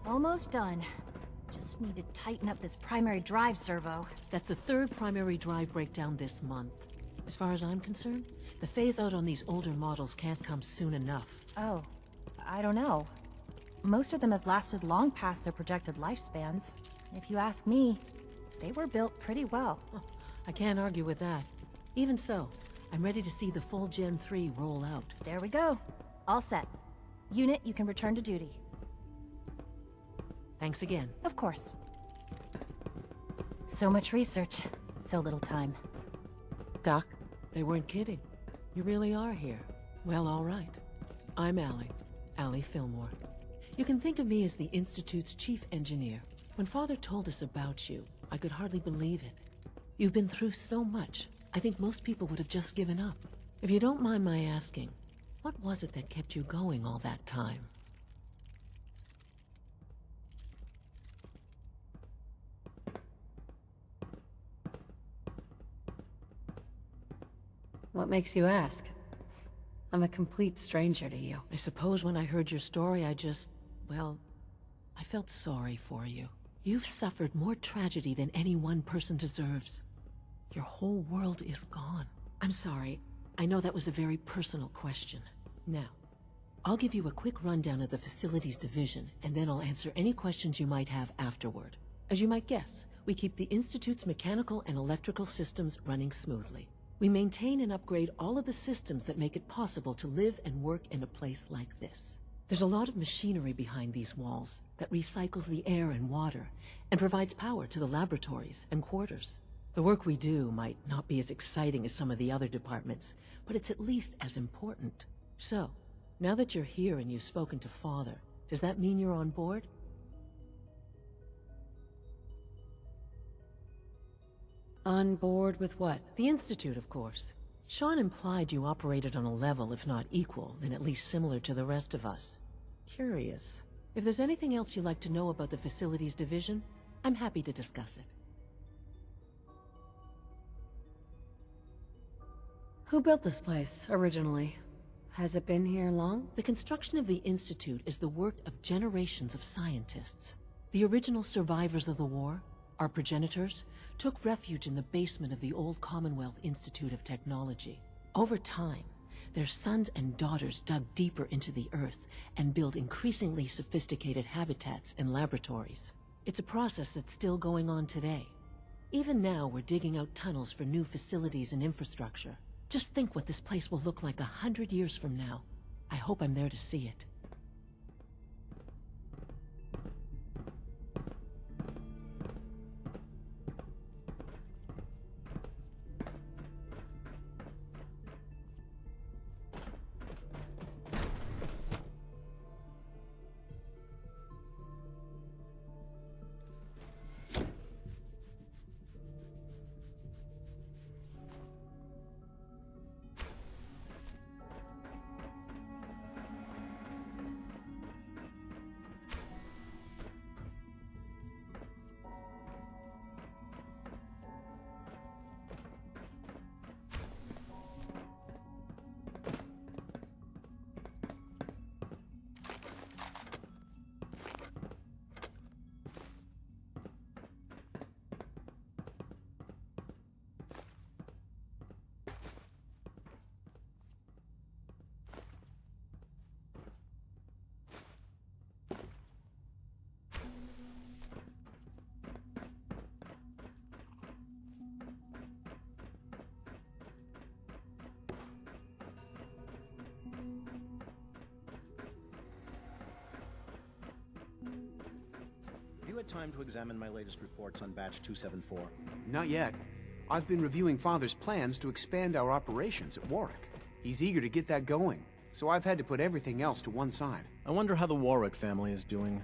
Almost done. Just need to tighten up this primary drive servo. That's the third primary drive breakdown this month. As far as I'm concerned, the phase-out on these older models can't come soon enough. Oh, I don't know. Most of them have lasted long past their projected lifespans. If you ask me, they were built pretty well. I can't argue with that. Even so, I'm ready to see the full Gen 3 roll out. There we go. All set. Unit, you can return to duty. Thanks again. Of course. So much research, so little time. Doc? They weren't kidding. You really are here. Well, all right. I'm Allie Fillmore. You can think of me as the Institute's chief engineer. When Father told us about you, I could hardly believe it. You've been through so much, I think most people would have just given up. If you don't mind my asking, what was it that kept you going all that time? What makes you ask? I'm a complete stranger to you. I suppose when I heard your story, well, I felt sorry for you. You've suffered more tragedy than any one person deserves. Your whole world is gone. I'm sorry. I know that was a very personal question. Now, I'll give you a quick rundown of the Facilities Division, and then I'll answer any questions you might have afterward. As you might guess, we keep the Institute's mechanical and electrical systems running smoothly. We maintain and upgrade all of the systems that make it possible to live and work in a place like this. There's a lot of machinery behind these walls that recycles the air and water and provides power to the laboratories and quarters. The work we do might not be as exciting as some of the other departments, but it's at least as important. So, now that you're here and you've spoken to Father, does that mean you're on board? On board with what? The Institute, of course. Sean implied you operated on a level, if not equal, then at least similar to the rest of us. Curious. If there's anything else you'd like to know about the Facilities Division, I'm happy to discuss it. Who built this place, originally? Has it been here long? The construction of the Institute is the work of generations of scientists. The original survivors of the war, our progenitors, took refuge in the basement of the old Commonwealth Institute of Technology. Over time, their sons and daughters dug deeper into the earth and built increasingly sophisticated habitats and laboratories. It's a process that's still going on today. Even now, we're digging out tunnels for new facilities and infrastructure. Just think what this place will look like 100 years from now. I hope I'm there to see it. Have you had time to examine my latest reports on Batch 274? Not yet. I've been reviewing Father's plans to expand our operations at Warwick. He's eager to get that going, so I've had to put everything else to one side. I wonder how the Warwick family is doing.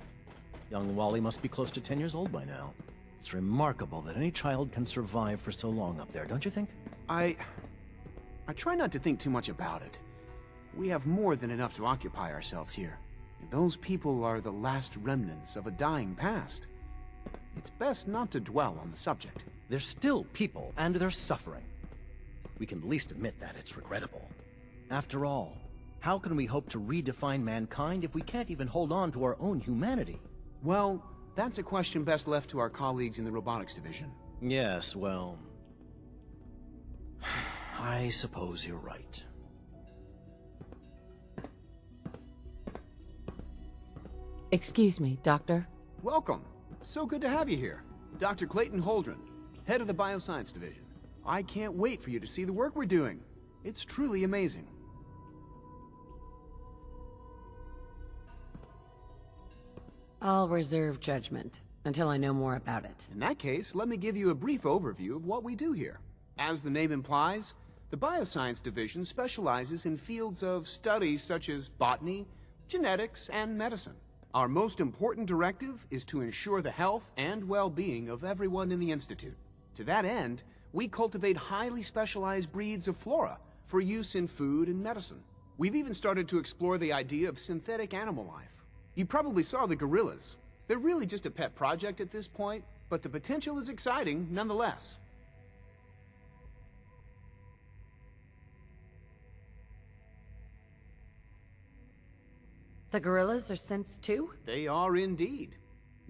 Young Wally must be close to 10 years old by now. It's remarkable that any child can survive for so long up there, don't you think? I try not to think too much about it. We have more than enough to occupy ourselves here. Those people are the last remnants of a dying past. It's best not to dwell on the subject. They're still people, and they're suffering. We can at least admit that it's regrettable. After all, how can we hope to redefine mankind if we can't even hold on to our own humanity? Well, that's a question best left to our colleagues in the robotics division. Yes, well... I suppose you're right. Excuse me, Doctor. Welcome. So good to have you here. Dr. Clayton Holdren, head of the Bioscience Division. I can't wait for you to see the work we're doing. It's truly amazing. I'll reserve judgment until I know more about it. In that case, let me give you a brief overview of what we do here. As the name implies, the Bioscience Division specializes in fields of studies such as botany, genetics, and medicine. Our most important directive is to ensure the health and well-being of everyone in the Institute. To that end, we cultivate highly specialized breeds of flora for use in food and medicine. We've even started to explore the idea of synthetic animal life. You probably saw the gorillas. They're really just a pet project at this point, but the potential is exciting nonetheless. The gorillas are synths too? They are indeed.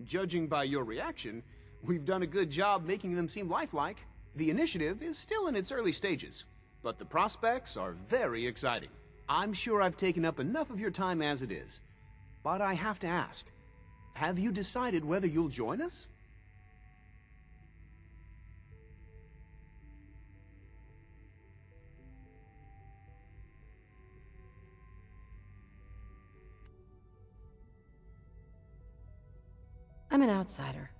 Judging by your reaction, we've done a good job making them seem lifelike. The initiative is still in its early stages, but the prospects are very exciting. I'm sure I've taken up enough of your time as it is, but I have to ask, have you decided whether you'll join us? I'm an outsider.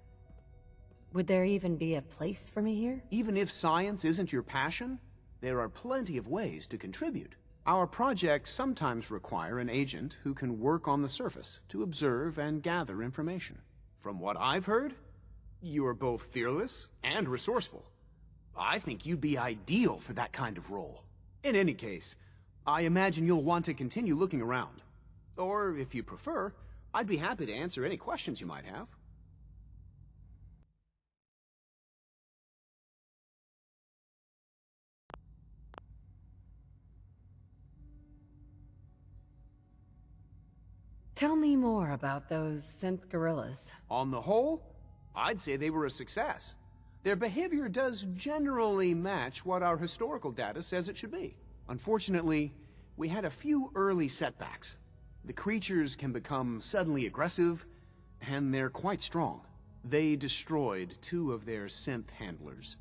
Would there even be a place for me here? Even if science isn't your passion, there are plenty of ways to contribute. Our projects sometimes require an agent who can work on the surface to observe and gather information. From what I've heard, you are both fearless and resourceful. I think you'd be ideal for that kind of role. In any case, I imagine you'll want to continue looking around. Or, if you prefer, I'd be happy to answer any questions you might have. Tell me more about those synth gorillas. On the whole, I'd say they were a success. Their behavior does generally match what our historical data says it should be. Unfortunately, we had a few early setbacks. The creatures can become suddenly aggressive, and they're quite strong. They destroyed 2 of their synth handlers.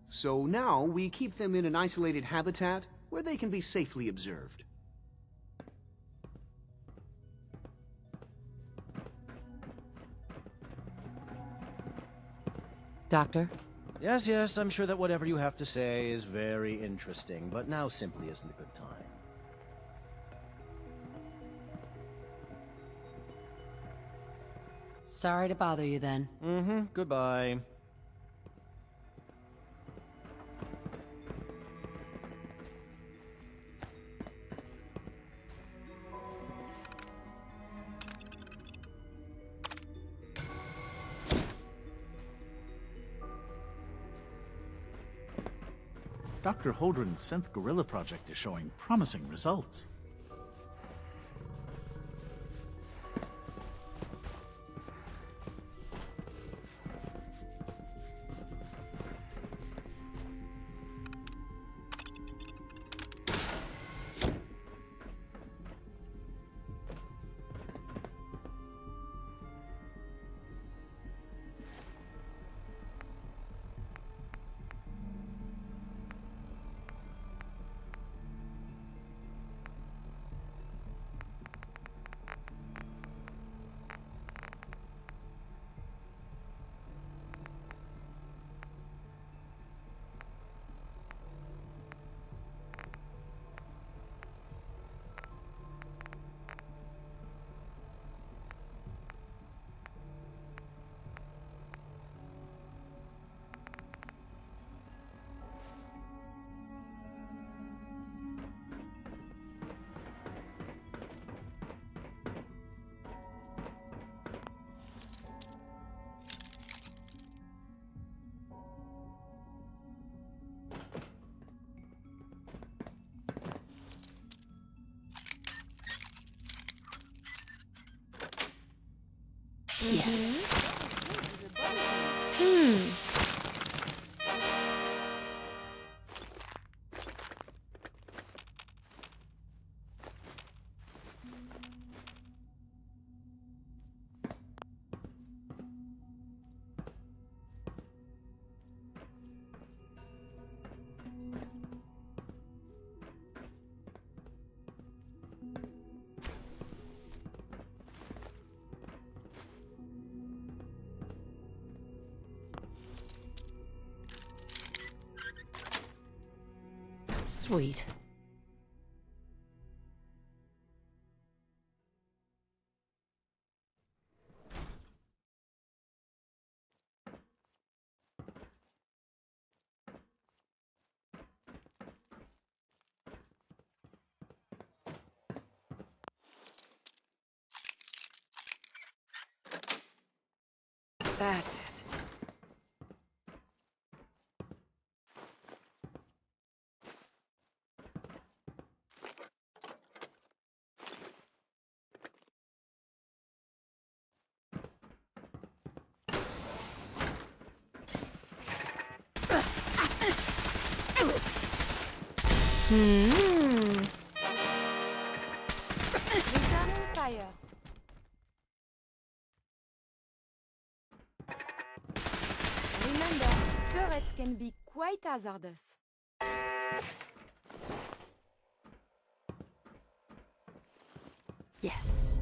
So now we keep them in an isolated habitat where they can be safely observed. Doctor? Yes, yes, I'm sure that whatever you have to say is very interesting, but now simply isn't a good time. Sorry to bother you then. Goodbye. Dr. Holdren's Synth Gorilla project is showing promising results. Yes. Sweet. That's it. Returning fire. Remember, turrets can be quite hazardous. Yes.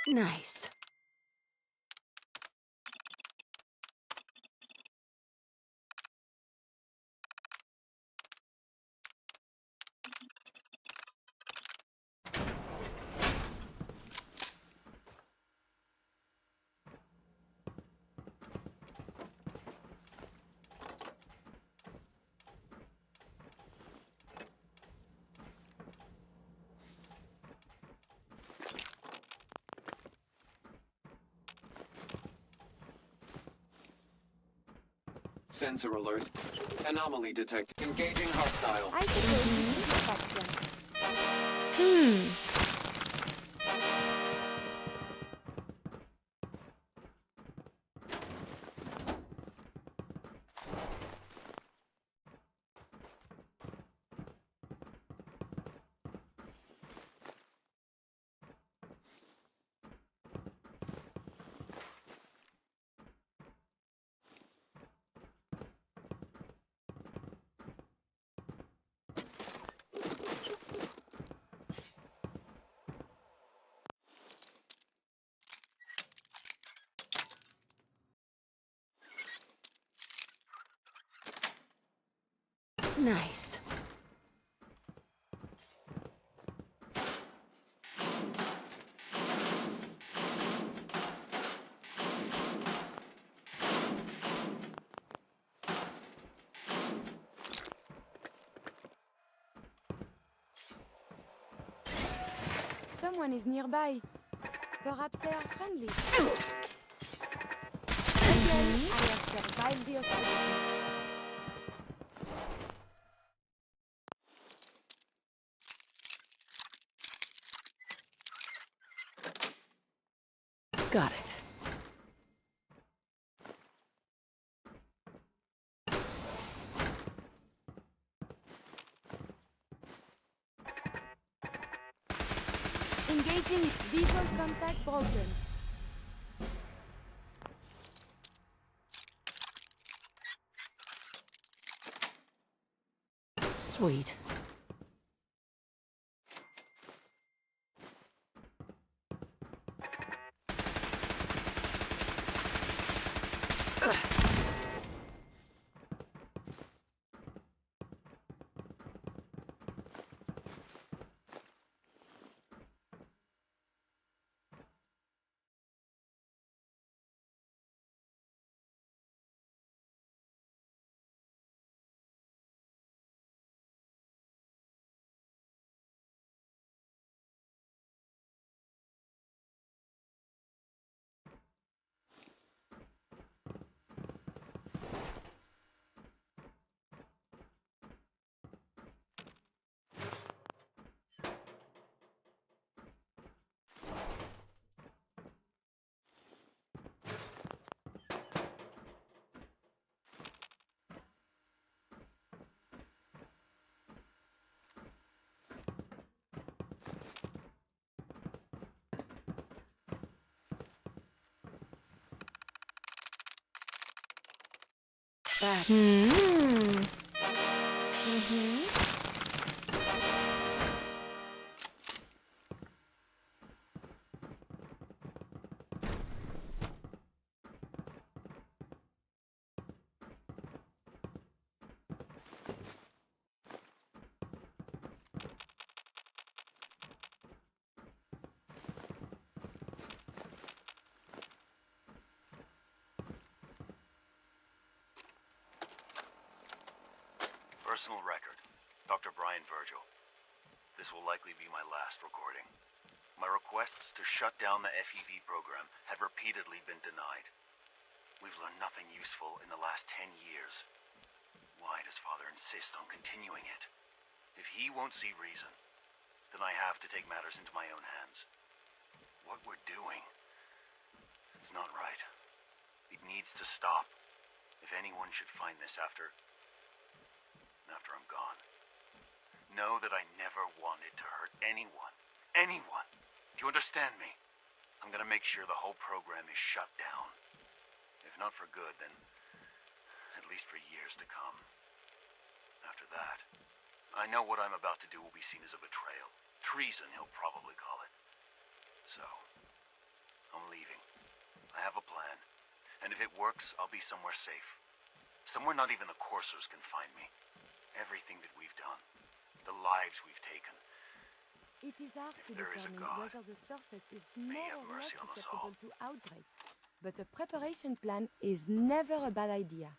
Nice. Sensor alert. Anomaly detected. Engaging hostile. I suppose we should attack them. Nice. Someone is nearby. Perhaps they are friendly. Again, I have survived the apocalypse. Got it. Engaging visual contact broken. Sweet. That. Personal record. Dr. Brian Virgil. This will likely be my last recording. My requests to shut down the FEV program have repeatedly been denied. We've learned nothing useful in the last 10 years. Why does Father insist on continuing it? If he won't see reason, then I have to take matters into my own hands. What we're doing, it's not right. It needs to stop. If anyone should find this after I'm gone, know that I never wanted to hurt anyone. Anyone. Do you understand me? I'm gonna make sure the whole program is shut down. If not for good, then at least for years to come. After that, I know what I'm about to do will be seen as a betrayal. Treason, he'll probably call it. So, I'm leaving. I have a plan. And if it works, I'll be somewhere safe. Somewhere not even the coursers can find me. Everything that we've done, the lives we've taken. It is hard to there is a determine God, whether the surface is may he more have or less mercy on us all. susceptible to outbreaks, but a preparation plan is never a bad idea.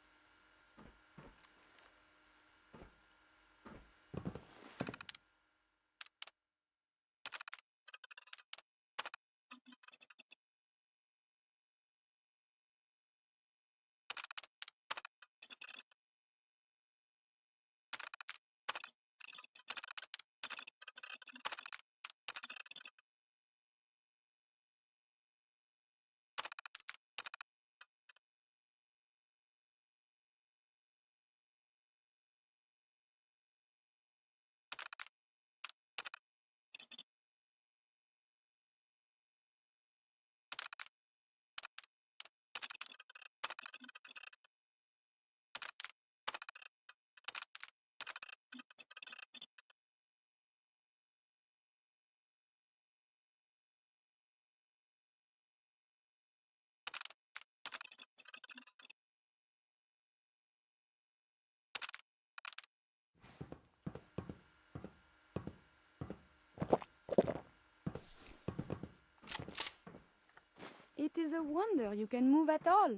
It is a wonder you can move at all.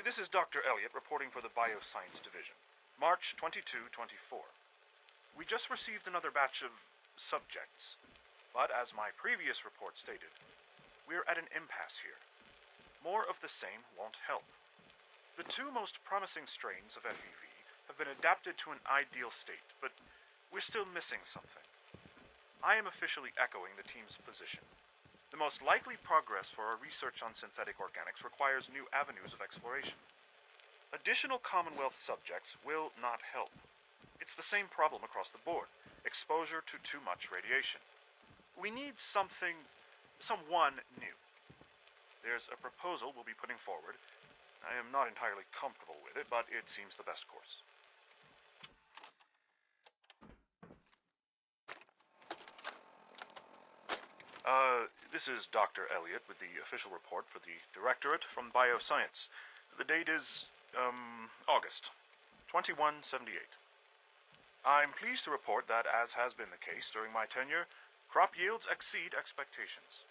This is Dr. Elliot reporting for the Bioscience Division. March 22-24. We just received another batch of subjects. But as my previous report stated, we're at an impasse here. More of the same won't help. The two most promising strains of FEV have been adapted to an ideal state, but we're still missing something. I am officially echoing the team's position. The most likely progress for our research on synthetic organics requires new avenues of exploration. Additional Commonwealth subjects will not help. It's the same problem across the board: exposure to too much radiation. We need someone new. There's a proposal we'll be putting forward. I am not entirely comfortable with it, but it seems the best course. This is Dr. Elliot with the official report for the Directorate from Bioscience. The date is, August 2178. I'm pleased to report that, as has been the case during my tenure, crop yields exceed expectations.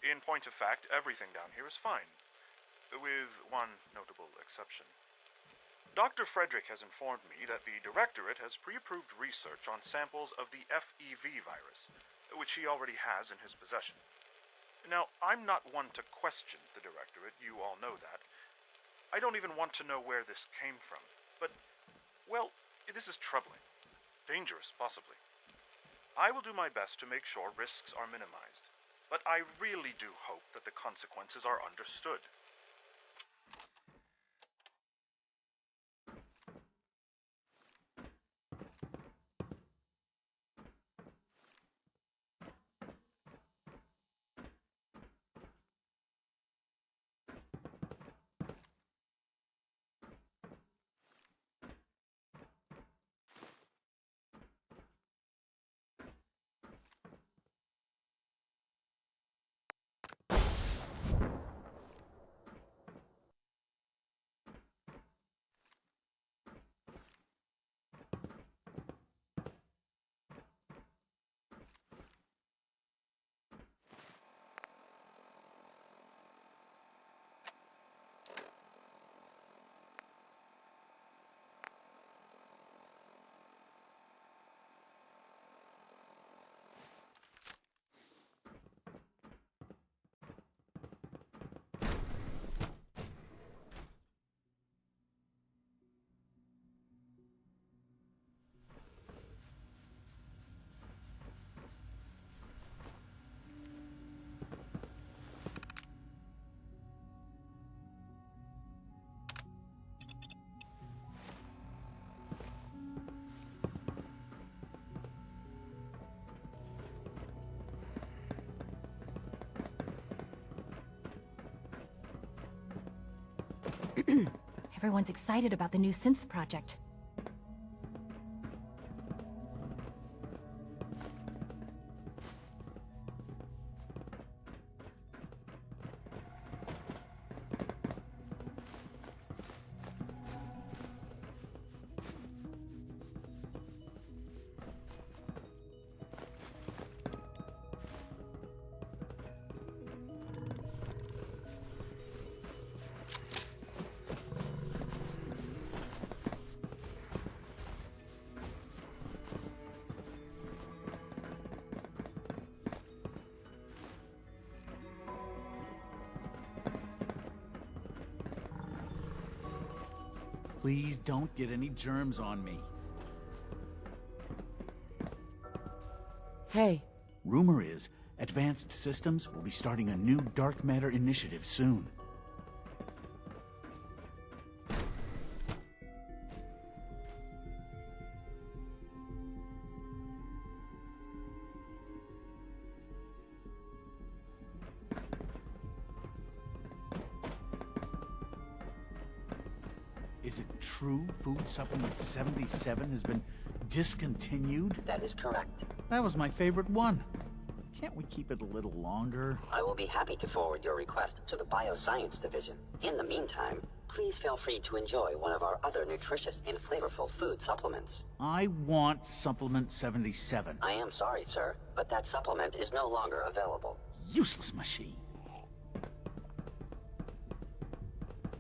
In point of fact, everything down here is fine, with one notable exception. Dr. Frederick has informed me that the Directorate has pre-approved research on samples of the FEV virus, which he already has in his possession. Now, I'm not one to question the Directorate, you all know that. I don't even want to know where this came from, but, well, this is troubling. Dangerous, possibly. I will do my best to make sure risks are minimized, but I really do hope that the consequences are understood. Everyone's excited about the new synth project. Please don't get any germs on me. Hey. Rumor is, Advanced Systems will be starting a new dark matter initiative soon. Is it true Food Supplement 77 has been discontinued? That is correct. That was my favorite one. Can't we keep it a little longer? I will be happy to forward your request to the Bioscience Division. In the meantime, please feel free to enjoy one of our other nutritious and flavorful food supplements. I want Supplement 77. I am sorry, sir, but that supplement is no longer available. Useless machine.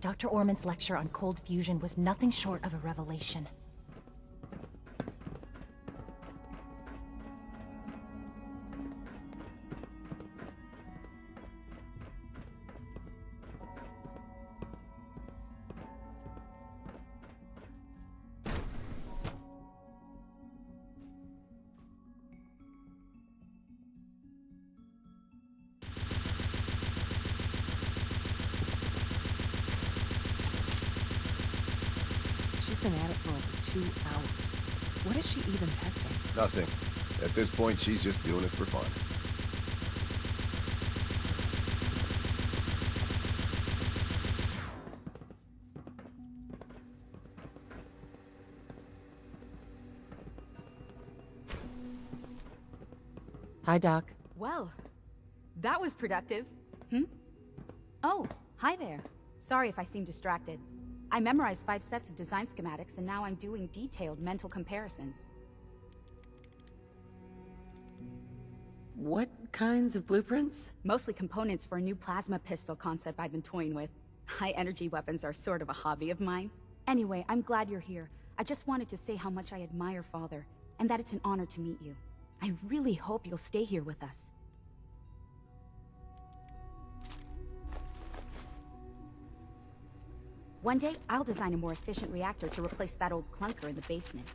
Dr. Orman's lecture on cold fusion was nothing short of a revelation. been at it for over 2 hours. What is she even testing? Nothing. At this point, she's just doing it for fun. Hi, Doc. Well, that was productive. Hmm? Oh, hi there. Sorry if I seem distracted. I memorized 5 sets of design schematics and now I'm doing detailed mental comparisons. What kinds of blueprints? Mostly components for a new plasma pistol concept I've been toying with. High-energy weapons are sort of a hobby of mine. Anyway, I'm glad you're here. I just wanted to say how much I admire Father, and that it's an honor to meet you. I really hope you'll stay here with us. One day, I'll design a more efficient reactor to replace that old clunker in the basement.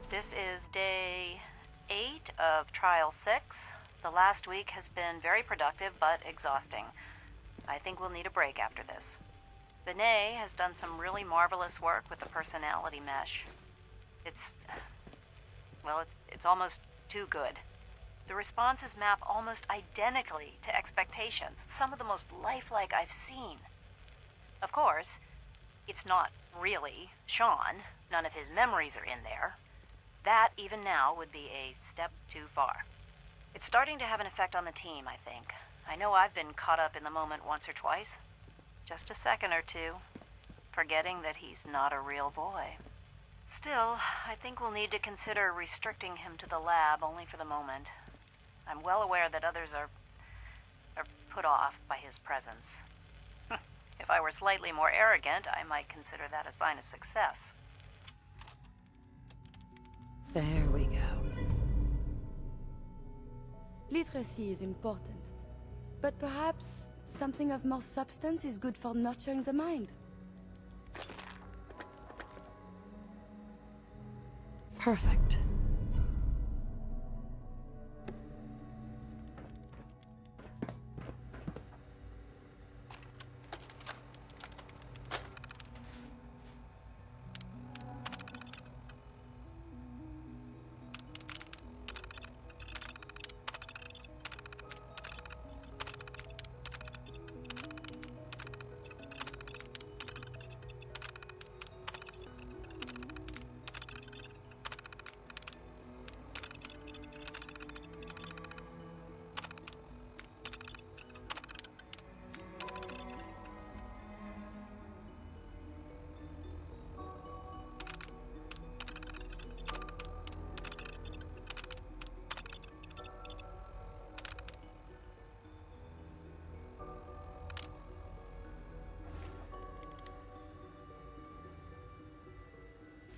This is day 8 of Trial 6. The last week has been very productive, but exhausting. I think we'll need a break after this. Benet has done some really marvelous work with the personality mesh. It's almost too good. The responses map almost identically to expectations, some of the most lifelike I've seen. Of course, it's not really Sean. None of his memories are in there. That, even now, would be a step too far. It's starting to have an effect on the team, I think. I know I've been caught up in the moment once or twice. Just a second or two, forgetting that he's not a real boy. Still, I think we'll need to consider restricting him to the lab only for the moment. I'm well aware that others are put off by his presence. If I were slightly more arrogant, I might consider that a sign of success. There we go. Literacy is important, but perhaps something of more substance is good for nurturing the mind. Perfect.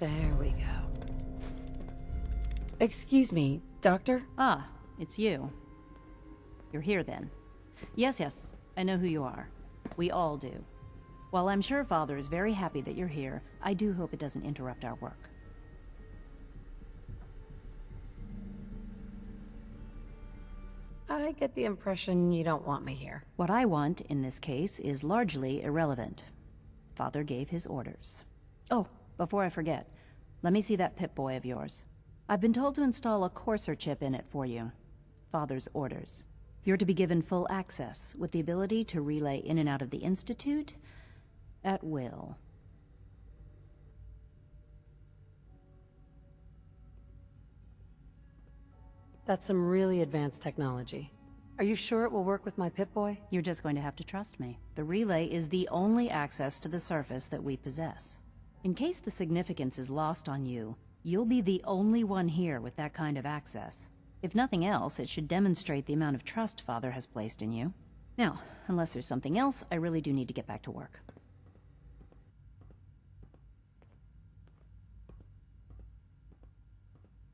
There we go. Excuse me, Doctor? Ah, it's you. You're here then. Yes, I know who you are. We all do. While I'm sure Father is very happy that you're here, I do hope it doesn't interrupt our work. I get the impression you don't want me here. What I want, in this case, is largely irrelevant. Father gave his orders. Oh, before I forget, let me see that Pip-Boy of yours. I've been told to install a Courser chip in it for you. Father's orders. You're to be given full access, with the ability to relay in and out of the Institute at will. That's some really advanced technology. Are you sure it will work with my Pip-Boy? You're just going to have to trust me. The relay is the only access to the surface that we possess. In case the significance is lost on you, you'll be the only one here with that kind of access. If nothing else, it should demonstrate the amount of trust Father has placed in you. Now, unless there's something else, I really do need to get back to work.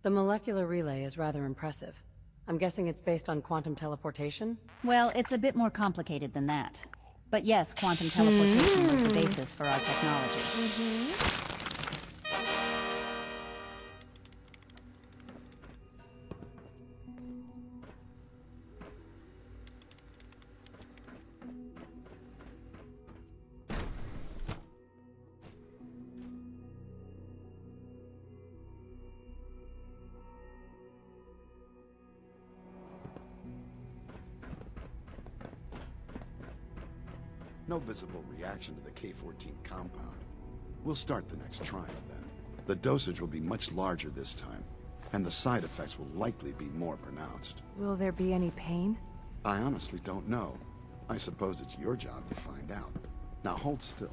The molecular relay is rather impressive. I'm guessing it's based on quantum teleportation? Well, it's a bit more complicated than that. But yes, quantum teleportation was the basis for our technology. No visible reaction to the K-14 compound. We'll start the next trial then. The dosage will be much larger this time, and the side effects will likely be more pronounced. Will there be any pain? I honestly don't know. I suppose it's your job to find out. Now hold still.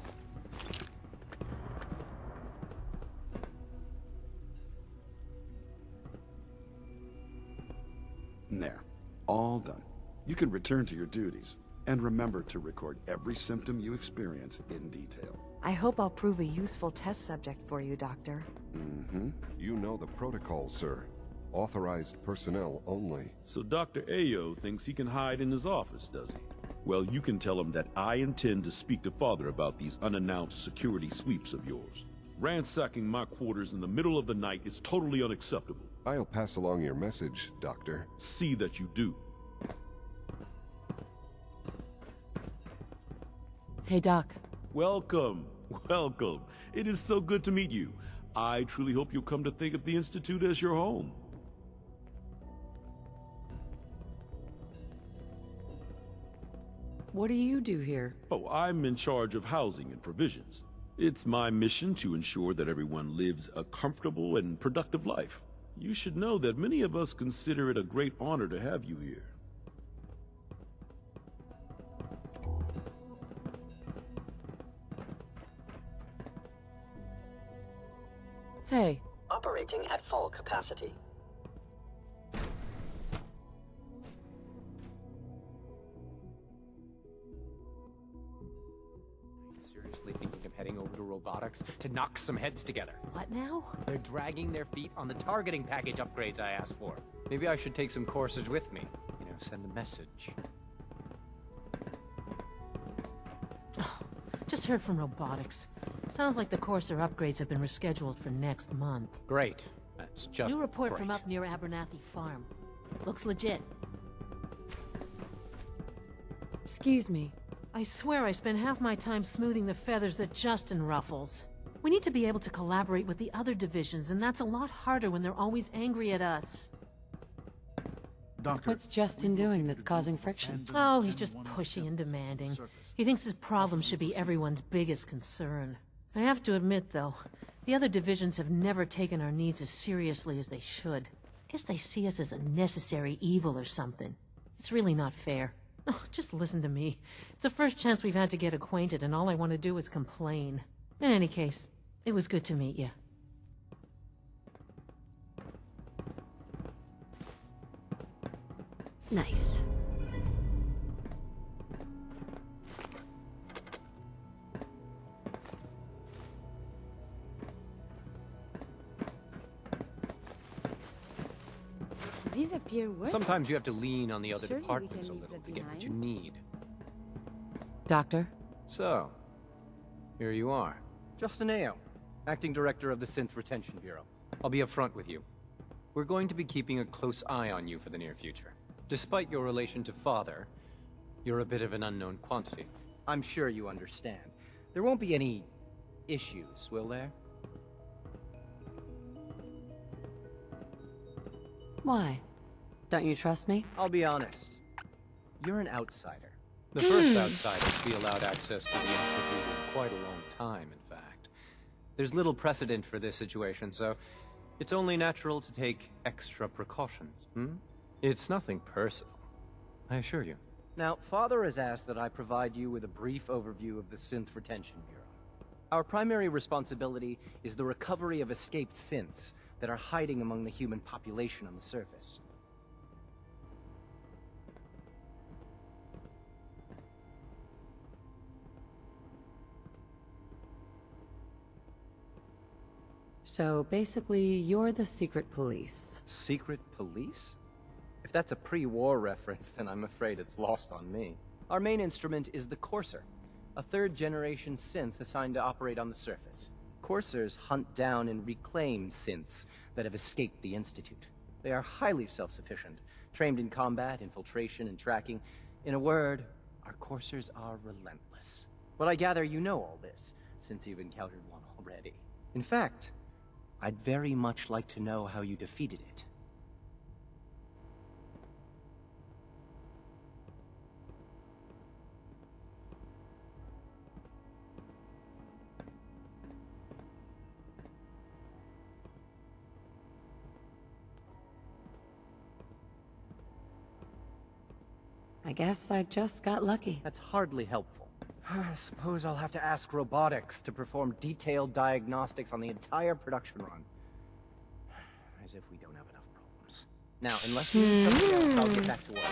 There. All done. You can return to your duties. And remember to record every symptom you experience in detail. I hope I'll prove a useful test subject for you, Doctor. Mm-hmm. You know the protocol, sir. Authorized personnel only. So Dr. Ayo thinks he can hide in his office, does he? Well, you can tell him that I intend to speak to Father about these unannounced security sweeps of yours. Ransacking my quarters in the middle of the night is totally unacceptable. I'll pass along your message, Doctor. See that you do. Hey, Doc. Welcome. Welcome. It is so good to meet you. I truly hope you'll come to think of the Institute as your home. What do you do here? Oh, I'm in charge of housing and provisions. It's my mission to ensure that everyone lives a comfortable and productive life. You should know that many of us consider it a great honor to have you here. Hey. Operating at full capacity. Seriously thinking of heading over to robotics to knock some heads together. What now? They're dragging their feet on the targeting package upgrades I asked for. Maybe I should take some courses with me. You know, send a message. Oh, just heard from robotics. Sounds like the Courser upgrades have been rescheduled for next month. Great. That's just New report great. from up near Abernathy Farm. Looks legit. Excuse me. I swear I spend half my time smoothing the feathers that Justin ruffles. We need to be able to collaborate with the other divisions, and that's a lot harder when they're always angry at us. Doctor, what's Justin doing that's causing friction? Oh, he's just pushy and demanding. He thinks his problem should be everyone's biggest concern. I have to admit, though, the other divisions have never taken our needs as seriously as they should. Guess they see us as a necessary evil or something. It's really not fair. Oh, just listen to me. It's the first chance we've had to get acquainted, and all I want to do is complain. In any case, it was good to meet you. Nice. These appear worse. Sometimes you have to lean on the other Surely we departments a can leave little that to get what behind. you need. Doctor? So, here you are. Justin Ao, Acting Director of the Synth Retention Bureau. I'll be upfront with you. We're going to be keeping a close eye on you for the near future. Despite your relation to Father, you're a bit of an unknown quantity. I'm sure you understand. There won't be any issues, will there? Why? Don't you trust me? I'll be honest. You're an outsider. The first outsider to be allowed access to the Institute in quite a long time, in fact. There's little precedent for this situation, so it's only natural to take extra precautions, It's nothing personal, I assure you. Now, Father has asked that I provide you with a brief overview of the Synth Retention Bureau. Our primary responsibility is the recovery of escaped synths that are hiding among the human population on the surface. So basically, you're the secret police. Secret police? If that's a pre-war reference, then I'm afraid it's lost on me. Our main instrument is the Courser, a third-generation synth assigned to operate on the surface. Coursers hunt down and reclaim synths that have escaped the Institute. They are highly self-sufficient, trained in combat, infiltration, and tracking. In a word, our Coursers are relentless. But I gather you know all this, since you've encountered one already. In fact, I'd very much like to know how you defeated it. I guess I just got lucky. That's hardly helpful. I suppose I'll have to ask robotics to perform detailed diagnostics on the entire production run. As if we don't have enough problems. Now, unless you need something else, I'll get back to work.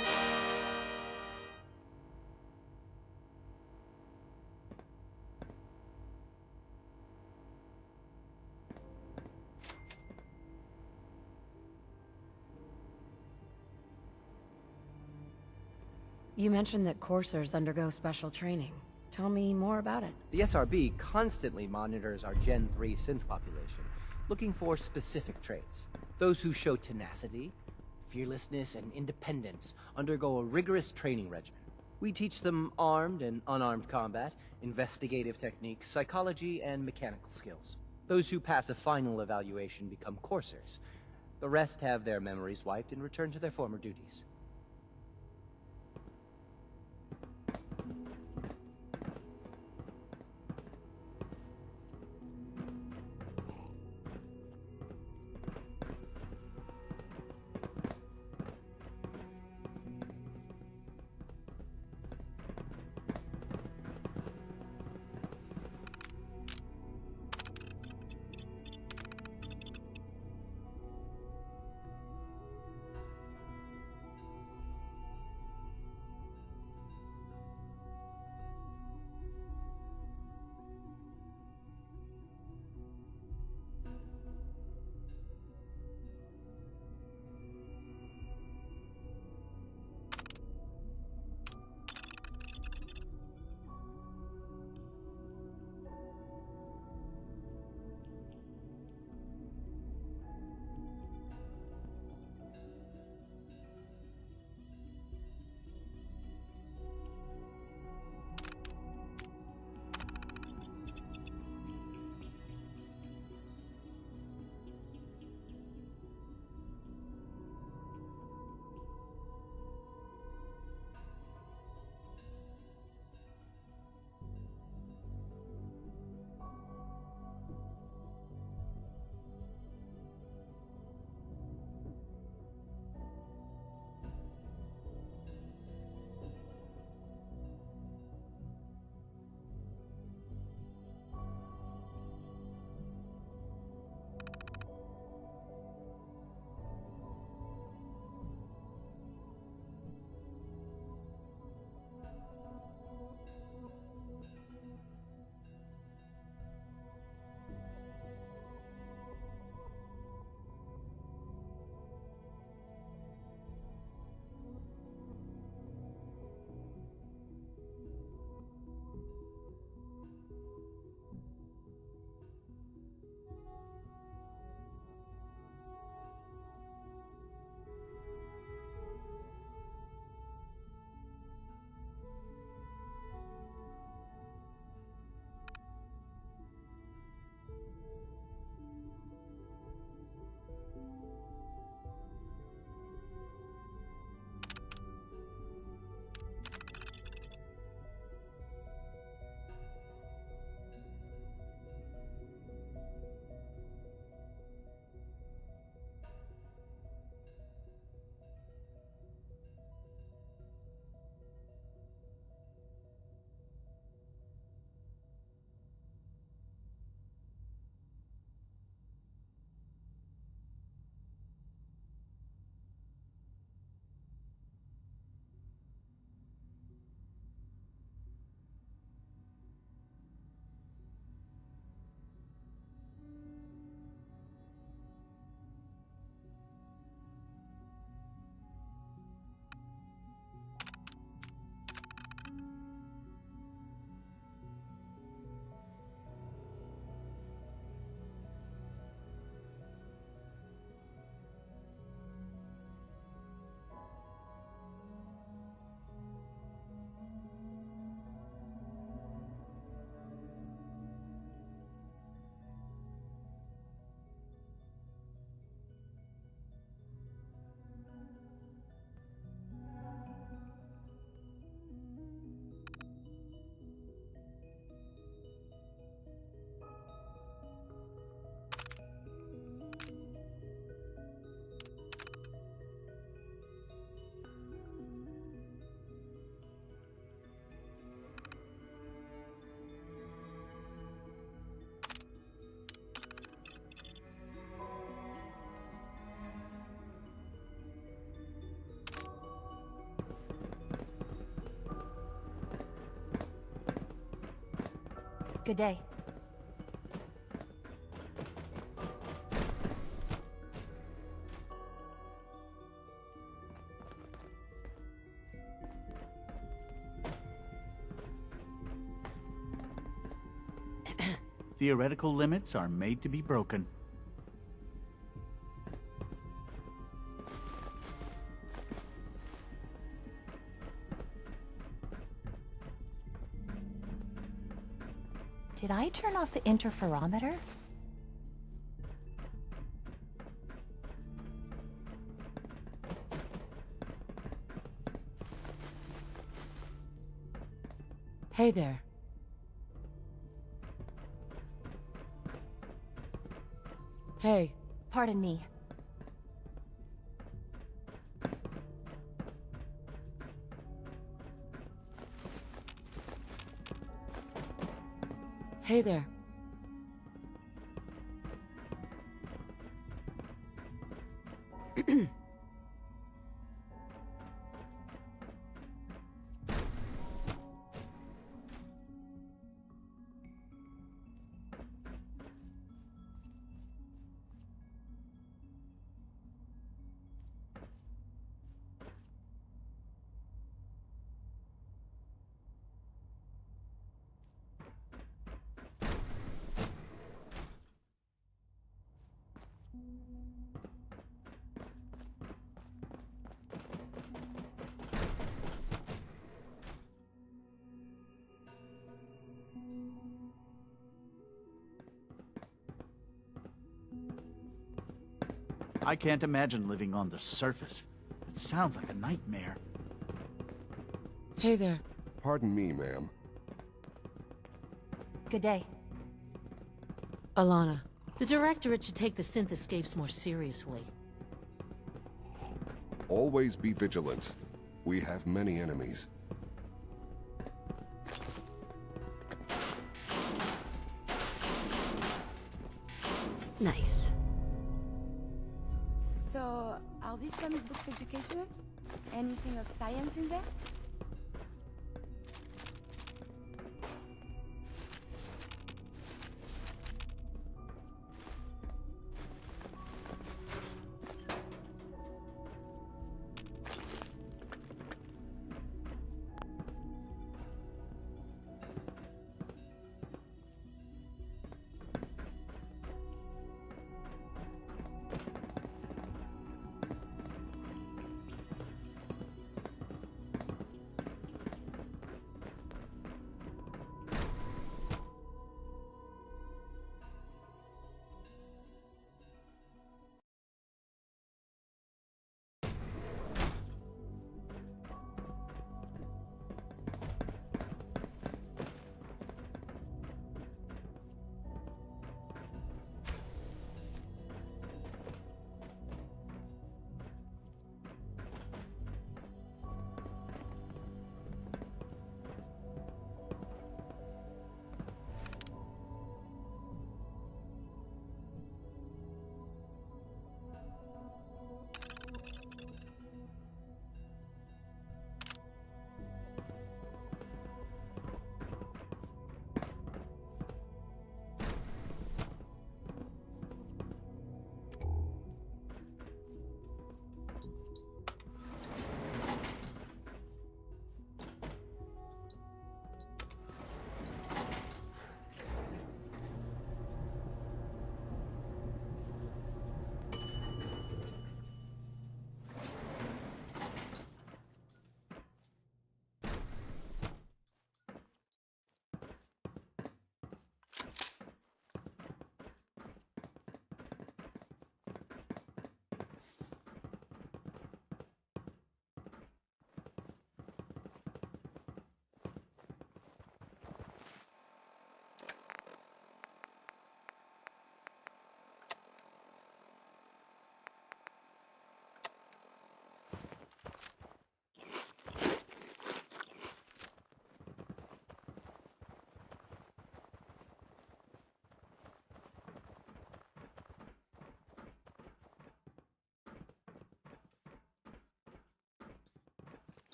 You mentioned that coursers undergo special training. Tell me more about it. The SRB constantly monitors our Gen 3 synth population, looking for specific traits. Those who show tenacity, fearlessness, and independence undergo a rigorous training regimen. We teach them armed and unarmed combat, investigative techniques, psychology, and mechanical skills. Those who pass a final evaluation become coursers. The rest have their memories wiped and return to their former duties. Good day. Theoretical limits are made to be broken. Did I turn off the interferometer? Hey there. Hey. Pardon me. Hey there. I can't imagine living on the surface. It sounds like a nightmare. Hey there. Pardon me, ma'am. Good day. Alana. The Directorate should take the synth escapes more seriously. Always be vigilant. We have many enemies. Nice. So, are these comic books educational? Anything of science in there?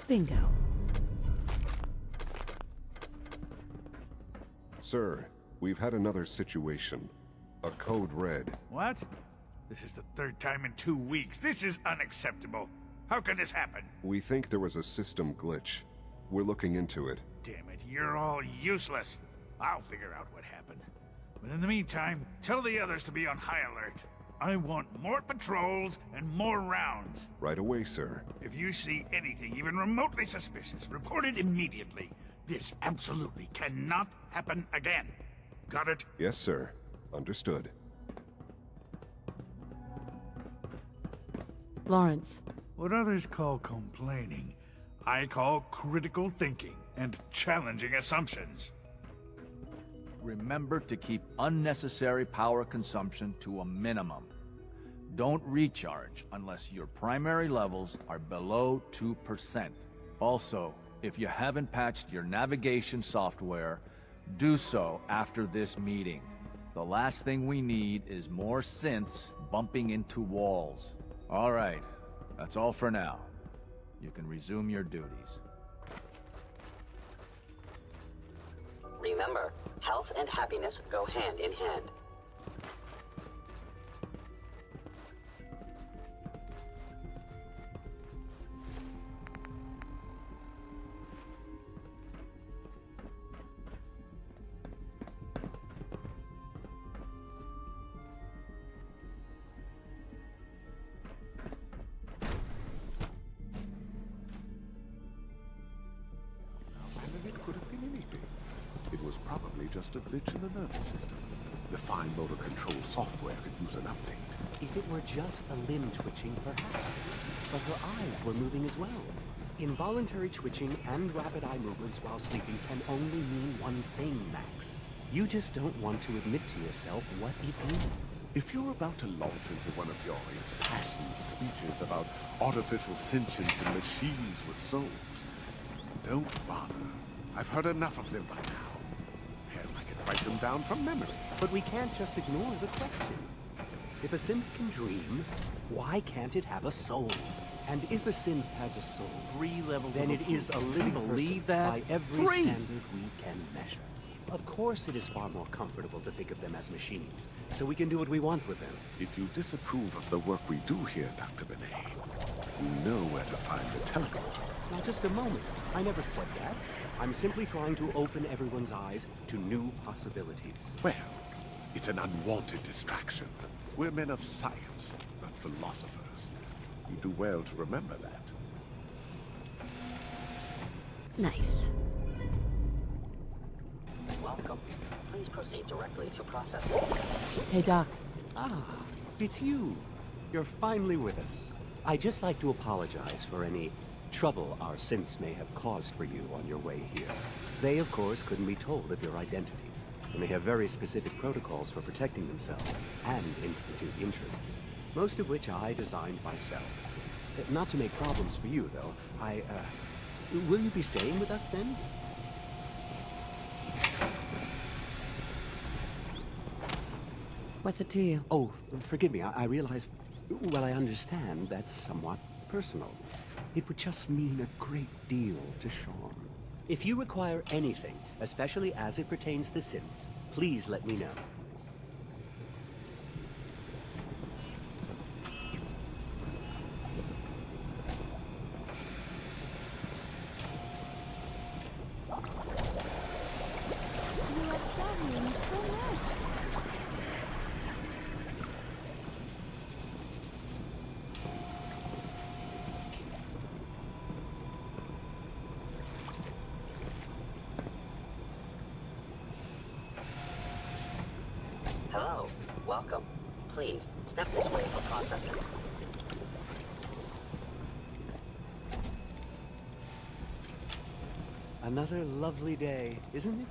Bingo. Sir, we've had another situation. A code red. What? This is the third time in 2 weeks. This is unacceptable. How could this happen? We think there was a system glitch. We're looking into it. Damn it, you're all useless. I'll figure out what happened. But in the meantime, tell the others to be on high alert. I want more patrols and more rounds. Right away, sir. If you see anything even remotely suspicious, report it immediately. This absolutely cannot happen again. Got it? Yes, sir. Understood. Lawrence. What others call complaining, I call critical thinking and challenging assumptions. Remember to keep unnecessary power consumption to a minimum. Don't recharge unless your primary levels are below 2%. Also, if you haven't patched your navigation software, do so after this meeting. The last thing we need is more synths bumping into walls. All right, that's all for now. You can resume your duties. Remember, health and happiness go hand in hand. It could have been anything. It was probably just a glitch in the nervous system. The fine motor control software could use an update. If it were just a limb twitching, perhaps. But her eyes were moving as well. Involuntary twitching and rapid eye movements while sleeping can only mean one thing, Max. You just don't want to admit to yourself what it means. If you're about to launch into one of your impassioned speeches about artificial sentience and machines with souls, don't bother. I've heard enough of them by now. Hell, I can write them down from memory. But we can't just ignore the question. If a synth can dream, why can't it have a soul? And if a synth has a soul, 3 levels then of it is a living believe person that? by every 3! standard we can measure. Of course it is far more comfortable to think of them as machines, so we can do what we want with them. If you disapprove of the work we do here, Dr. Benet, you know where to find the teleporter. Now just a moment. I never said that. I'm simply trying to open everyone's eyes to new possibilities. Well, it's an unwanted distraction. We're men of science, not philosophers. You do well to remember that. Nice. Welcome. Please proceed directly to processing. Hey, Doc. Ah, it's you. You're finally with us. I'd just like to apologize for any trouble our synths may have caused for you on your way here. They, of course, couldn't be told of your identity, and they have very specific protocols for protecting themselves and institute interests, most of which I designed myself. Not to make problems for you, though. Will you be staying with us, then? What's it to you? Oh, forgive me. I realize... Well, I understand that's somewhat personal. It would just mean a great deal to Sean. If you require anything, especially as it pertains to synths, please let me know. You are traveling so much. Hello. Welcome. Please, step this way for processing. Another lovely day, isn't it?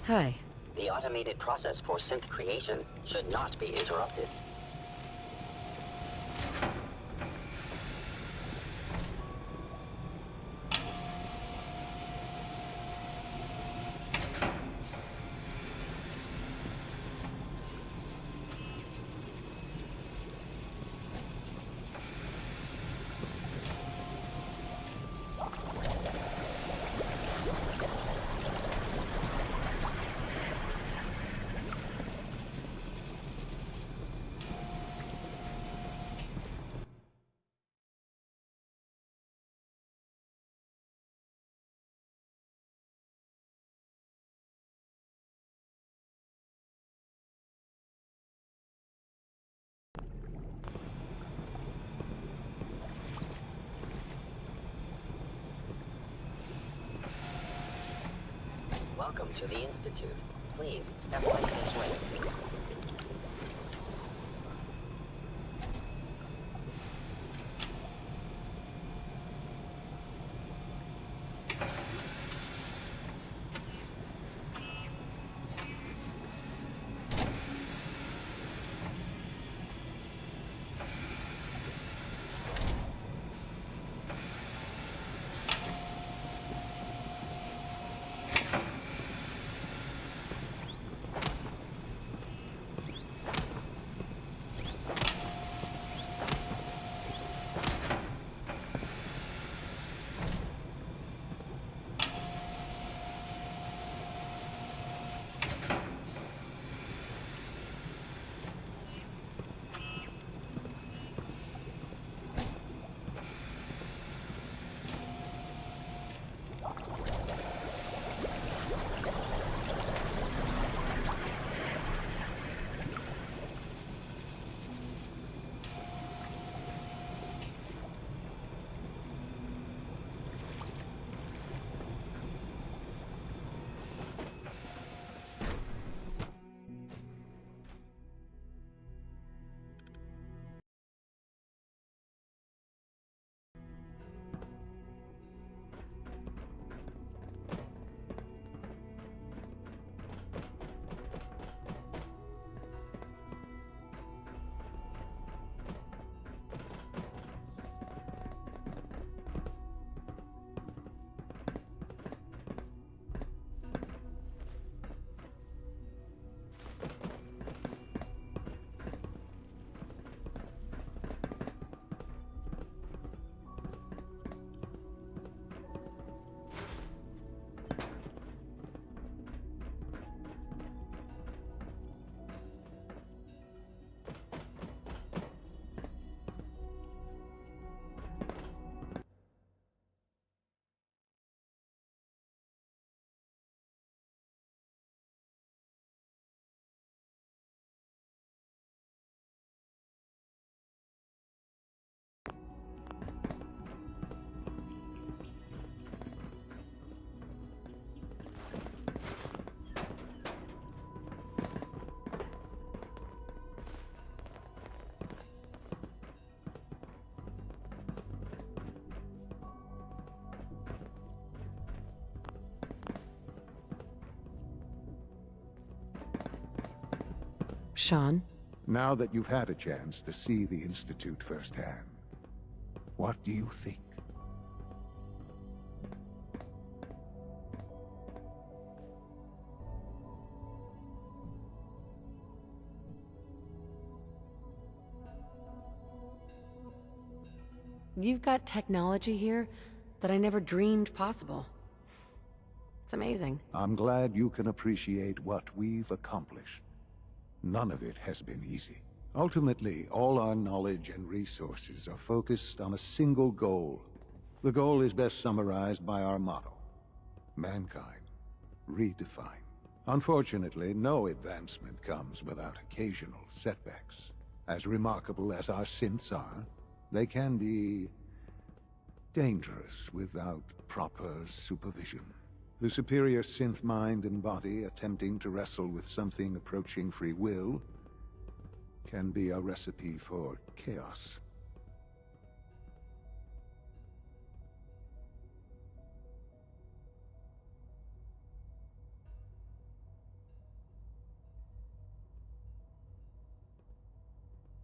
Hi. The automated process for synth creation should not be interrupted. Welcome to the Institute. Please step right this way. Sean? Now that you've had a chance to see the Institute firsthand, what do you think? You've got technology here that I never dreamed possible. It's amazing. I'm glad you can appreciate what we've accomplished. None of it has been easy. Ultimately, all our knowledge and resources are focused on a single goal. The goal is best summarized by our motto: mankind, redefined. Unfortunately, no advancement comes without occasional setbacks. As remarkable as our synths are, they can be dangerous without proper supervision. The superior synth mind and body attempting to wrestle with something approaching free will can be a recipe for chaos.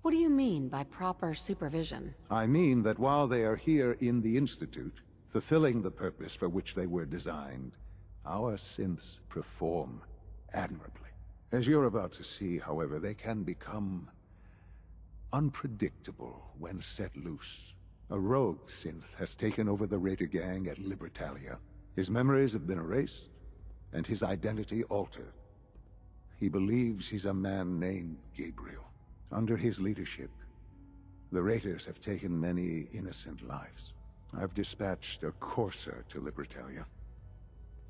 What do you mean by proper supervision? I mean that while they are here in the Institute, fulfilling the purpose for which they were designed, our synths perform admirably. As you're about to see, however, they can become unpredictable when set loose. A rogue synth has taken over the Raider gang at Libertalia. His memories have been erased, and his identity altered. He believes he's a man named Gabriel. Under his leadership, the Raiders have taken many innocent lives. I've dispatched a courser to Libertalia.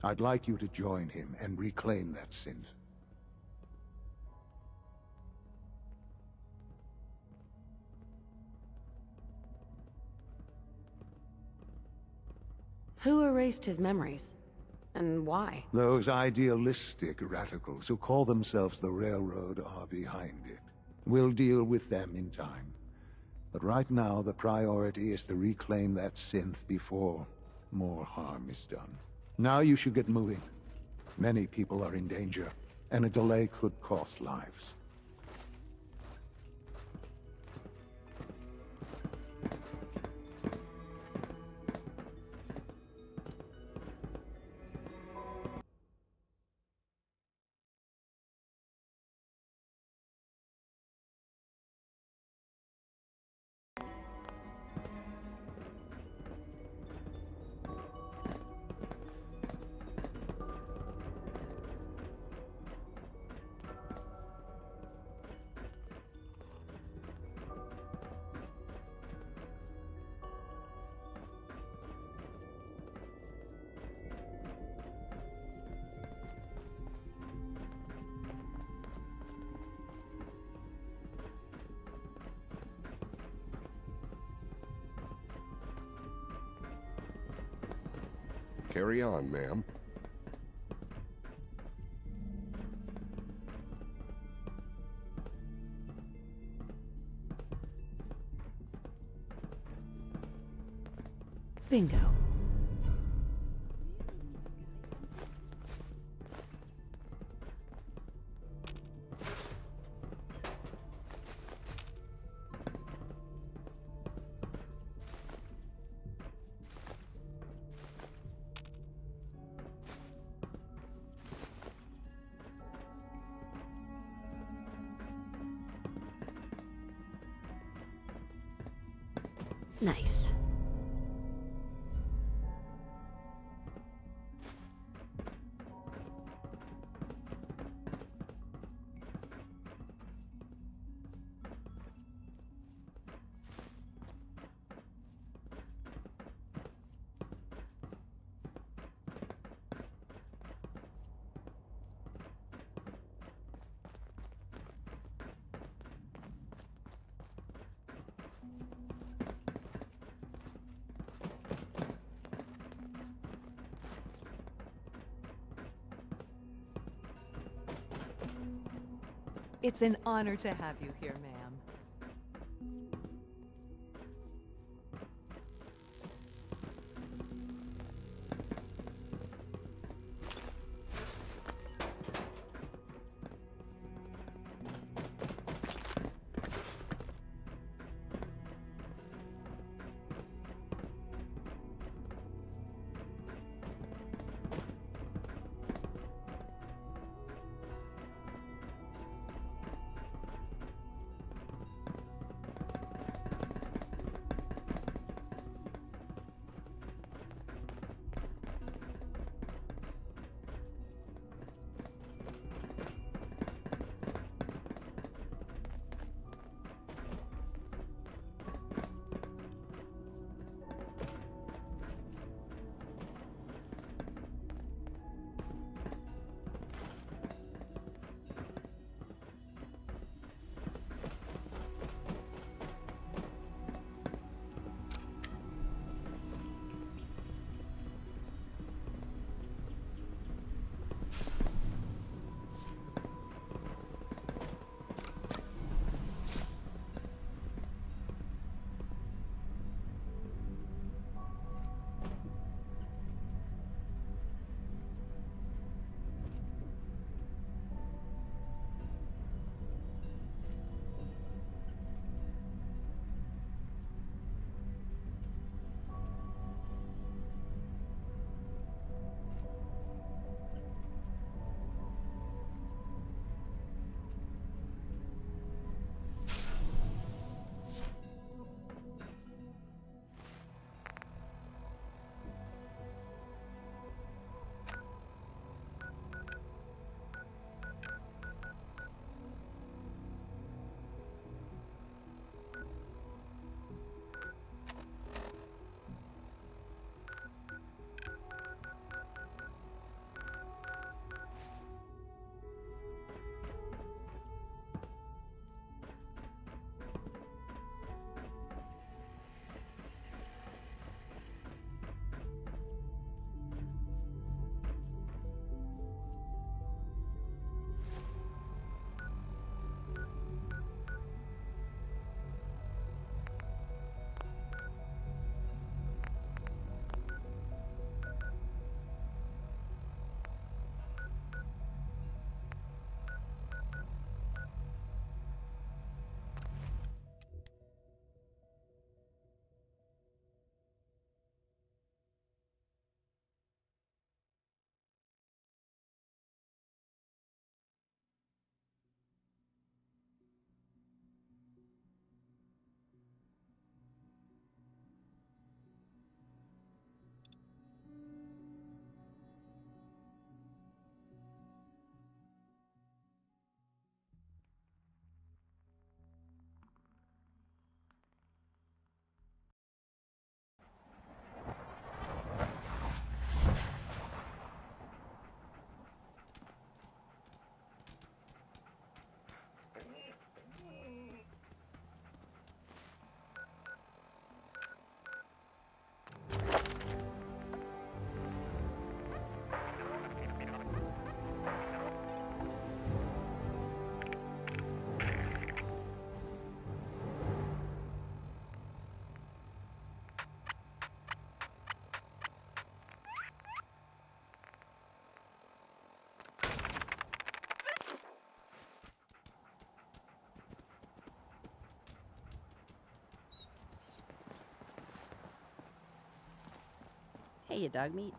I'd like you to join him and reclaim that synth. Who erased his memories? And why? Those idealistic radicals who call themselves the Railroad are behind it. We'll deal with them in time. But right now, the priority is to reclaim that synth before more harm is done. Now you should get moving. Many people are in danger, and a delay could cost lives. Carry on, ma'am. Bingo. Nice. It's an honor to have you here, ma'am. Hey, you dog meat.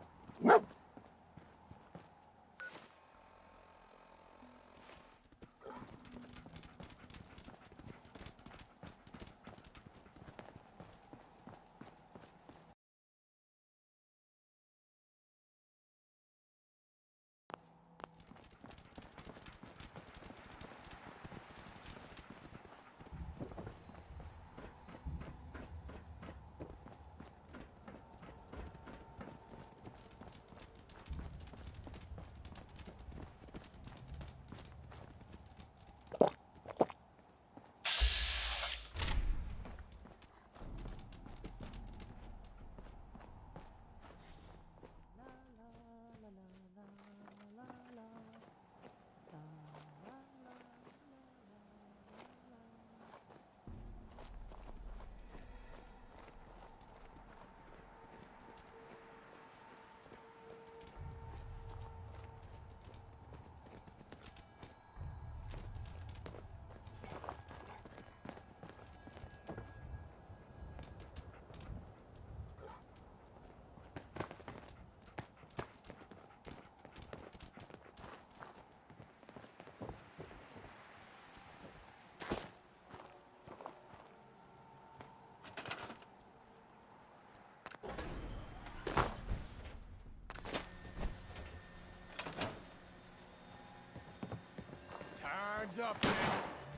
Time's up, Vince.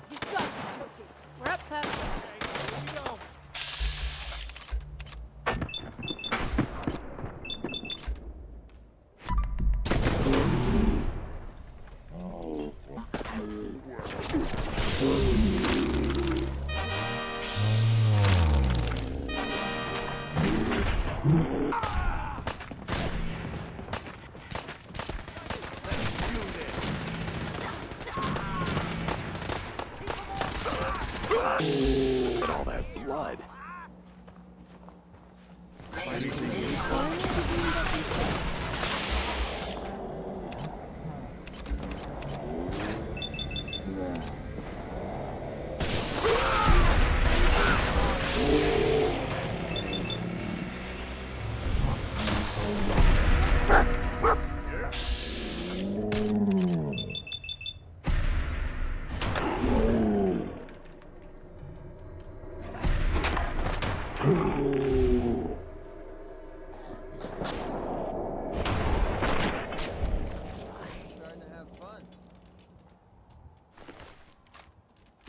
You got me, Turkey. We're up, Pep. Okay, here we go. Look at all that blood.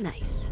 Nice.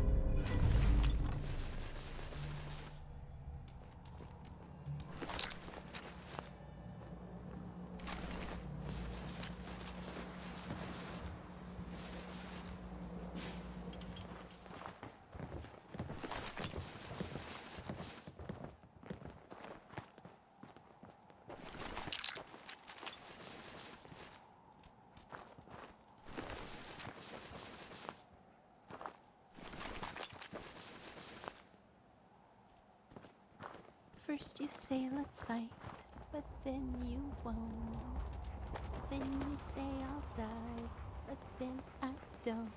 First you say let's fight, but then you won't. Then you say I'll die, but then I don't.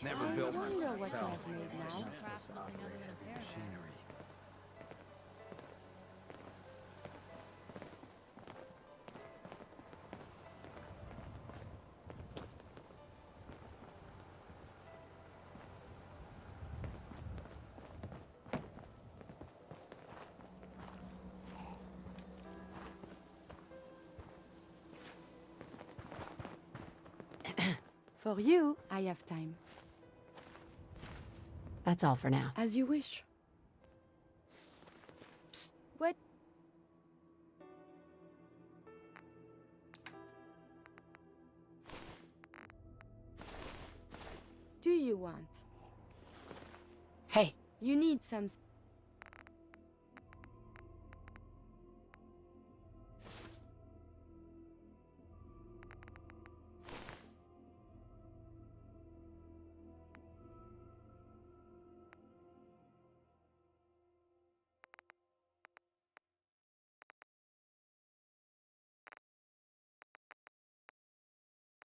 Never I built wonder one what you myself. have made now. Machinery. For you, I have time. That's all for now. As you wish. Psst. What? Do you want? Hey. You need some...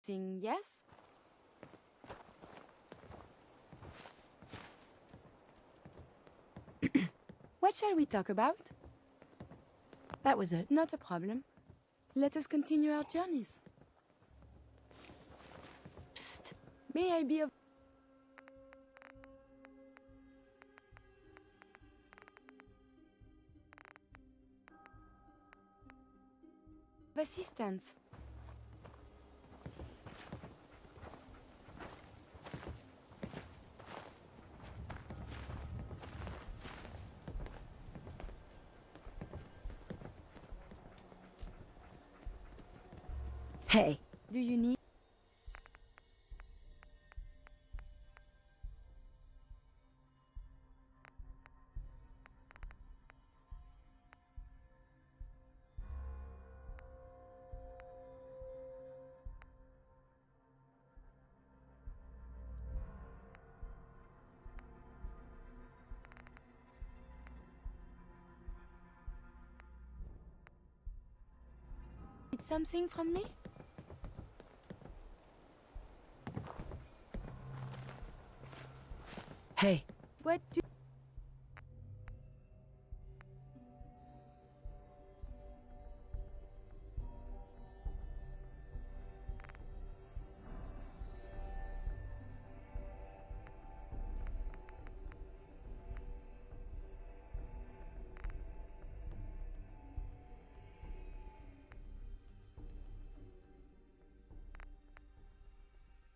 Yes? What shall we talk about? That was it. Not a problem. Let us continue our journeys. Psst. May I be of... assistance? Hey. Do you need... something from me? Hey. What do...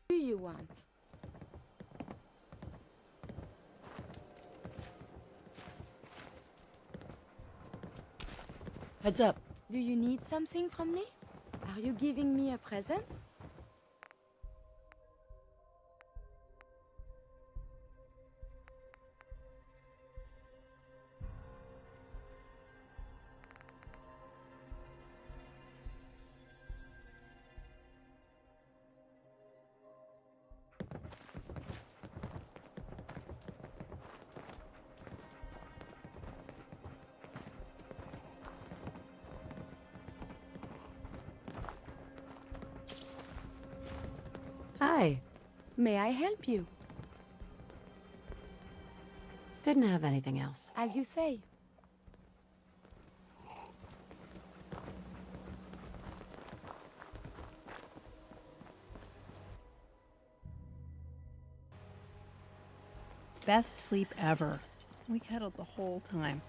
do you want? Heads up. Do you need something from me? Are you giving me a present? Hi. May I help you? Didn't have anything else. As you say. Best sleep ever. We cuddled the whole time.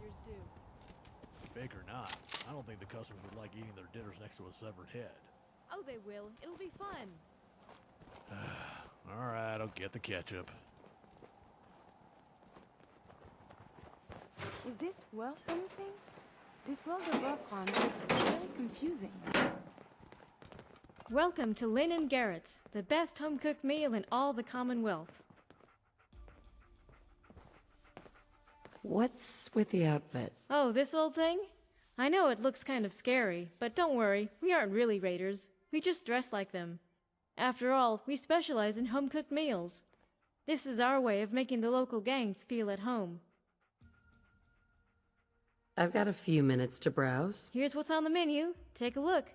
raiders do. Fake or not, I don't think the customers would like eating their dinners next to a severed head. Oh, they will. It'll be fun. Alright, I'll get the ketchup. Is this worth anything? This world of Lovecraft is very confusing. Welcome to Lynn and Garrett's, the best home-cooked meal in all the Commonwealth. What's with the outfit? Oh, this old thing? I know it looks kind of scary, but don't worry, we aren't really raiders. We just dress like them. After all, we specialize in home-cooked meals. This is our way of making the local gangs feel at home. I've got a few minutes to browse. Here's what's on the menu. Take a look.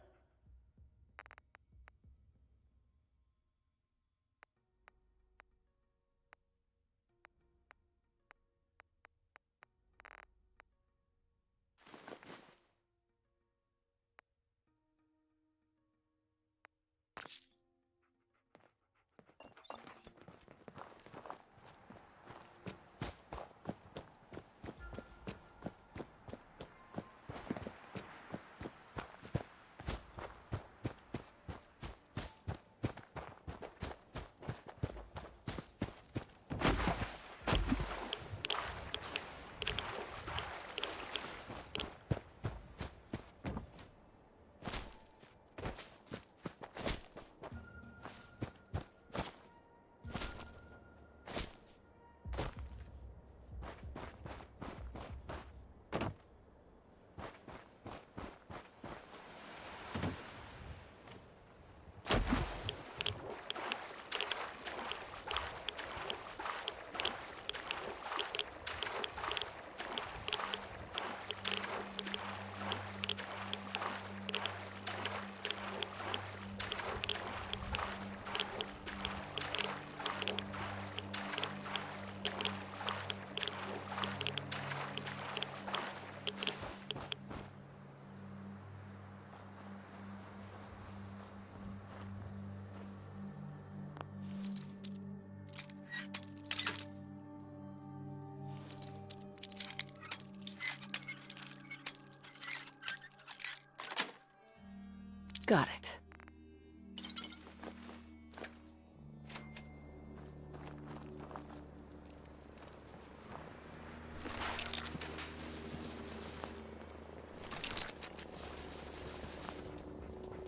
Got it.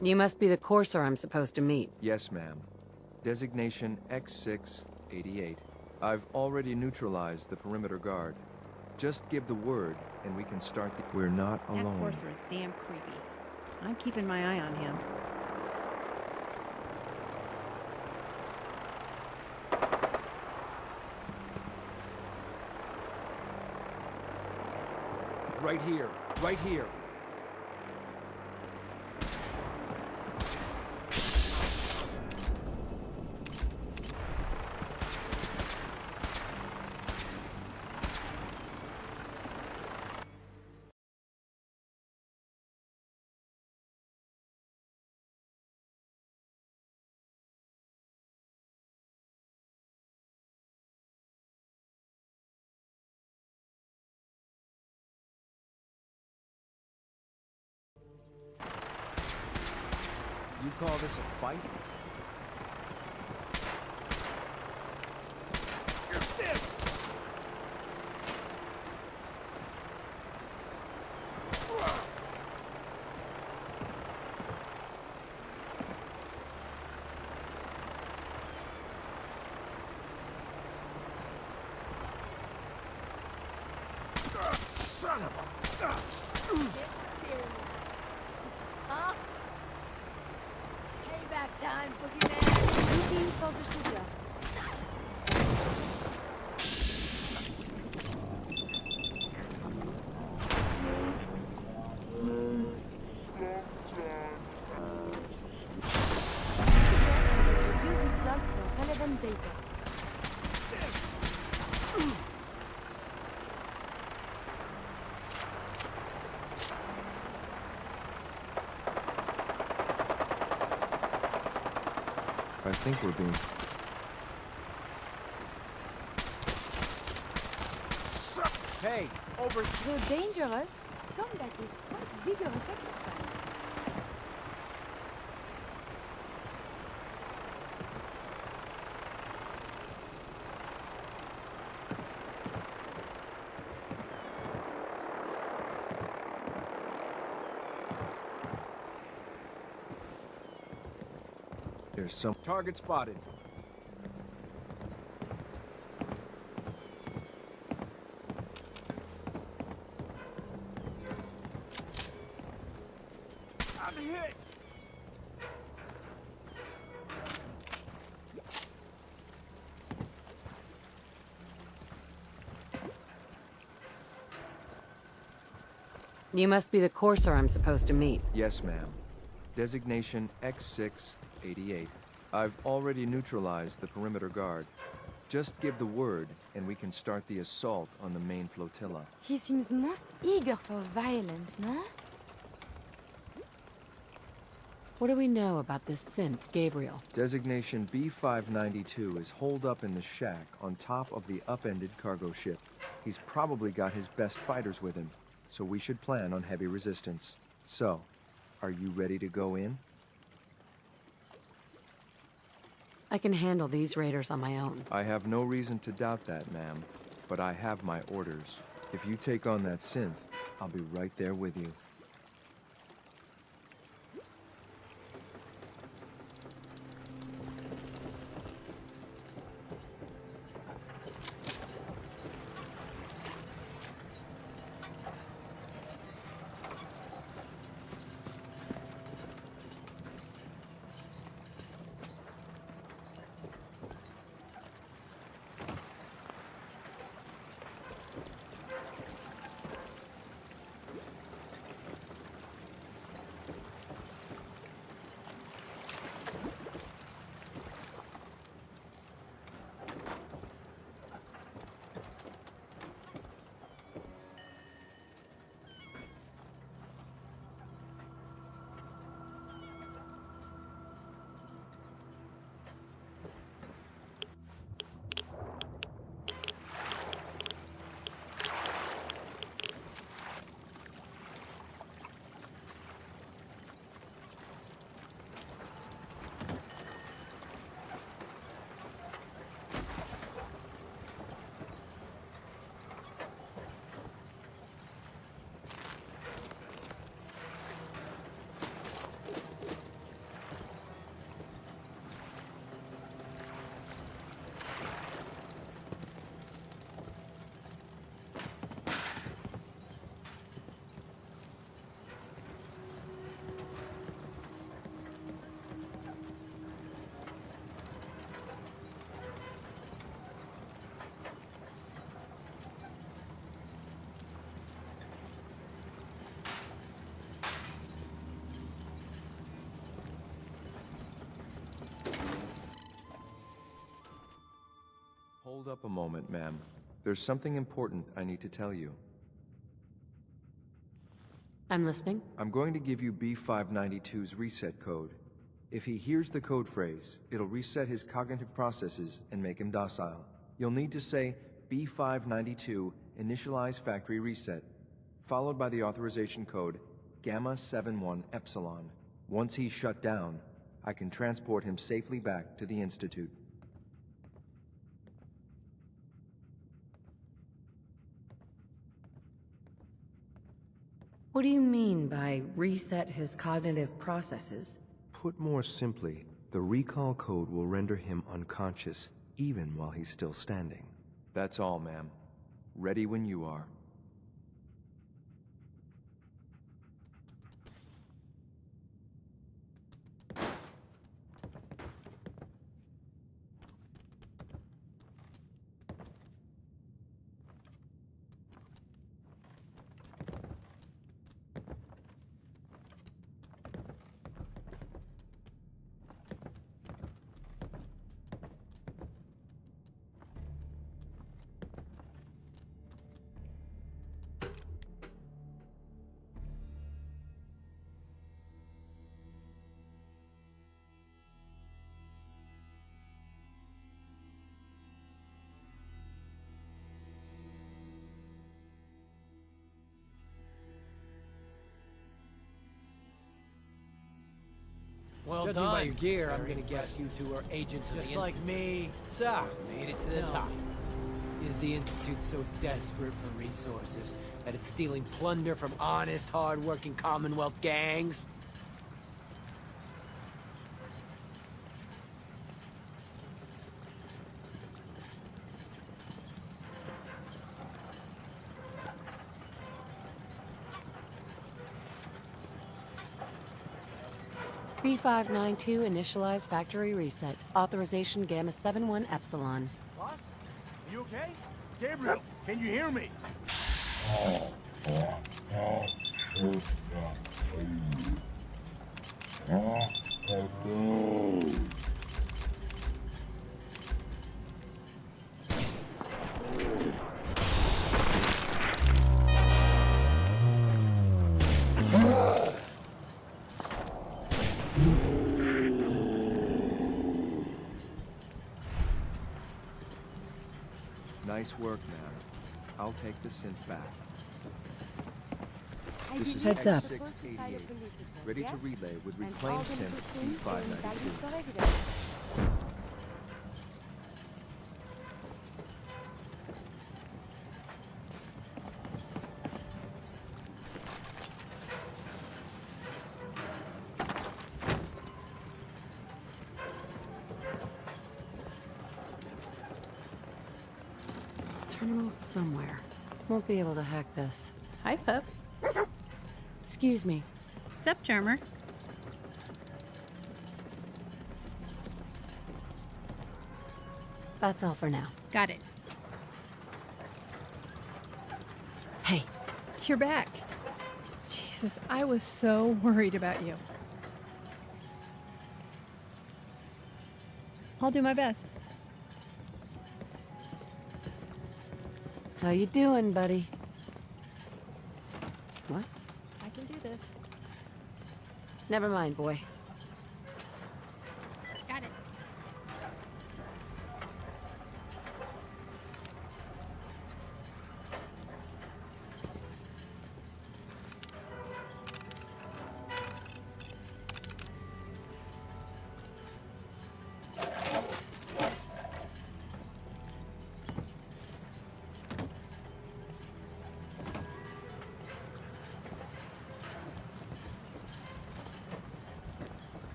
You must be the courser I'm supposed to meet. Yes, ma'am. Designation X688. I've already neutralized the perimeter guard. Just give the word, and we can start the... We're not That alone. courser is damn creepy. I'm keeping my eye on him. Right here. Right here. You call this a fight? You're stiff! Son of a... Huh? Payback time, boogeyman! Looking for the sugar. Use these logs for relevant data. I think we're being... Hey, over... Though dangerous, combat is quite vigorous exercise. There's some target spotted. I'm hit! You must be the courser I'm supposed to meet. Yes, ma'am. Designation X688. I've already neutralized the perimeter guard. Just give the word, and we can start the assault on the main flotilla. He seems most eager for violence, no? What do we know about this synth, Gabriel? Designation B592 is holed up in the shack on top of the upended cargo ship. He's probably got his best fighters with him, so we should plan on heavy resistance. So, are you ready to go in? I can handle these raiders on my own. I have no reason to doubt that, ma'am, but I have my orders. If you take on that synth, I'll be right there with you. Hold up a moment, ma'am. There's something important I need to tell you. I'm listening. I'm going to give you B592's reset code. If he hears the code phrase, it'll reset his cognitive processes and make him docile. You'll need to say B592 initialize factory reset, followed by the authorization code Gamma 71 Epsilon. Once he's shut down, I can transport him safely back to the Institute. What do you mean by reset his cognitive processes? Put more simply, the recall code will render him unconscious, even while he's still standing. That's all, ma'am. Ready when you are. Well Judging done. by your gear, I'm Very gonna guess you two are agents of the Just like Institute. me. So, made it to the Tell top. me. Is the Institute so desperate for resources that it's stealing plunder from honest, hard-working Commonwealth gangs? B592 initialize factory reset. Authorization Gamma 71 Epsilon. Boss? Are you okay? Gabriel, can you hear me? Nice work, man. I'll take the synth back. This is Heads up. X688, ready to relay with reclaimed synth B592. Terminal somewhere. Won't be able to hack this. Hi, pup. Excuse me. What's up, Charmer? That's all for now. Got it. Hey. You're back. Jesus, I was so worried about you. I'll do my best. How you doing, buddy? What? I can do this. Never mind, boy. Got it.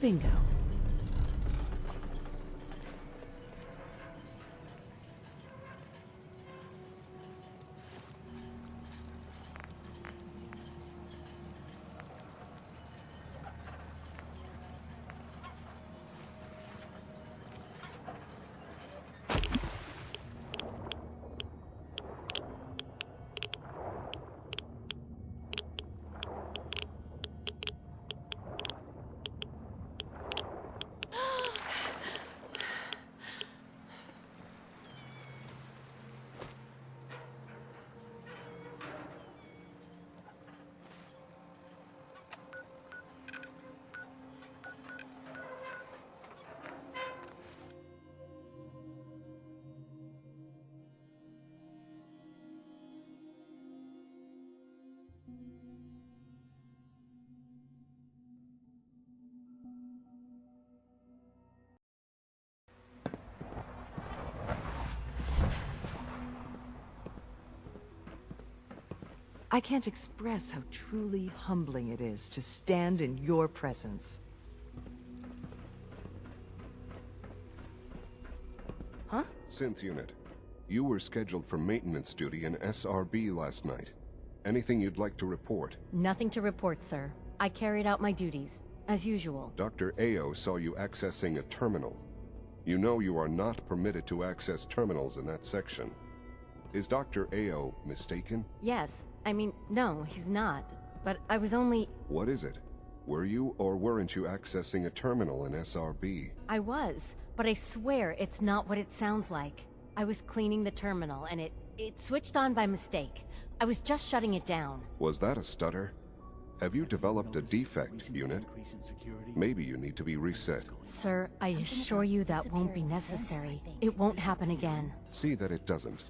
Bingo. I can't express how truly humbling it is to stand in your presence. Huh? Synth unit, you were scheduled for maintenance duty in SRB last night. Anything you'd like to report? Nothing to report, sir. I carried out my duties, as usual. Dr. Ao saw you accessing a terminal. You know you are not permitted to access terminals in that section. Is Dr. Ao mistaken? Yes. I mean, no, he's not. But I was only... What is it? Were you or weren't you accessing a terminal in SRB? I was, but I swear it's not what it sounds like. I was cleaning the terminal, and it switched on by mistake. I was just shutting it down. Was that a stutter? Have you developed a defect, unit? Maybe you need to be reset. Sir, I assure you that won't be necessary. It won't happen again. See that it doesn't.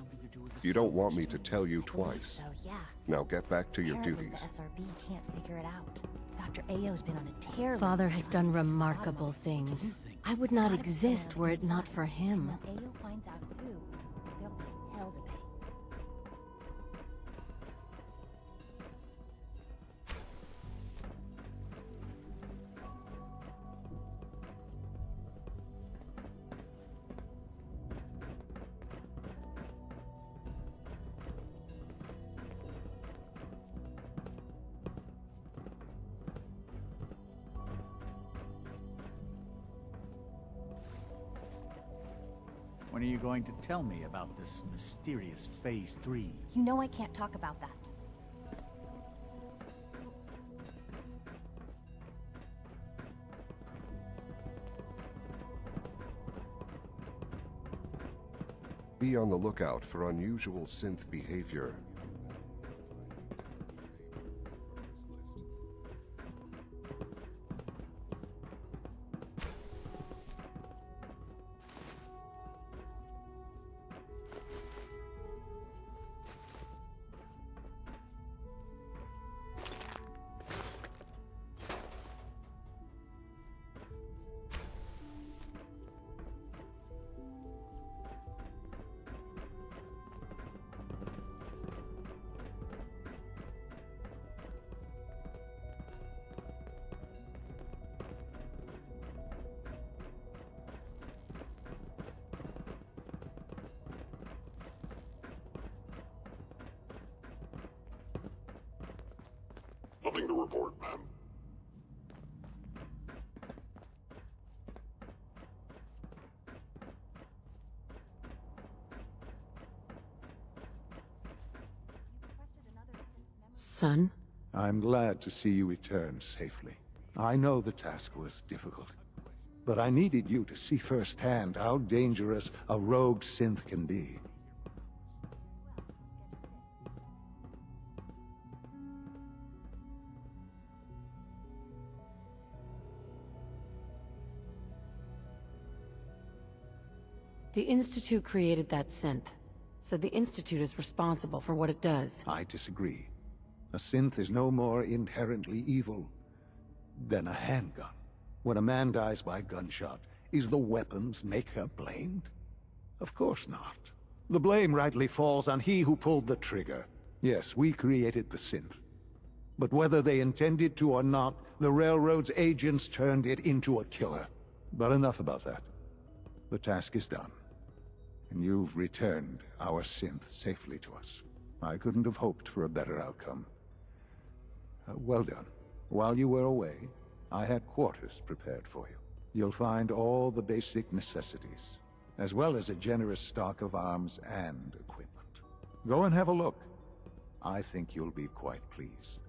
You don't want me to tell you twice. Now get back to your duties. The SRB can't figure it out. Dr. Ao's been on a tear. Father has done remarkable things. I would not exist were it not for him. When Ao finds out who, there'll be hell to pay. When are you going to tell me about this mysterious Phase 3? You know I can't talk about that. Be on the lookout for unusual synth behavior. Nothing to report, ma'am. Son? I'm glad to see you return safely. I know the task was difficult, but I needed you to see firsthand how dangerous a rogue synth can be. The Institute created that synth, so the Institute is responsible for what it does. I disagree. A synth is no more inherently evil than a handgun. When a man dies by gunshot, is the weapon's maker blamed? Of course not. The blame rightly falls on he who pulled the trigger. Yes, we created the synth. But whether they intended to or not, the Railroad's agents turned it into a killer. But enough about that. The task is done. And you've returned our synth safely to us. I couldn't have hoped for a better outcome. Well done. While you were away, I had quarters prepared for you. You'll find all the basic necessities, as well as a generous stock of arms and equipment. Go and have a look. I think you'll be quite pleased.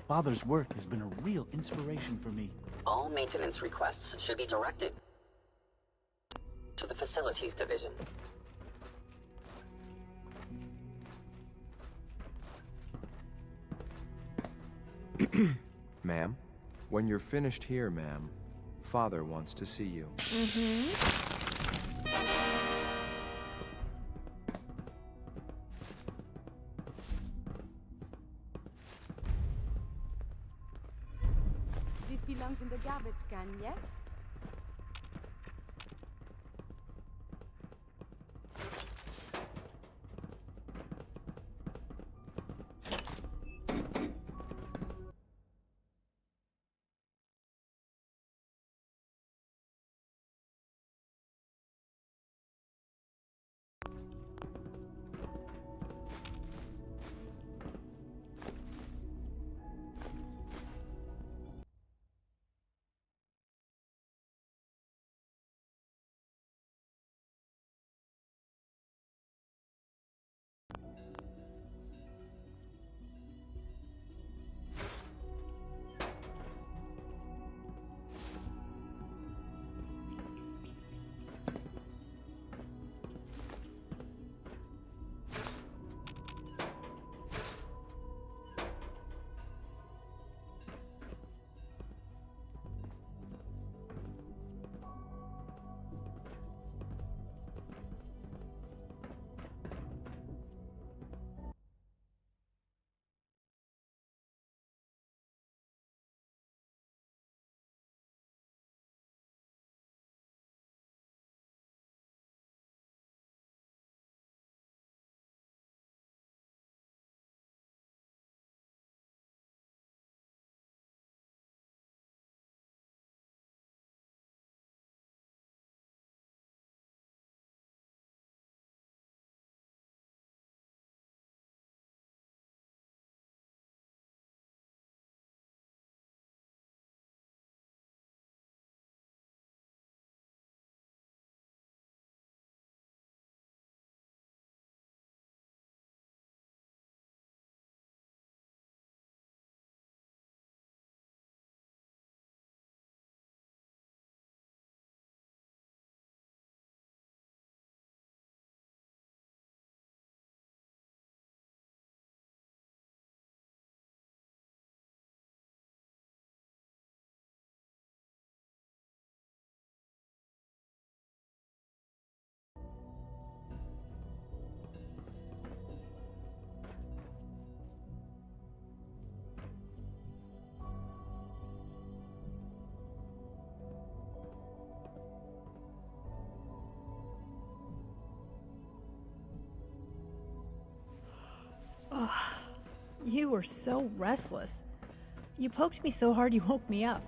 Father's work has been a real inspiration for me. All maintenance requests should be directed to the Facilities Division. Ma'am? When you're finished here, ma'am, Father wants to see you. This belongs in the garbage can, yes? Ugh, you were so restless. You poked me so hard you woke me up.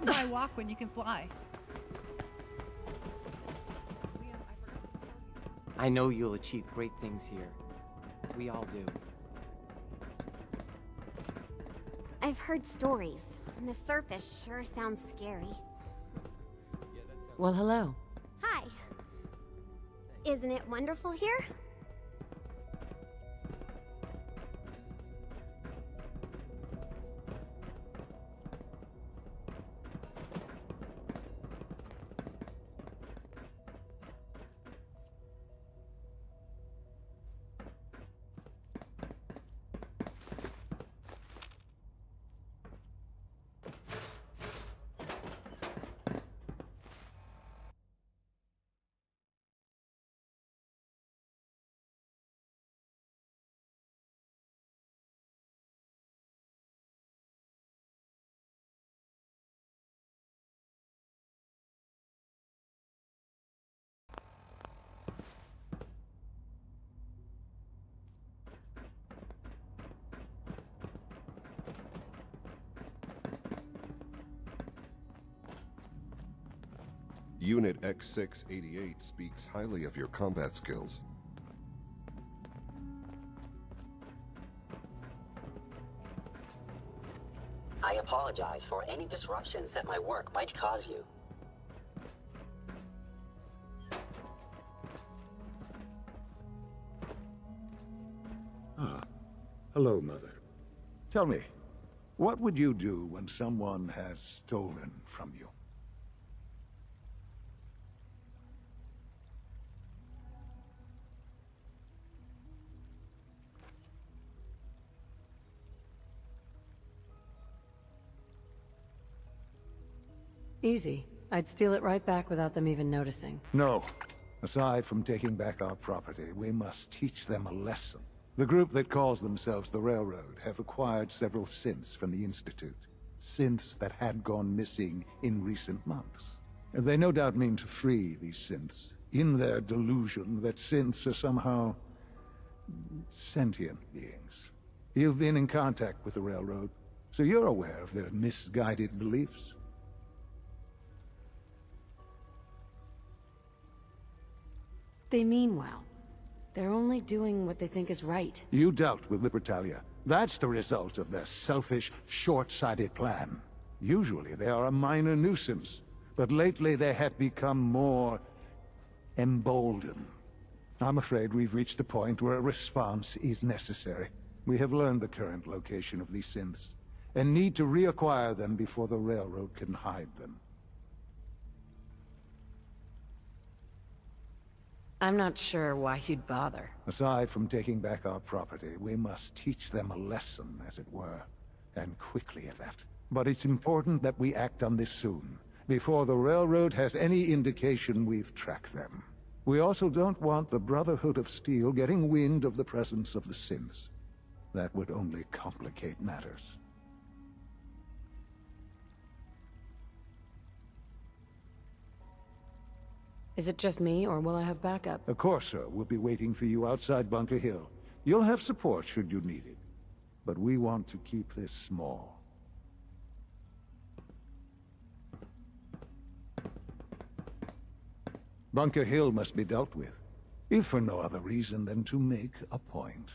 Why walk when you can fly? I know you'll achieve great things here. We all do. I've heard stories, and the surface sure sounds scary. Well, hello. Hi. Isn't it wonderful here? Unit X688 speaks highly of your combat skills. apologize for any disruptions that my work might cause you. Ah, hello, Mother. Tell me, what would you do when someone has stolen from you? Easy. I'd steal it right back without them even noticing. No. Aside from taking back our property, we must teach them a lesson. The group that calls themselves the Railroad have acquired several synths from the Institute. Synths that had gone missing in recent months. And they no doubt mean to free these synths, in their delusion that synths are somehow sentient beings. You've been in contact with the Railroad, so you're aware of their misguided beliefs. They mean well. They're only doing what they think is right. You dealt with Libertalia. That's the result of their selfish, short-sighted plan. Usually they are a minor nuisance, but lately they have become more emboldened. I'm afraid we've reached the point where a response is necessary. We have learned the current location of these synths, and need to reacquire them before the Railroad can hide them. I'm not sure why you'd bother. Aside from taking back our property, we must teach them a lesson, as it were, and quickly at that. But it's important that we act on this soon, before the Railroad has any indication we've tracked them. We also don't want the Brotherhood of Steel getting wind of the presence of the synths. That would only complicate matters. Is it just me, or will I have backup? A Corsair will be waiting for you outside Bunker Hill. You'll have support should you need it. But we want to keep this small. Bunker Hill must be dealt with, if for no other reason than to make a point.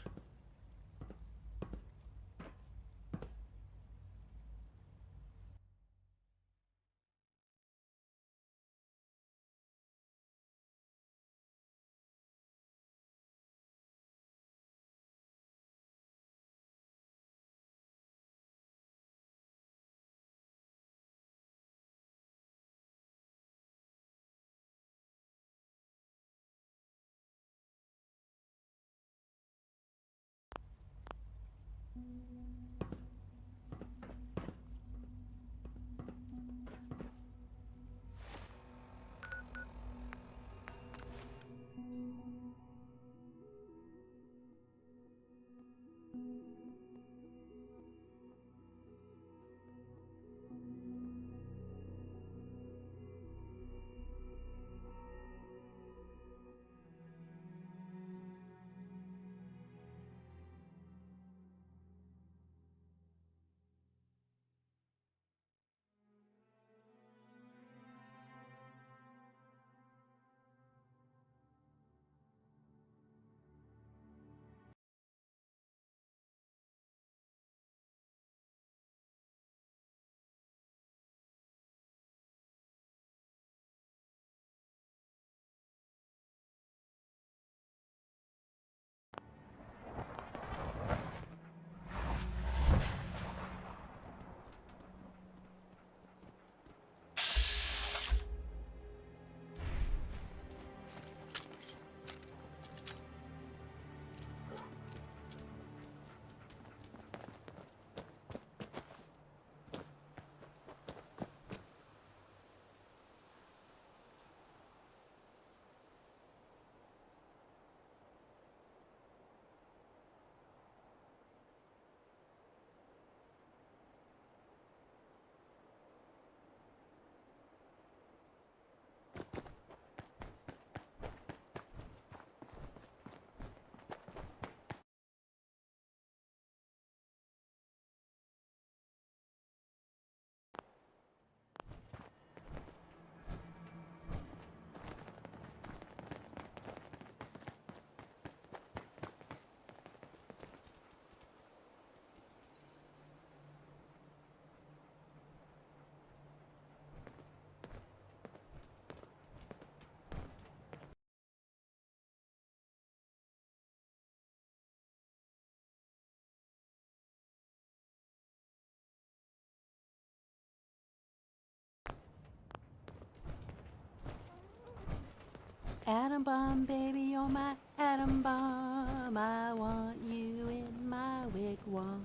atom bomb, baby, you're my atom bomb. I want you in my wigwam.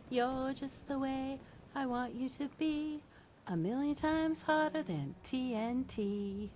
You're just the way I want you to be, a million times hotter than TNT.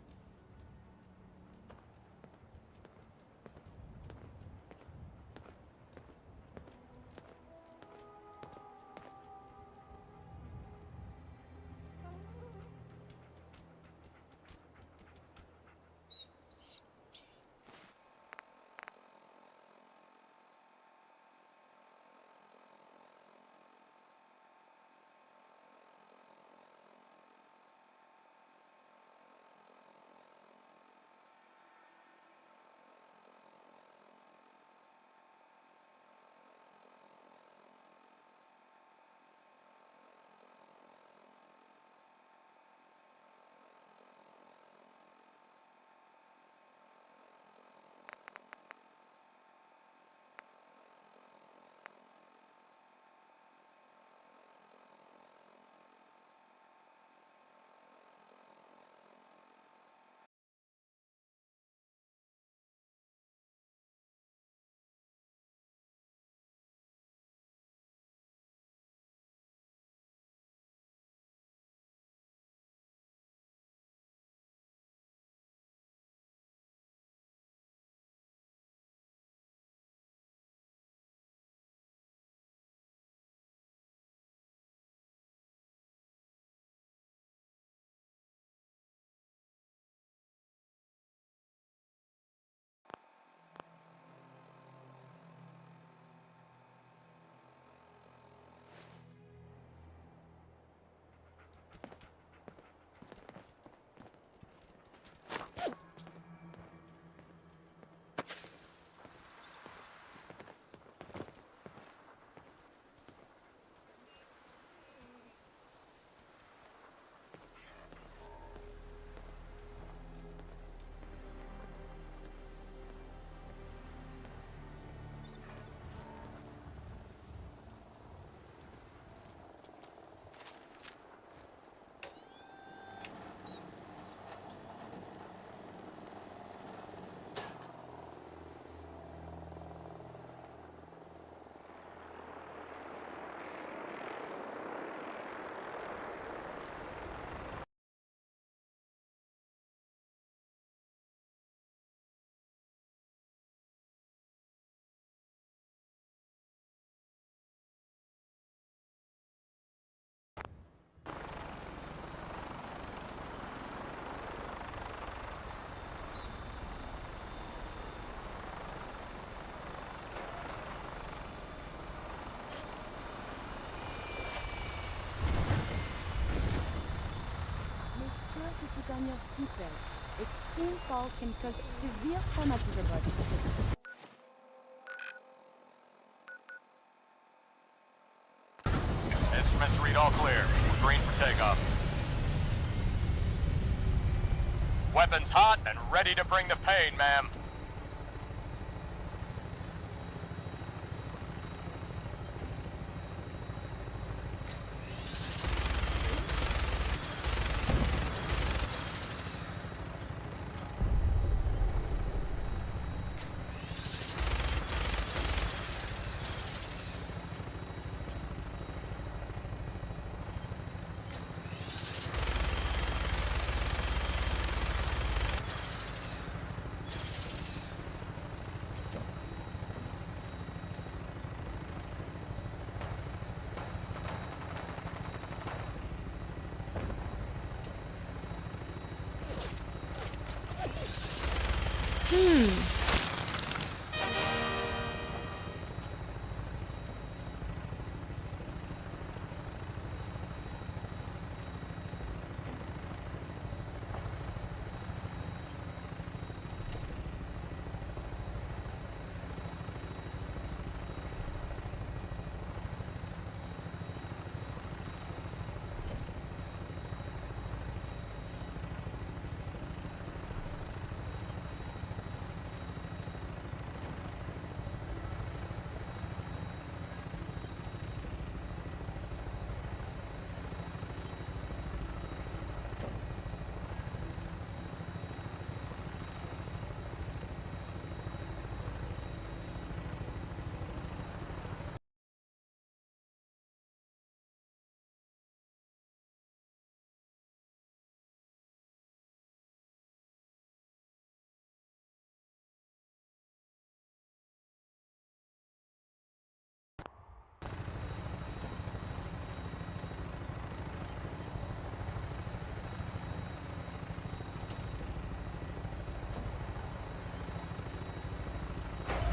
To put on your seatbelt. Extreme falls can cause severe traumatic body. Instruments read all clear. We're green for takeoff. Weapons hot and ready to bring the pain, ma'am.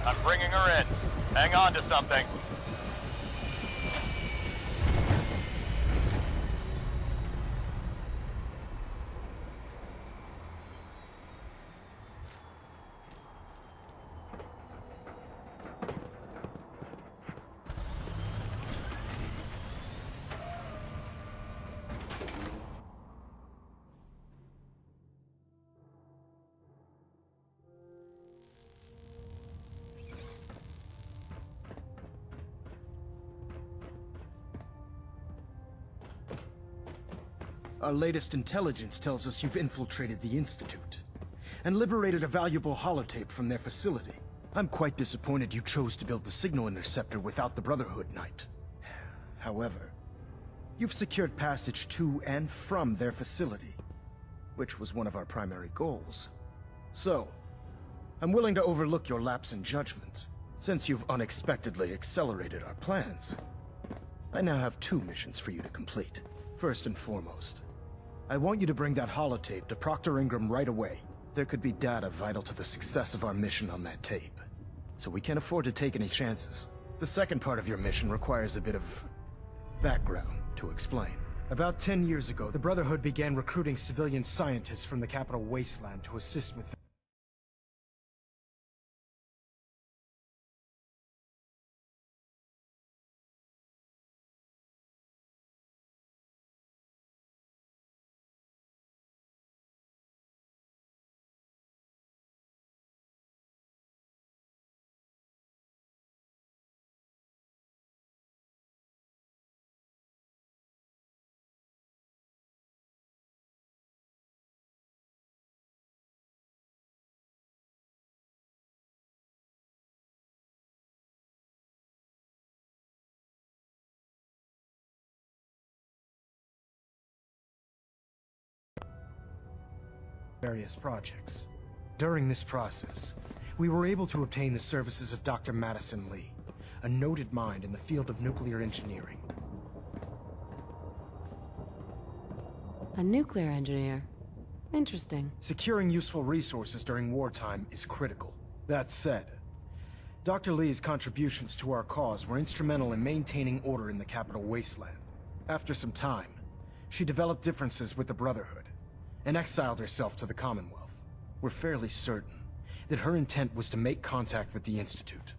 I'm bringing her in. Hang on to something. Our latest intelligence tells us you've infiltrated the Institute and liberated a valuable holotape from their facility. I'm quite disappointed you chose to build the signal interceptor without the Brotherhood Knight. However, you've secured passage to and from their facility, which was one of our primary goals. So, I'm willing to overlook your lapse in judgment, since you've unexpectedly accelerated our plans. I now have 2 missions for you to complete. First and foremost, I want you to bring that holotape to Proctor Ingram right away. There could be data vital to the success of our mission on that tape, so we can't afford to take any chances. The second part of your mission requires a bit of background to explain. About 10 years ago, the Brotherhood began recruiting civilian scientists from the capital wasteland to assist with various projects. During this process, we were able to obtain the services of Dr. Madison Lee, a noted mind in the field of nuclear engineering. A nuclear engineer? Interesting. Securing useful resources during wartime is critical. That said, Dr. Lee's contributions to our cause were instrumental in maintaining order in the capital wasteland. After some time, she developed differences with the Brotherhood and exiled herself to the Commonwealth. We're fairly certain that her intent was to make contact with the Institute.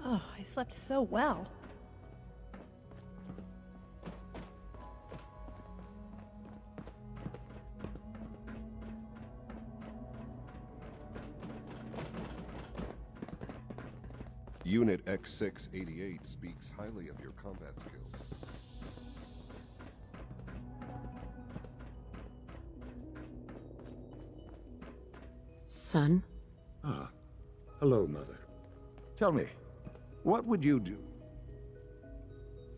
Oh, I slept so well. Unit X688 speaks highly of your combat skills. Son? Ah. Hello, Mother. Tell me, what would you do?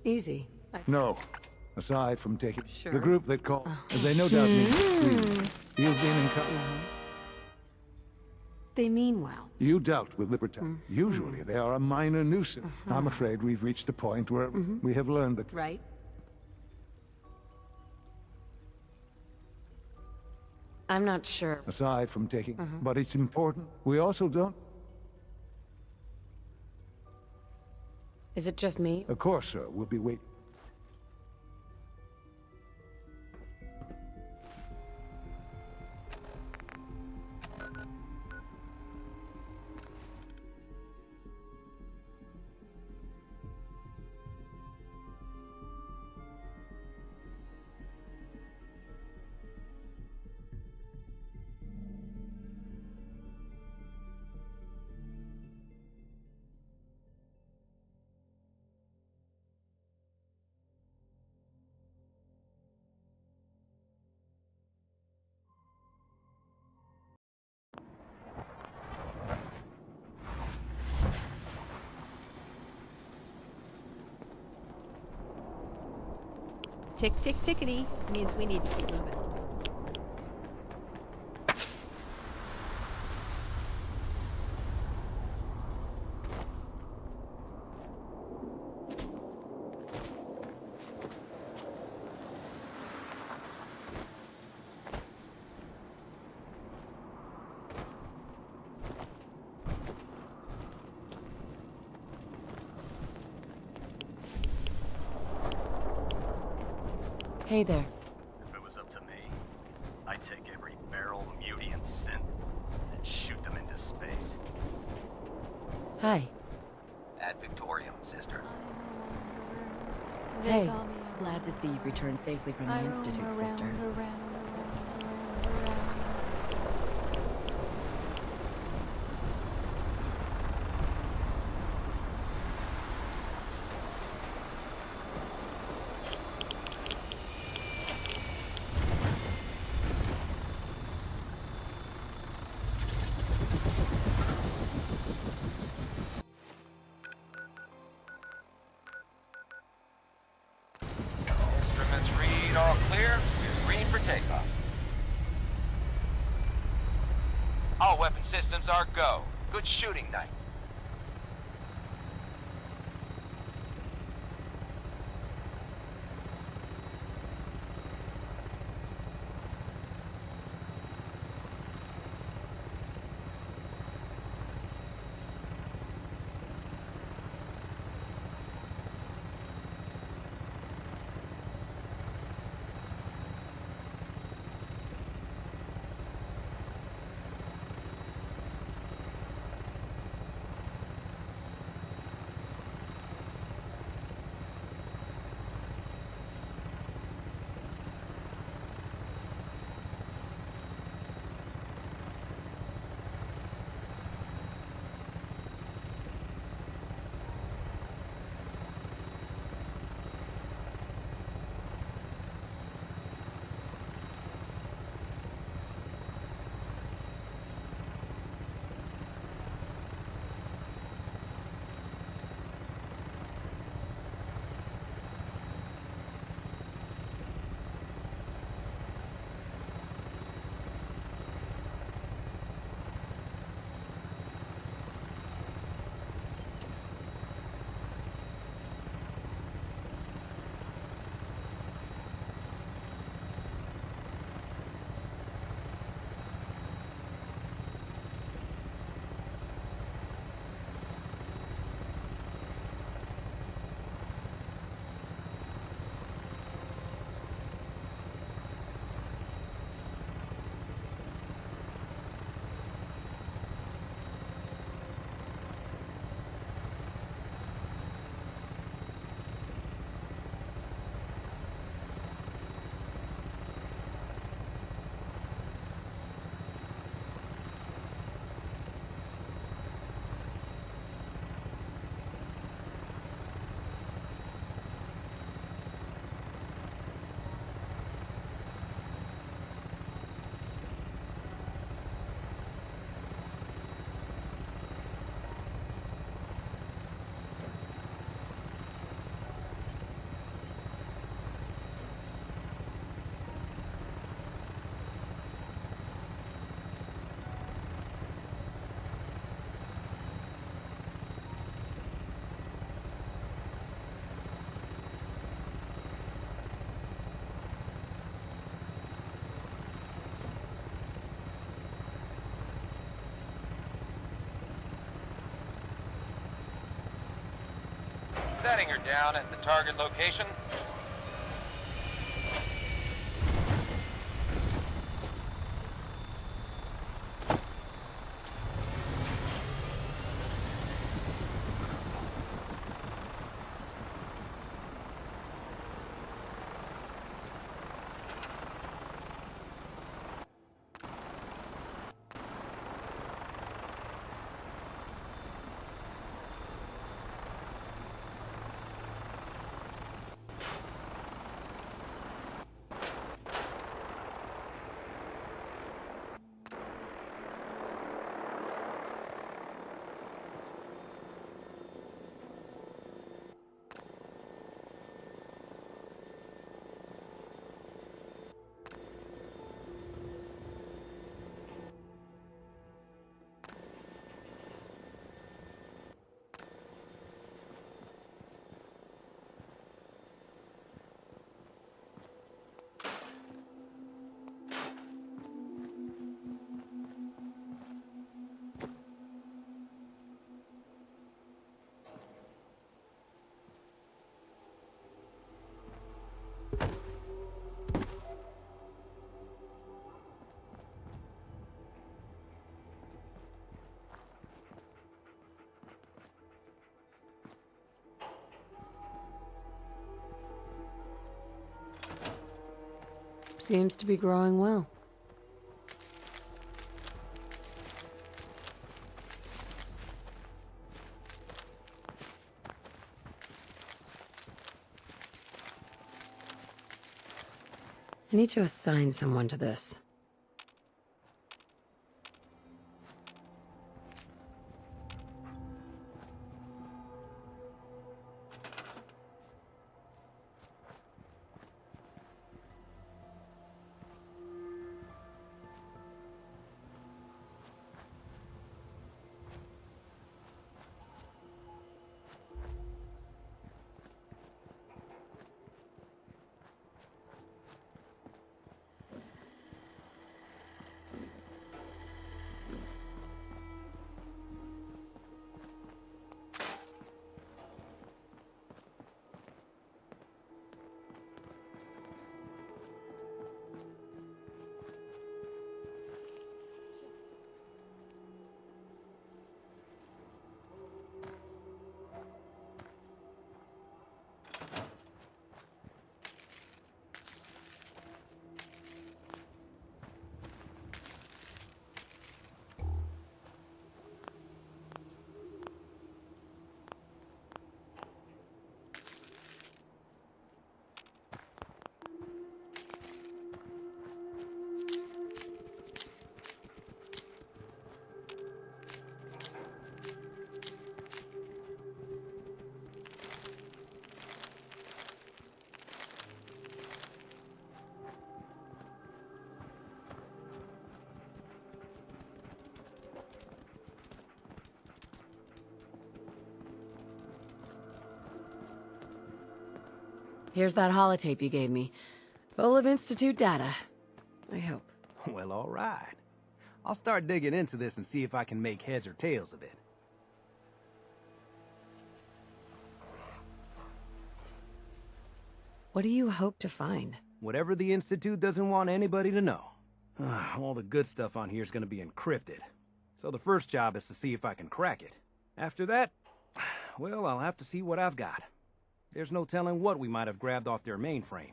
Easy. No. Aside from taking Sure. the group that called, they no doubt mean freedom. You've been in They mean well. You dealt with Libertad. Usually they are a minor nuisance. I'm afraid we've reached the point where we have learned that... Right? I'm not sure. Aside from taking... But it's important. We also don't... Is it just me? Of course, sir. We'll be waiting. Tick, tick, tickety means we need to keep moving. Hey there. If it was up to me, I'd take every barrel, muty, and synth and shoot them into space. Hi. Ad Victoriam, sister. Hey. Glad to see you've returned safely from the Institute, sister. Instruments read all clear. We're green for takeoff. All weapon systems are go. Good shooting night. Setting her down at the target location. Seems to be growing well. I need to assign someone to this. Here's that holotape you gave me. Full of Institute data. I hope. Well, all right. I'll start digging into this and see if I can make heads or tails of it. What do you hope to find? Whatever the Institute doesn't want anybody to know. All the good stuff on here is going to be encrypted. So the first job is to see if I can crack it. After that, well, I'll have to see what I've got. There's no telling what we might have grabbed off their mainframe.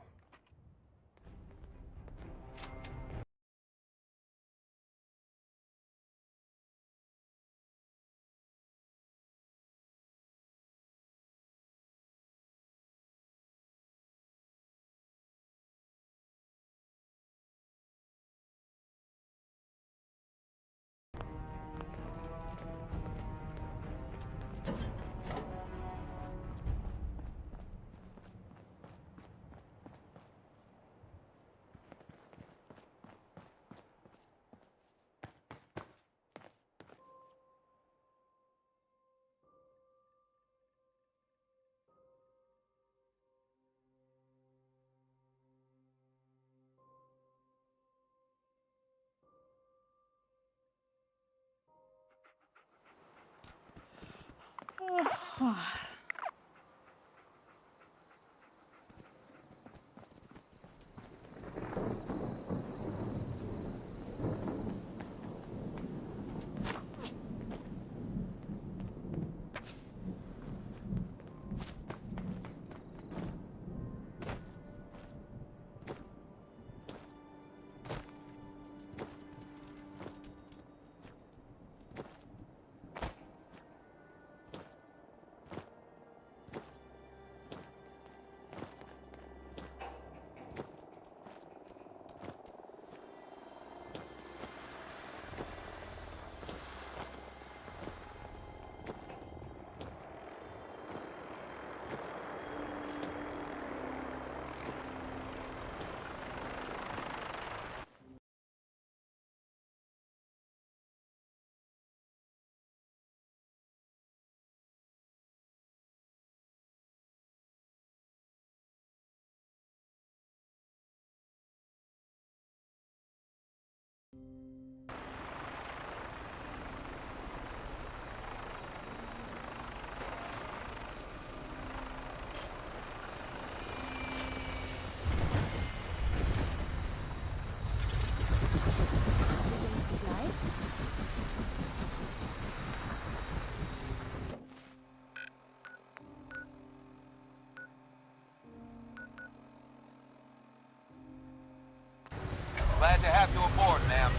Glad to have you aboard, ma'am.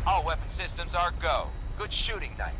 All weapon systems are go. Good shooting night.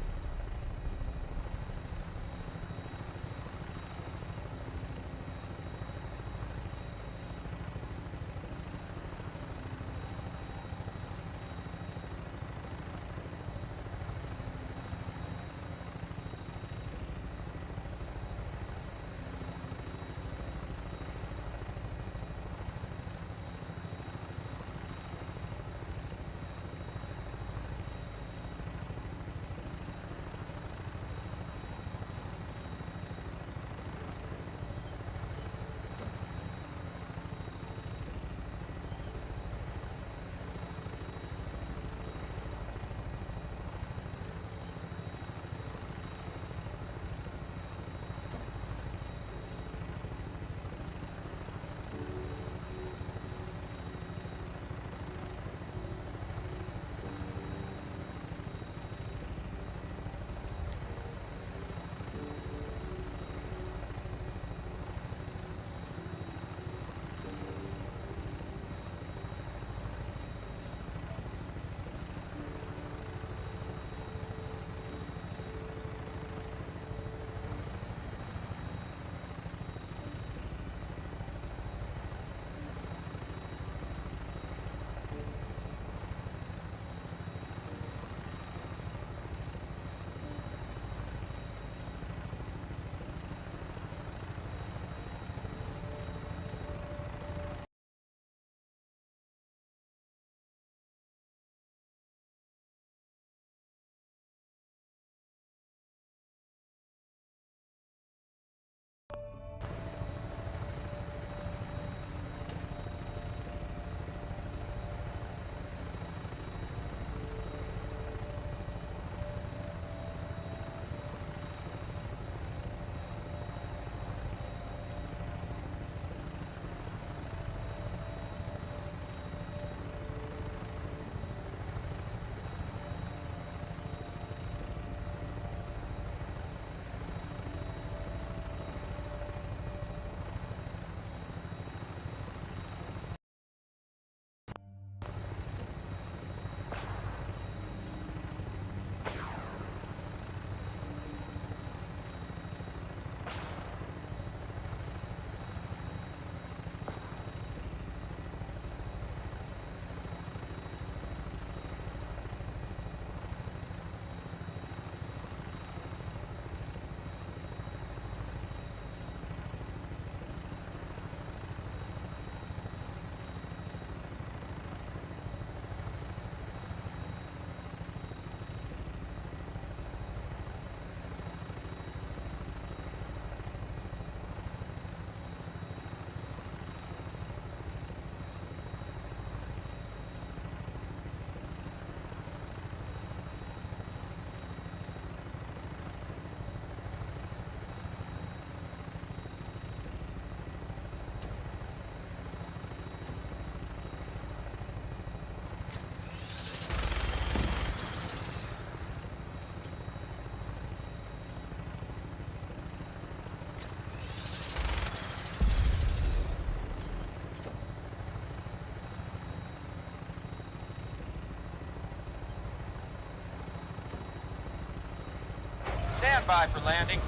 Stand by for landing.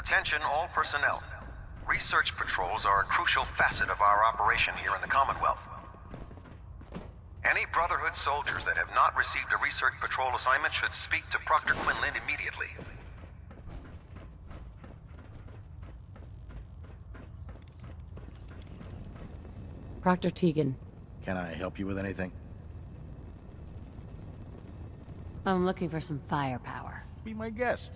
Attention all personnel. Research patrols are a crucial facet of our operation here in the Commonwealth. Any Brotherhood soldiers that have not received a research patrol assignment should speak to Proctor Quinlan immediately. Proctor Tegan. Can I help you with anything? I'm looking for some firepower. Be my guest.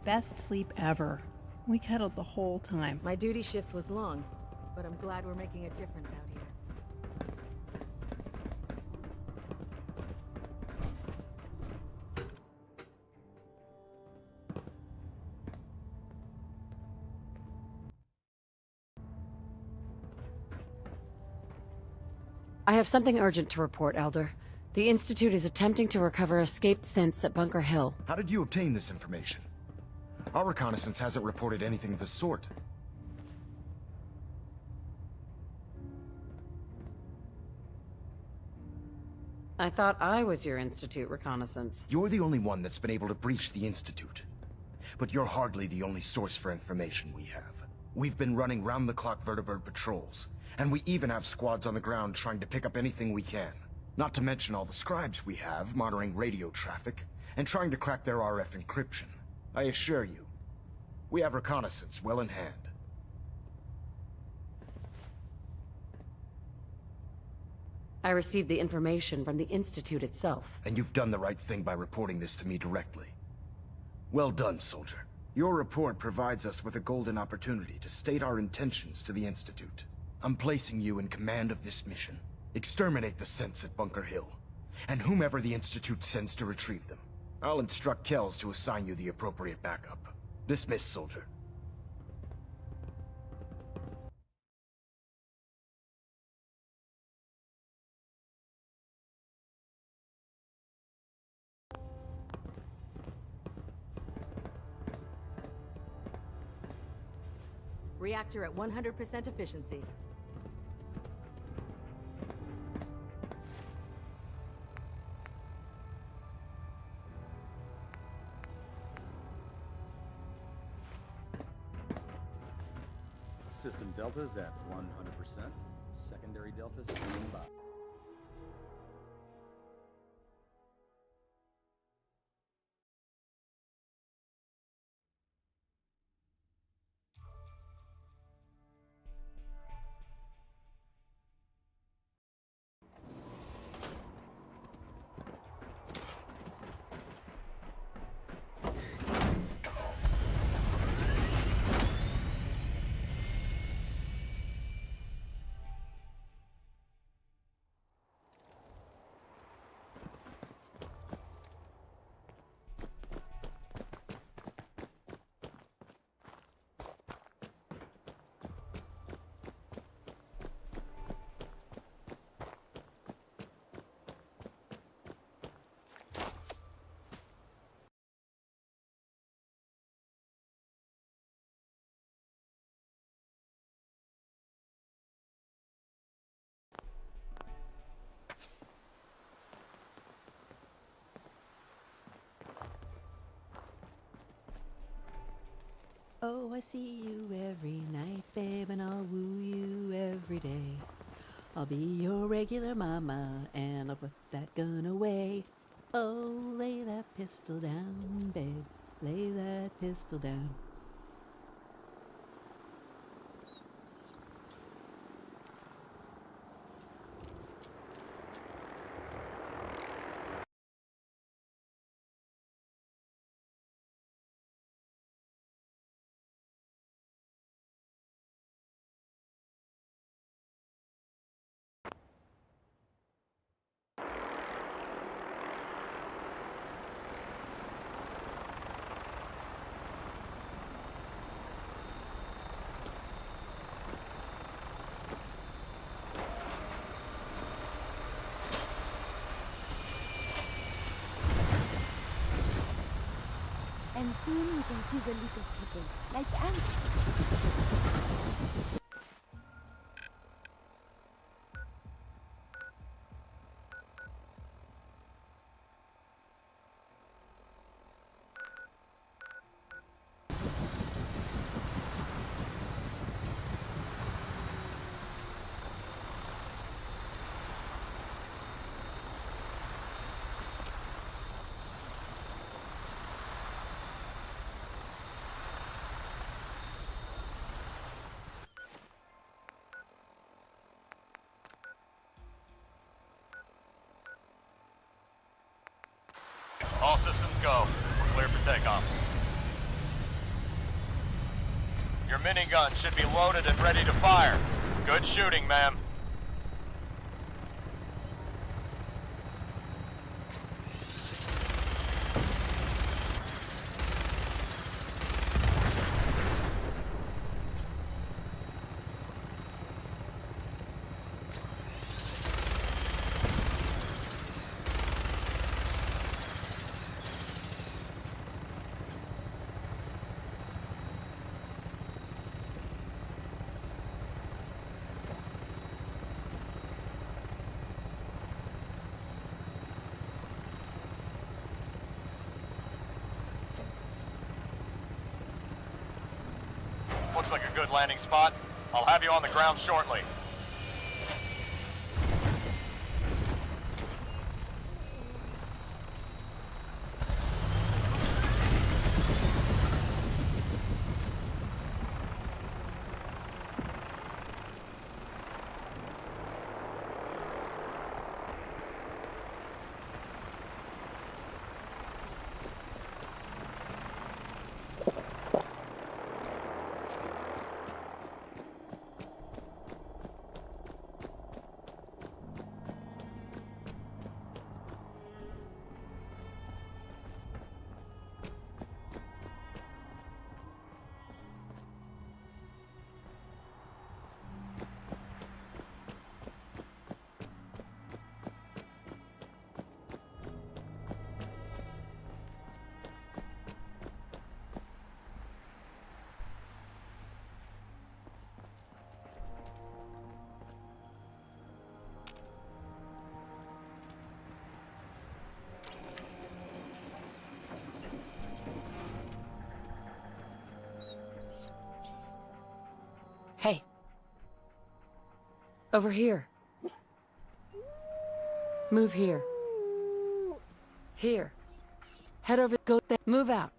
Best sleep ever. We cuddled the whole time. My duty shift was long, but I'm glad we're making a difference out here. I have something urgent to report, Elder. The Institute is attempting to recover escaped synths at Bunker Hill. How did you obtain this information? Our reconnaissance hasn't reported anything of the sort. I thought I was your Institute reconnaissance. You're the only one that's been able to breach the Institute. But you're hardly the only source for information we have. We've been running round-the-clock vertibird patrols, and we even have squads on the ground trying to pick up anything we can. Not to mention all the scribes we have monitoring radio traffic and trying to crack their RF encryption. I assure you, we have reconnaissance well in hand. I received the information from the Institute itself. And you've done the right thing by reporting this to me directly. Well done, soldier. Your report provides us with a golden opportunity to state our intentions to the Institute. I'm placing you in command of this mission. Exterminate the synths at Bunker Hill, and whomever the Institute sends to retrieve them. I'll instruct Kells to assign you the appropriate backup. Dismissed, soldier. Reactor at 100% efficiency. System deltas at 100%. Secondary deltas standing by. Oh, I see you every night, babe, and I'll woo you every day. I'll be your regular mama, and I'll put that gun away. Oh, lay that pistol down, babe, lay that pistol down. And soon we can see the little people, like ants. All systems go. We're clear for takeoff. Your minigun should be loaded and ready to fire. Good shooting, ma'am. Looks like a good landing spot. I'll have you on the ground shortly. Hey. Over here. Move here. Here. Head over, go there. Move out.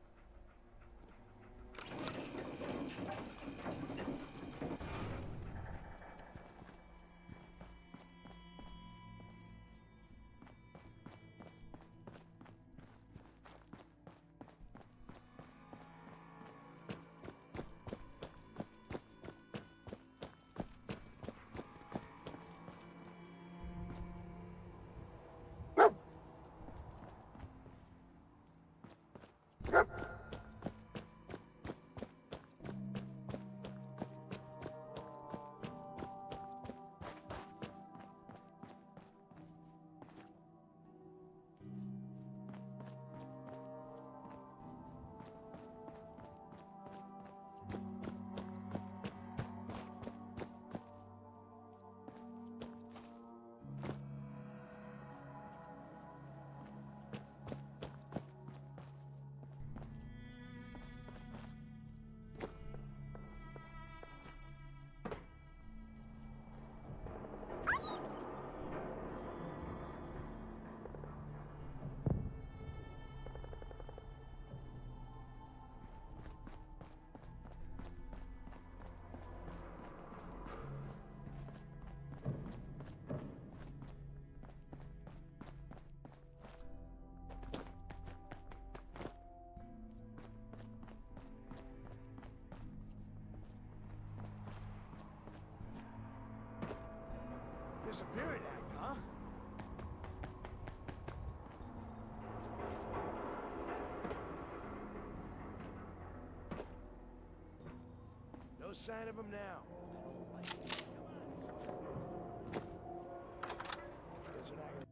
Spirit Act, huh? No sign of him now. I don't like it. Come on. Guess we're not gonna...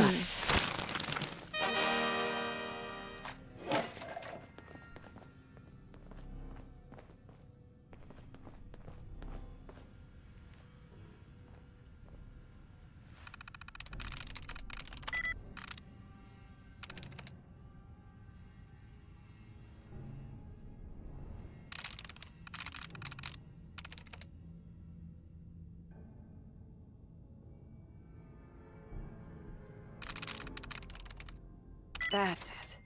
Got it. That's it.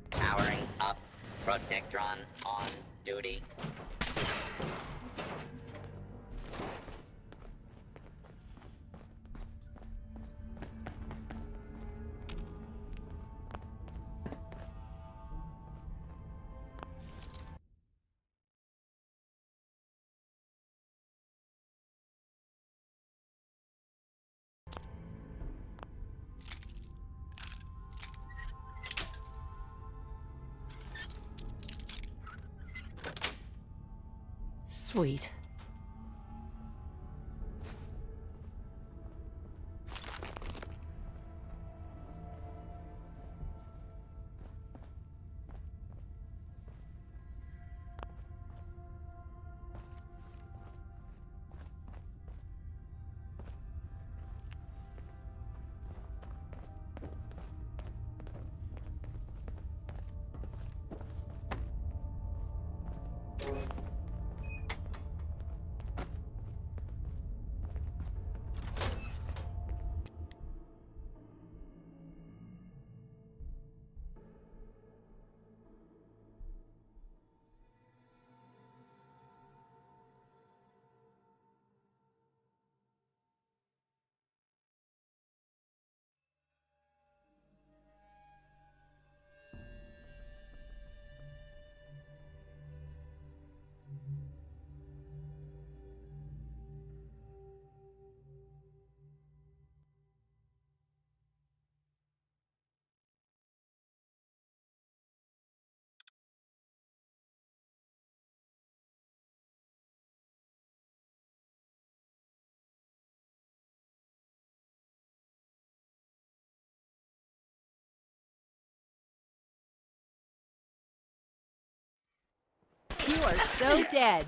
Powering up. Protectron on duty. Sweet. You are so dead.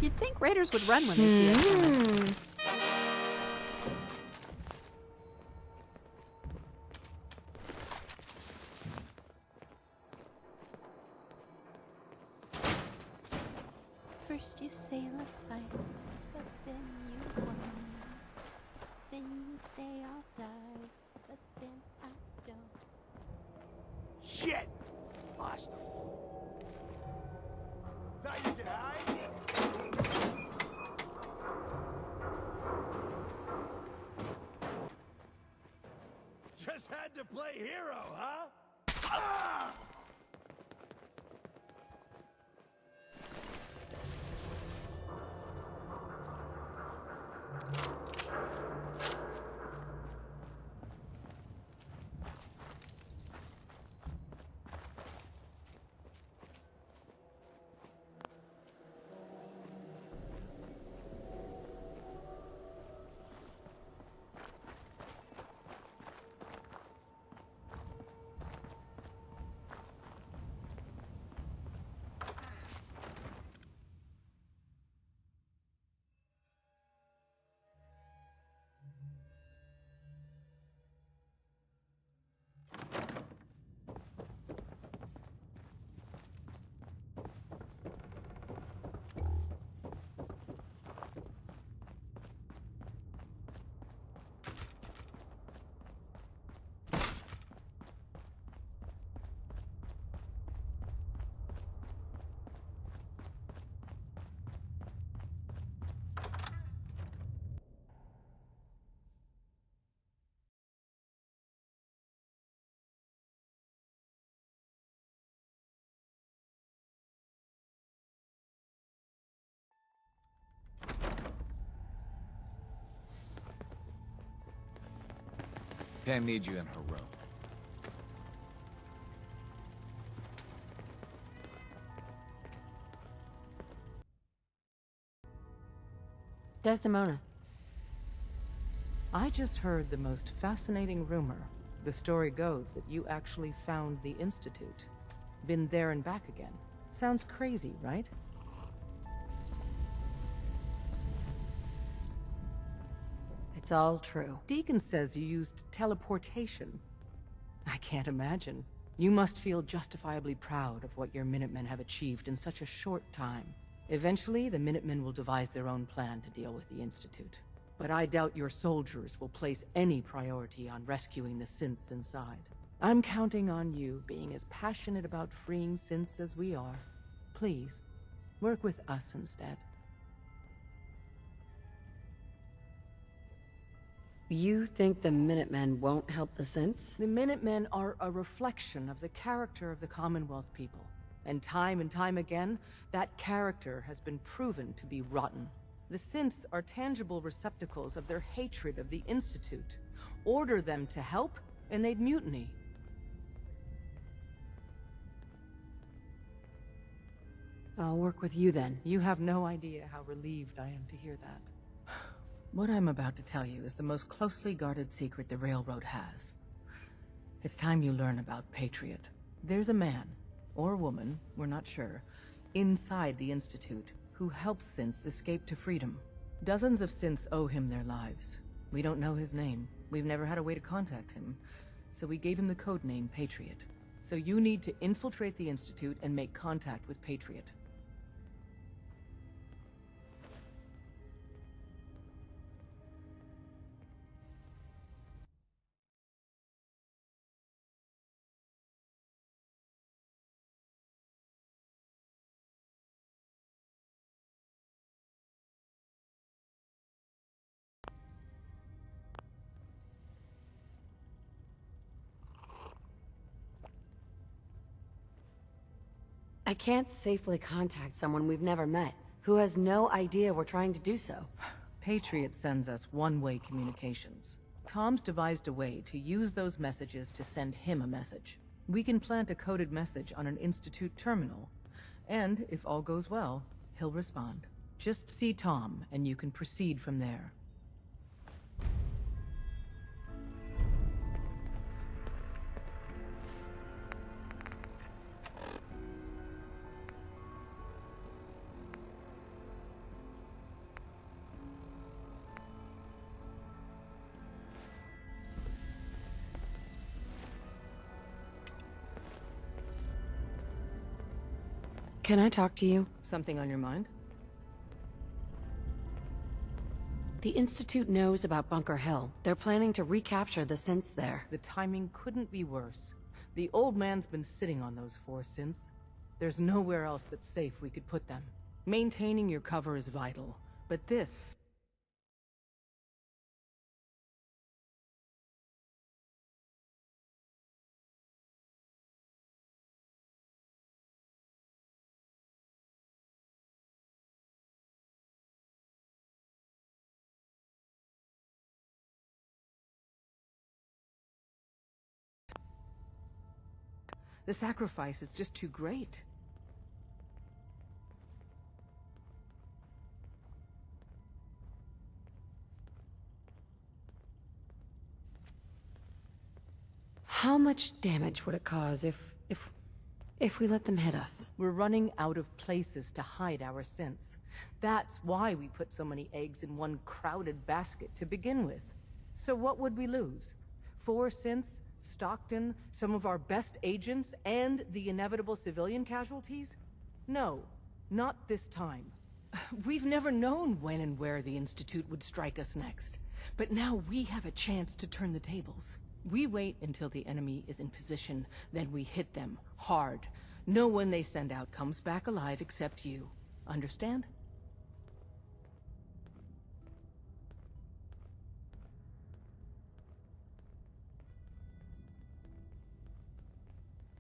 You'd think raiders would run when they see us coming. First you say let's fight, but then you won't. Then you say I'll die, but then I don't. Shit! Lost him. Thought you could hide? Just had to play hero, huh? Ah! Pam needs you in her room. Desdemona. I just heard the most fascinating rumor. The story goes that you actually found the Institute. Been there and back again. Sounds crazy, right? It's all true. Deacon says you used teleportation. I can't imagine. You must feel justifiably proud of what your Minutemen have achieved in such a short time. Eventually, the Minutemen will devise their own plan to deal with the Institute. But I doubt your soldiers will place any priority on rescuing the synths inside. I'm counting on you being as passionate about freeing synths as we are. Please, work with us instead. You think the Minutemen won't help the synths? The Minutemen are a reflection of the character of the Commonwealth people. And time again, that character has been proven to be rotten. The synths are tangible receptacles of their hatred of the Institute. Order them to help, and they'd mutiny. I'll work with you then. You have no idea how relieved I am to hear that. What I'm about to tell you is the most closely guarded secret the Railroad has. It's time you learn about Patriot. There's a man, or woman, we're not sure, inside the Institute who helps synths escape to freedom. Dozens of synths owe him their lives. We don't know his name. We've never had a way to contact him. So we gave him the codename Patriot. So you need to infiltrate the Institute and make contact with Patriot. I can't safely contact someone we've never met, who has no idea we're trying to do so. Patriot sends us one-way communications. Tom's devised a way to use those messages to send him a message. We can plant a coded message on an Institute terminal, and if all goes well, he'll respond. Just see Tom, and you can proceed from there. Can I talk to you? Something on your mind? The Institute knows about Bunker Hill. They're planning to recapture the synths there. The timing couldn't be worse. The old man's been sitting on those 4 synths. There's nowhere else that's safe we could put them. Maintaining your cover is vital, but this... The sacrifice is just too great. How much damage would it cause if we let them hit us? We're running out of places to hide our synths. That's why we put so many eggs in one crowded basket to begin with. So what would we lose? 4 synths? Stockton, some of our best agents, and the inevitable civilian casualties? No, not this time. We've never known when and where the Institute would strike us next. But now we have a chance to turn the tables. We wait until the enemy is in position, then we hit them, hard. No one they send out comes back alive except you. Understand?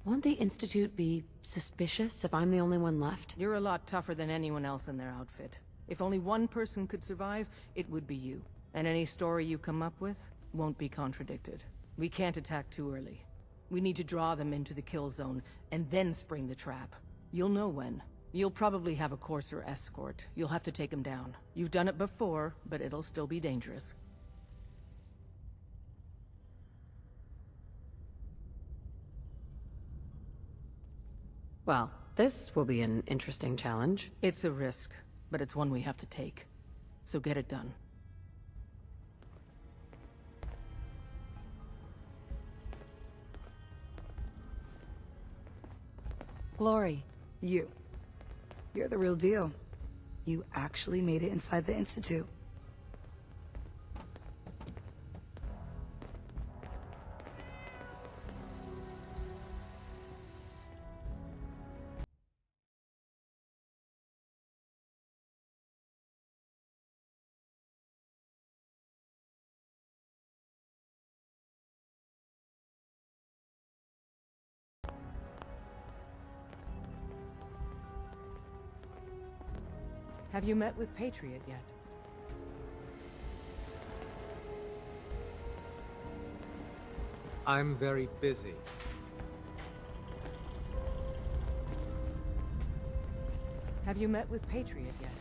Won't the Institute be suspicious if I'm the only one left? You're a lot tougher than anyone else in their outfit. If only one person could survive, it would be you. And any story you come up with won't be contradicted. We can't attack too early. We need to draw them into the kill zone, and then spring the trap. You'll know when. You'll probably have a Courser escort. You'll have to take him down. You've done it before, but it'll still be dangerous. Well, this will be an interesting challenge. It's a risk, but it's one we have to take. So get it done. Glory. You're the real deal. You actually made it inside the Institute. Have you met with Patriot yet? I'm very busy. Have you met with Patriot yet?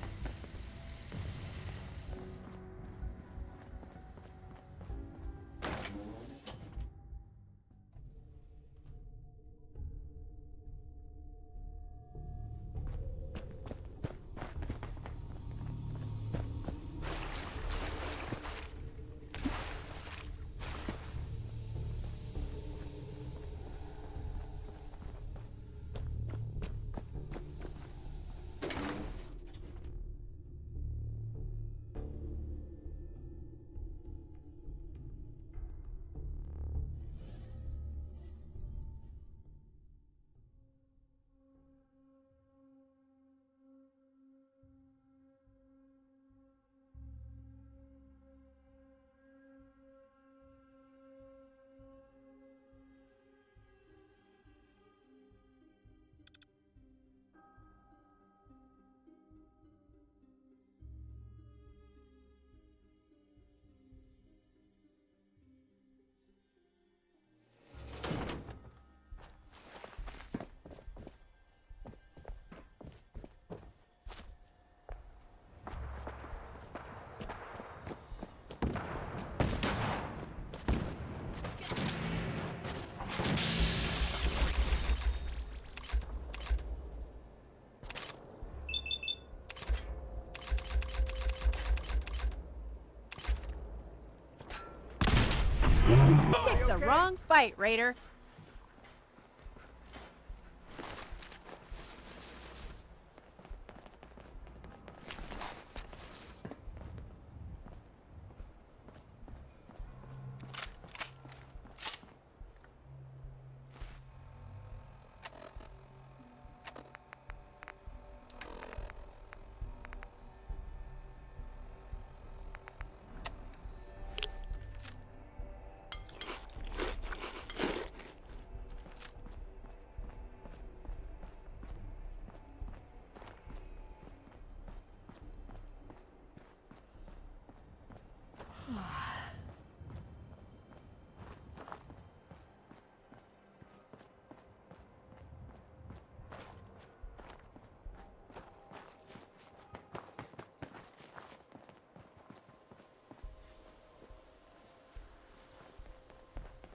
Picked the wrong fight, Raider.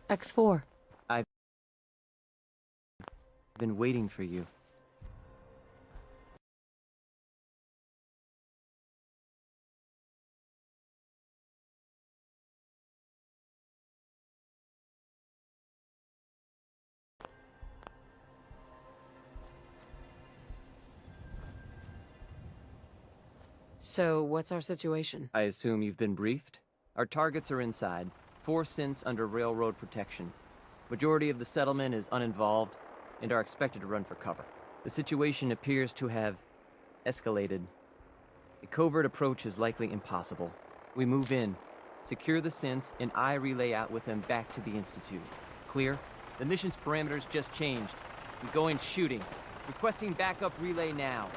X4. I've been waiting for you. So, what's our situation? I assume you've been briefed? Our targets are inside. 4 synths under railroad protection. Majority of the settlement is uninvolved and are expected to run for cover. The situation appears to have escalated. A covert approach is likely impossible. We move in, secure the synths, and I relay out with them back to the Institute. Clear? The mission's parameters just changed. We go in shooting. Requesting backup relay now.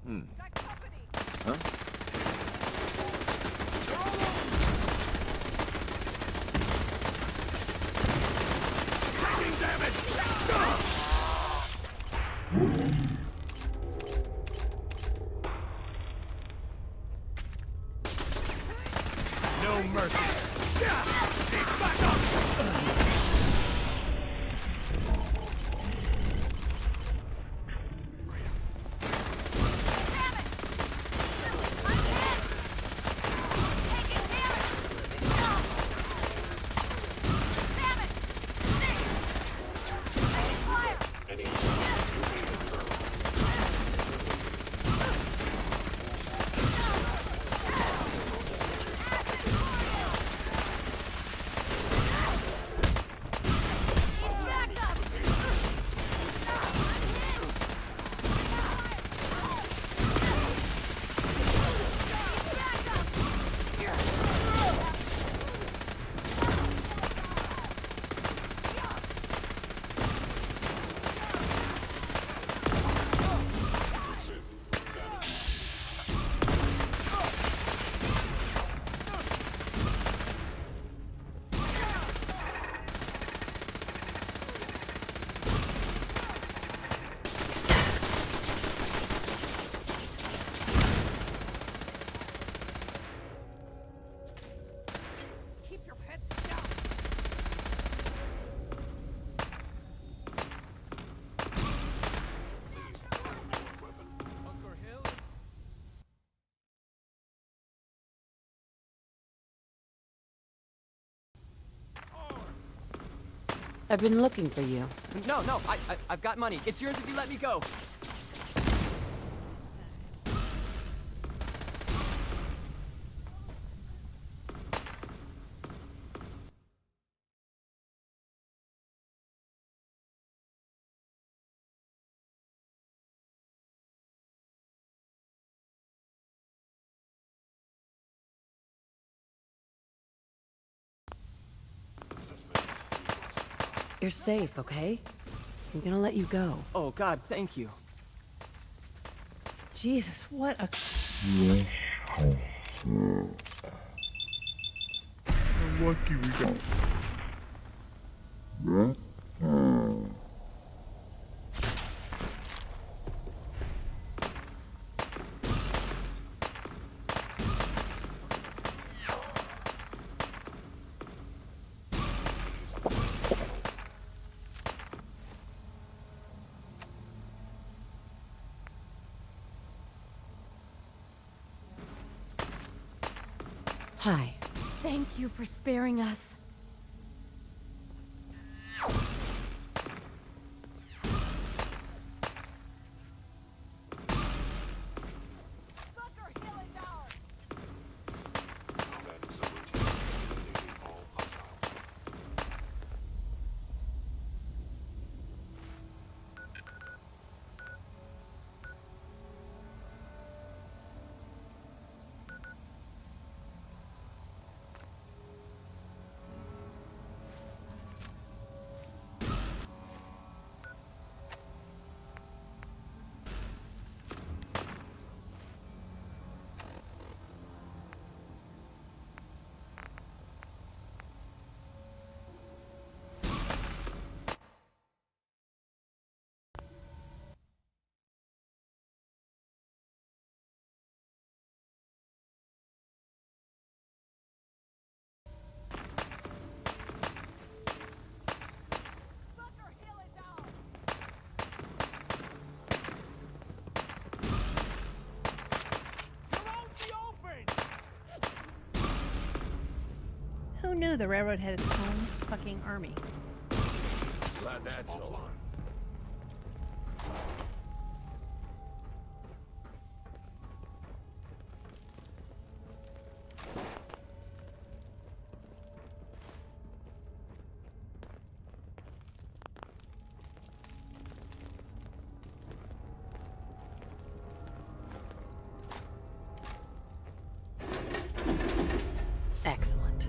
Huh? Taking damage! No mercy. Back up! I've been looking for you. No, I've got money. It's yours if you let me go. You're safe, okay? I'm gonna let you go. Oh, God, thank you. Jesus, what a... How lucky we got. Hi. Thank you for sparing us. Who knew the railroad had its own fucking army? Glad that's over. Excellent.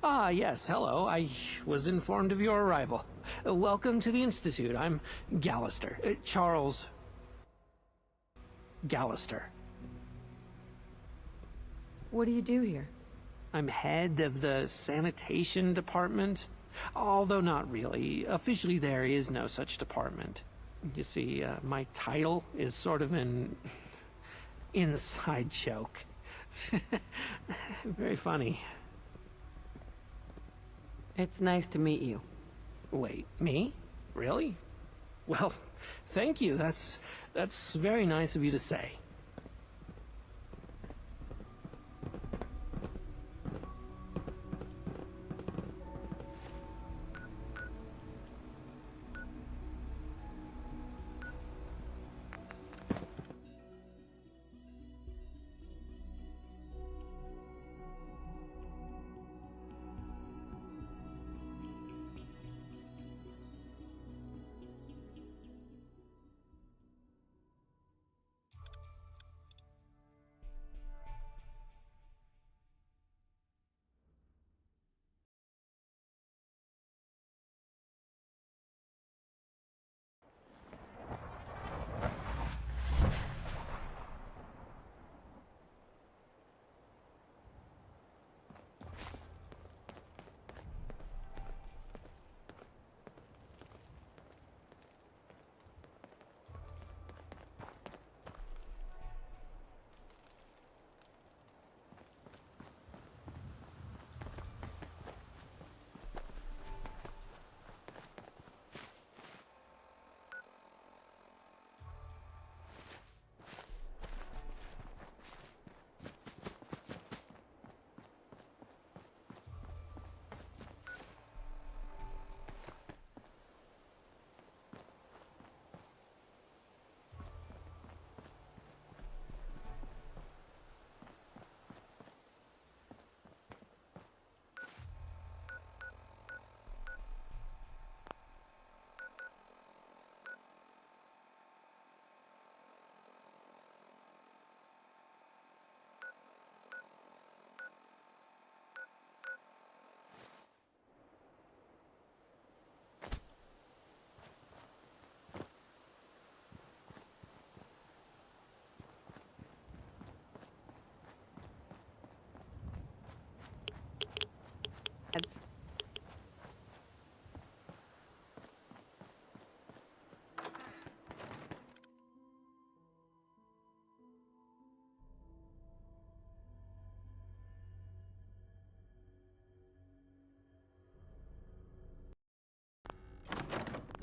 Ah, yes, hello. I was informed of your arrival. Welcome to the Institute. I'm Gallister. Charles Gallister. What do you do here? I'm head of the sanitation department. Although not really. Officially, there is no such department. You see, my title is sort of an inside joke. Very funny. It's nice to meet you. Wait, me? Really? Well, thank you. That's very nice of you to say.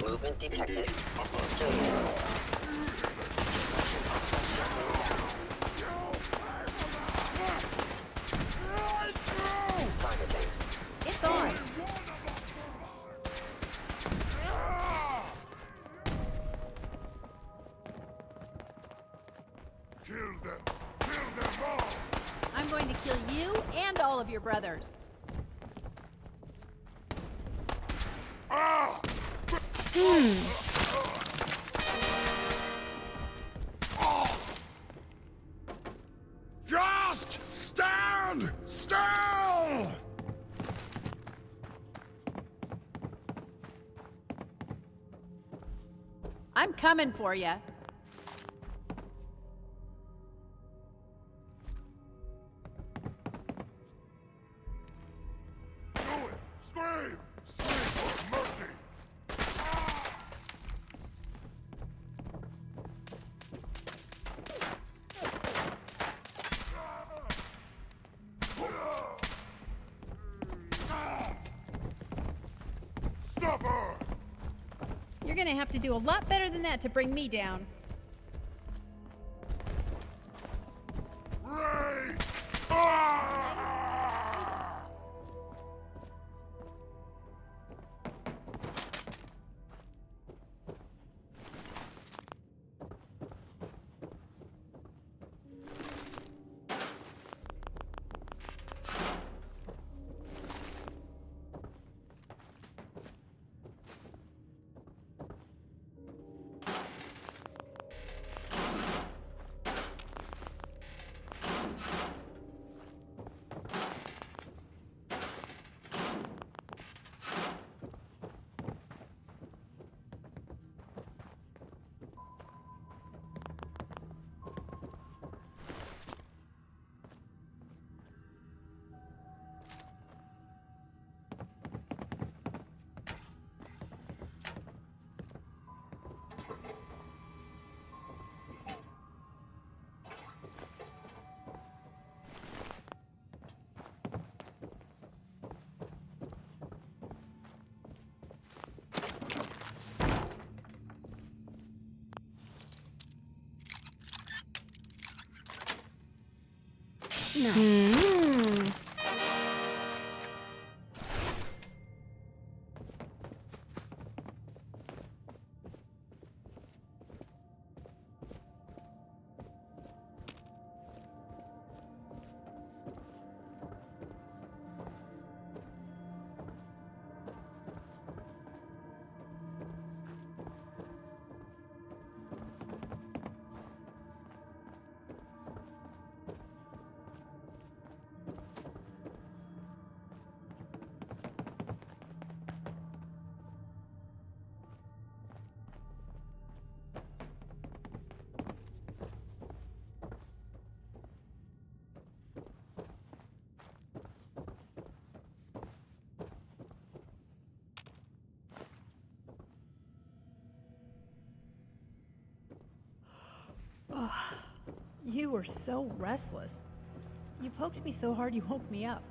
Movement detected. Targeting. It's on. Kill them! Kill them all! I'm going to kill you and all of your brothers. Just stand still! I'm coming for you. Do it! Scream! Scream for mercy! Suffer! You're gonna have to do a lot better than that to bring me down. Ray! Nice. You were so restless. You poked me so hard you woke me up.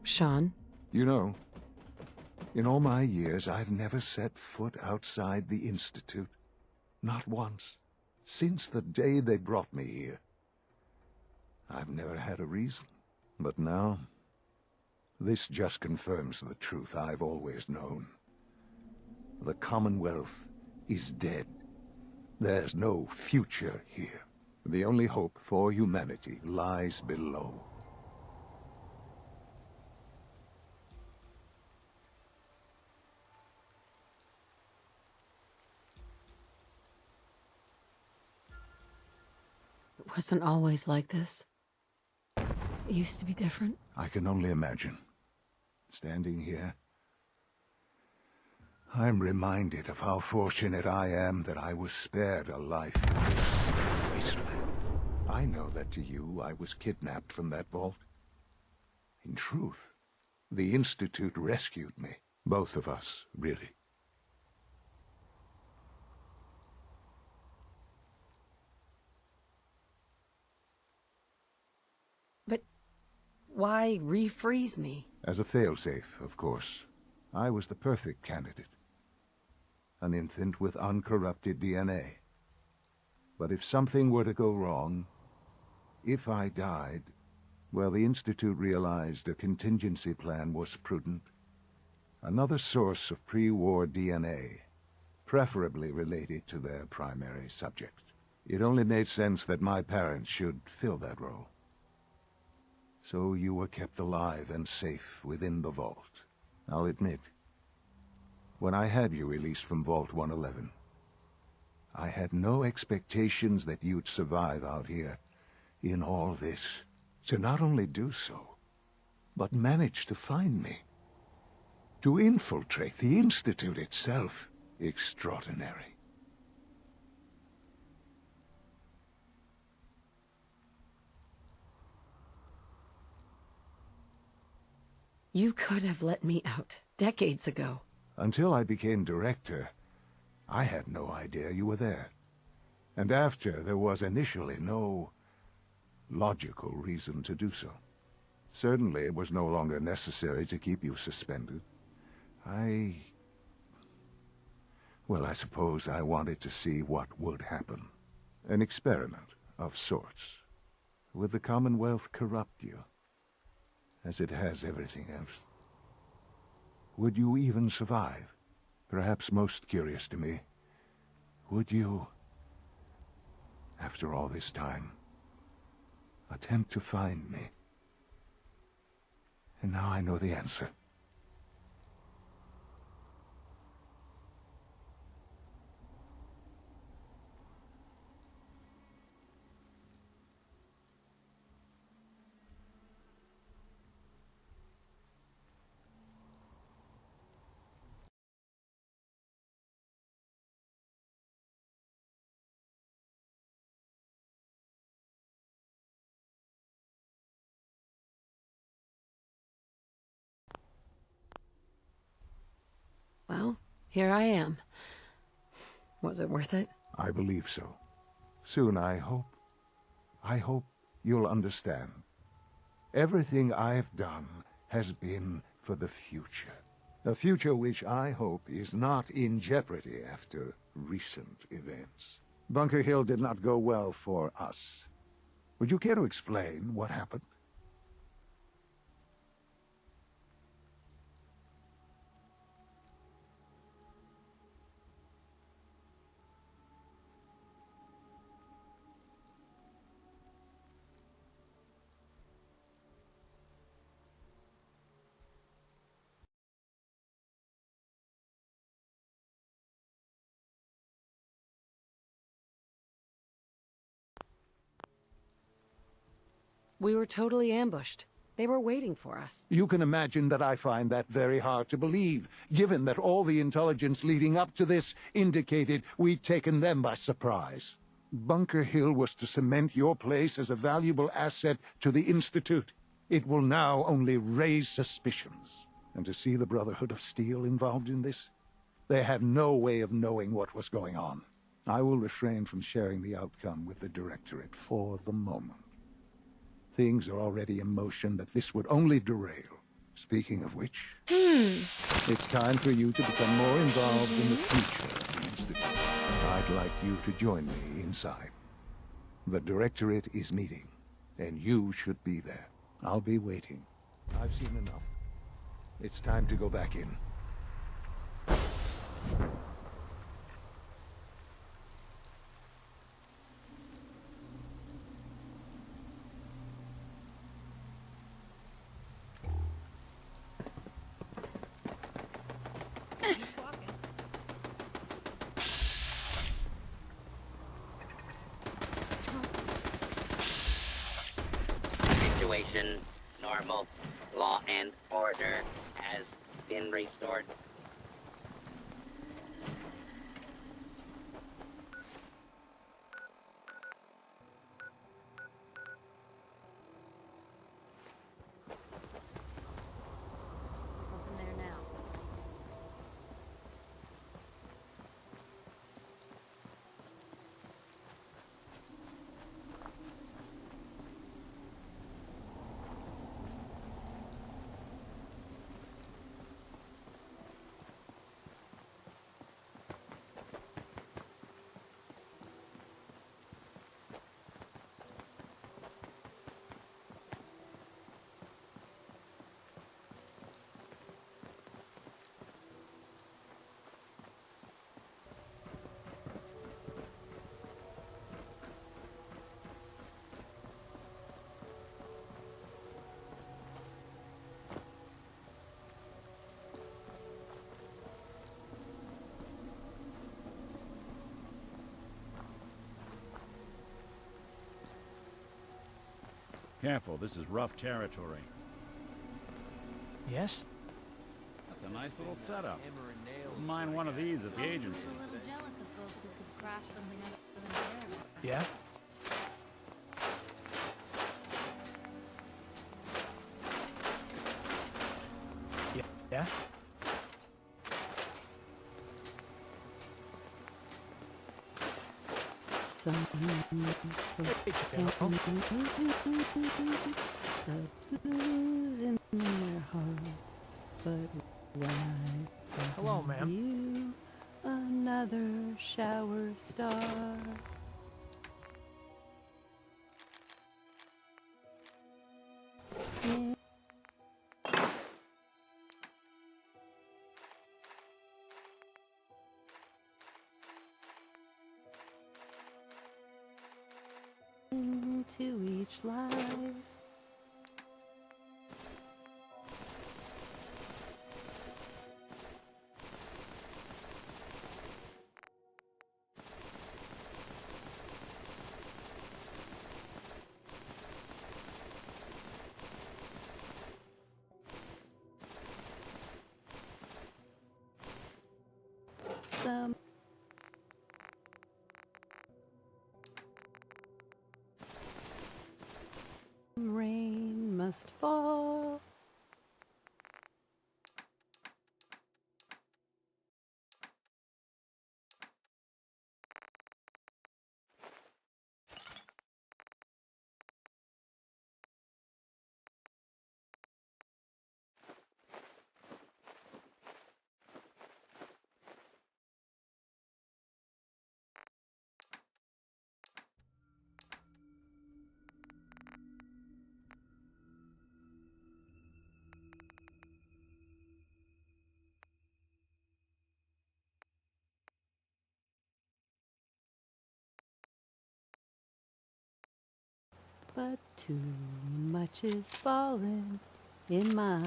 Sean? You know, in all my years, I've never set foot outside the Institute. Not once. Since the day they brought me here. I've never had a reason. But now, this just confirms the truth I've always known. The Commonwealth is dead. There's no future here. The only hope for humanity lies below. It wasn't always like this. It used to be different. I can only imagine. Standing here, I'm reminded of how fortunate I am that I was spared a life in this wasteland. I know that to you, I was kidnapped from that vault. In truth, the Institute rescued me. Both of us, really. But why refreeze me? As a failsafe, of course. I was the perfect candidate. An infant with uncorrupted DNA. But if something were to go wrong, if I died, well, the Institute realized a contingency plan was prudent. Another source of pre-war DNA, preferably related to their primary subject. It only made sense that my parents should fill that role. So you were kept alive and safe within the vault. I'll admit, when I had you released from Vault 111, I had no expectations that you'd survive out here in all this. To not only do so, but manage to find me. To infiltrate the Institute itself. Extraordinary. You could have let me out decades ago. Until I became director, I had no idea you were there. And after, there was initially no logical reason to do so. Certainly, it was no longer necessary to keep you suspended. Well, I suppose I wanted to see what would happen. An experiment of sorts. Would the Commonwealth corrupt you, as it has everything else? Would you even survive? Perhaps most curious to me, would you, after all this time, attempt to find me? And now I know the answer. Well, here I am. Was it worth it? I believe so. Soon, I hope. I hope you'll understand. Everything I've done has been for the future. A future which I hope is not in jeopardy after recent events. Bunker Hill did not go well for us. Would you care to explain what happened? We were totally ambushed. They were waiting for us. You can imagine that I find that very hard to believe, given that all the intelligence leading up to this indicated we'd taken them by surprise. Bunker Hill was to cement your place as a valuable asset to the Institute. It will now only raise suspicions. And to see the Brotherhood of Steel involved in this? They had no way of knowing what was going on. I will refrain from sharing the outcome with the Directorate for the moment. Things are already in motion that this would only derail. Speaking of which, it's time for you to become more involved in the future of the Institute. I'd like you to join me inside. The Directorate is meeting, and you should be there. I'll be waiting. I've seen enough. It's time to go back in. Situation normal. Law and order has been restored. What's in there now? Careful, this is rough territory. Yes? That's a nice little setup. Wouldn't mind one of these at the agency. Yeah? Yeah? Hello, ma'am. Another shower star. Into each life. Rain must fall. But too much is falling in my...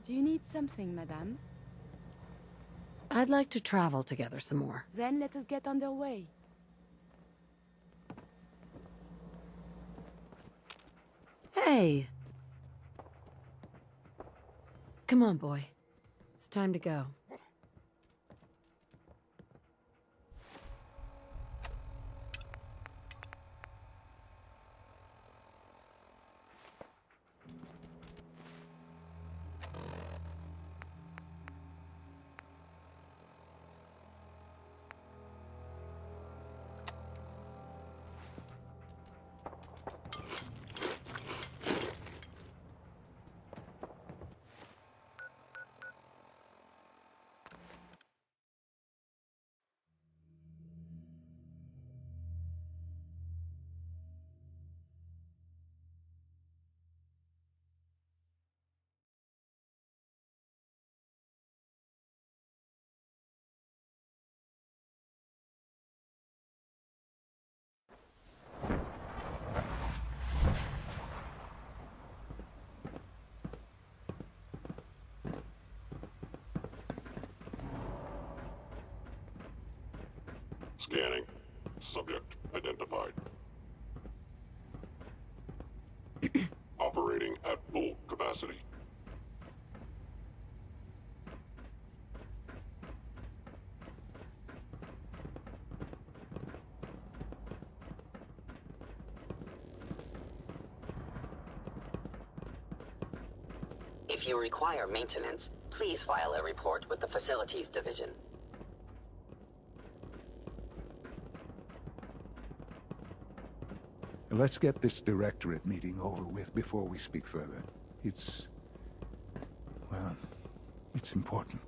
Do you need something, madame? I'd like to travel together some more. Then let us get underway. Hey! Come on, boy. It's time to go. Scanning. Subject identified. Operating at full capacity. If you require maintenance, please file a report with the Facilities Division. Let's get this directorate meeting over with before we speak further. It's... well, it's important.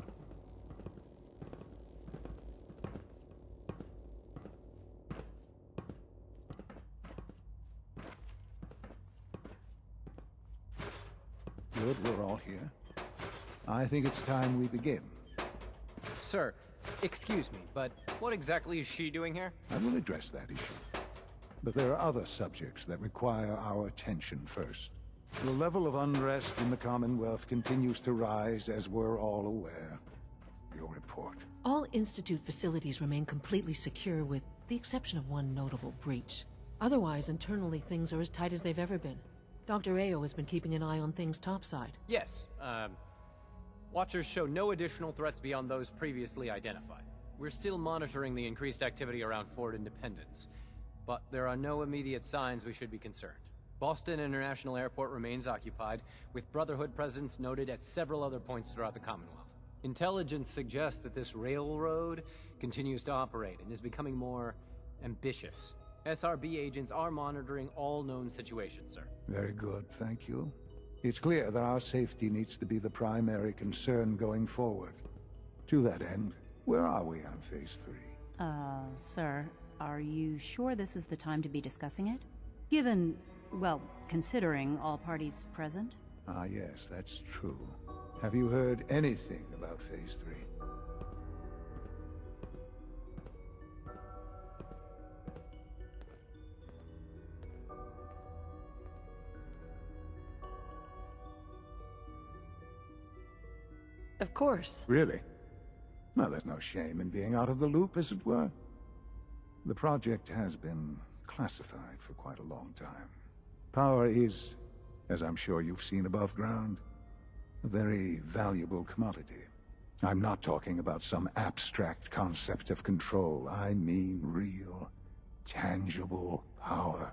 Good, we're all here. I think it's time we begin. Sir, excuse me, but what exactly is she doing here? I will address that issue. But there are other subjects that require our attention first. The level of unrest in the Commonwealth continues to rise, as we're all aware. Your report. All Institute facilities remain completely secure with the exception of one notable breach. Otherwise, internally, things are as tight as they've ever been. Dr. Ayo has been keeping an eye on things topside. Yes, Watchers show no additional threats beyond those previously identified. We're still monitoring the increased activity around Fort Independence, but there are no immediate signs we should be concerned. Boston International Airport remains occupied, with Brotherhood presence noted at several other points throughout the Commonwealth. Intelligence suggests that this railroad continues to operate and is becoming more ambitious. SRB agents are monitoring all known situations, sir. Very good, thank you. It's clear that our safety needs to be the primary concern going forward. To that end, where are we on Phase 3? Sir, are you sure this is the time to be discussing it? Given, well, considering all parties present? Ah, yes, that's true. Have you heard anything about Phase 3? Of course. Really? Well, there's no shame in being out of the loop, as it were. The project has been classified for quite a long time. Power is, as I'm sure you've seen above ground, a very valuable commodity. I'm not talking about some abstract concept of control. I mean real, tangible power.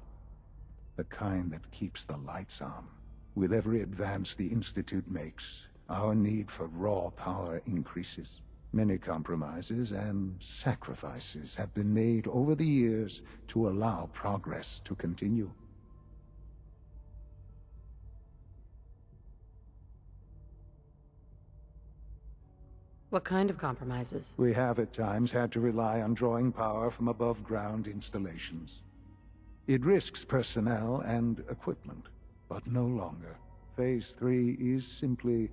The kind that keeps the lights on. With every advance the Institute makes, our need for raw power increases. Many compromises and sacrifices have been made over the years to allow progress to continue. What kind of compromises? We have at times had to rely on drawing power from above-ground installations. It risks personnel and equipment, but no longer. Phase 3 is simply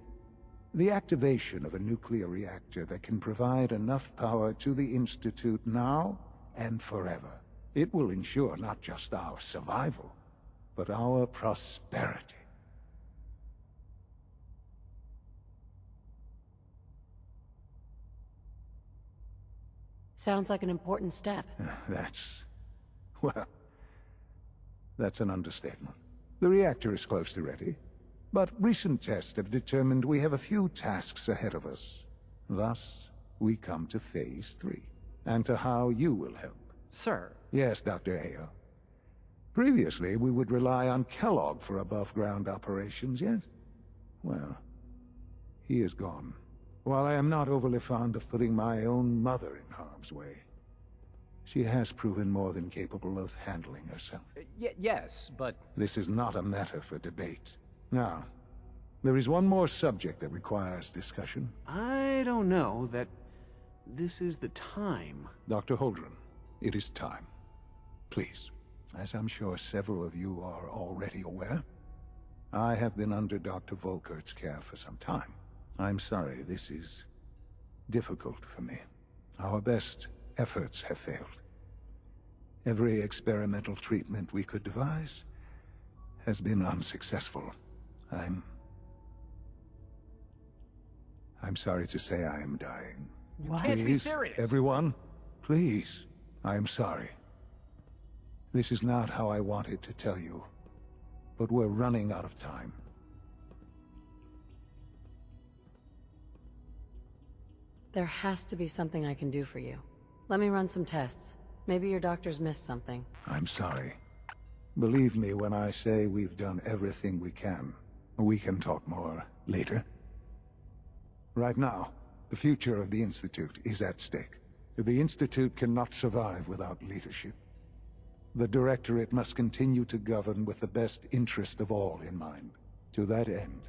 the activation of a nuclear reactor that can provide enough power to the Institute now and forever. It will ensure not just our survival, but our prosperity. Sounds like an important step. Well, that's an understatement. The reactor is close to ready. But recent tests have determined we have a few tasks ahead of us. Thus, we come to Phase 3, and to how you will help. Sir. Yes, Dr. Ayo. Previously, we would rely on Kellogg for above-ground operations, yes? Well, he is gone. While I am not overly fond of putting my own mother in harm's way, she has proven more than capable of handling herself. Yes, but... This is not a matter for debate. Now, there is one more subject that requires discussion. I don't know that this is the time. Dr. Holdren, it is time. Please, as I'm sure several of you are already aware, I have been under Dr. Volkert's care for some time. I'm sorry, this is difficult for me. Our best efforts have failed. Every experimental treatment we could devise has been unsuccessful. I'm sorry to say I am dying. You can't be serious. Everyone, please. I am sorry. This is not how I wanted to tell you, but we're running out of time. There has to be something I can do for you. Let me run some tests. Maybe your doctor's missed something. I'm sorry. Believe me when I say we've done everything we can. We can talk more later. Right now, the future of the Institute is at stake. The Institute cannot survive without leadership. The Directorate must continue to govern with the best interest of all in mind. To that end,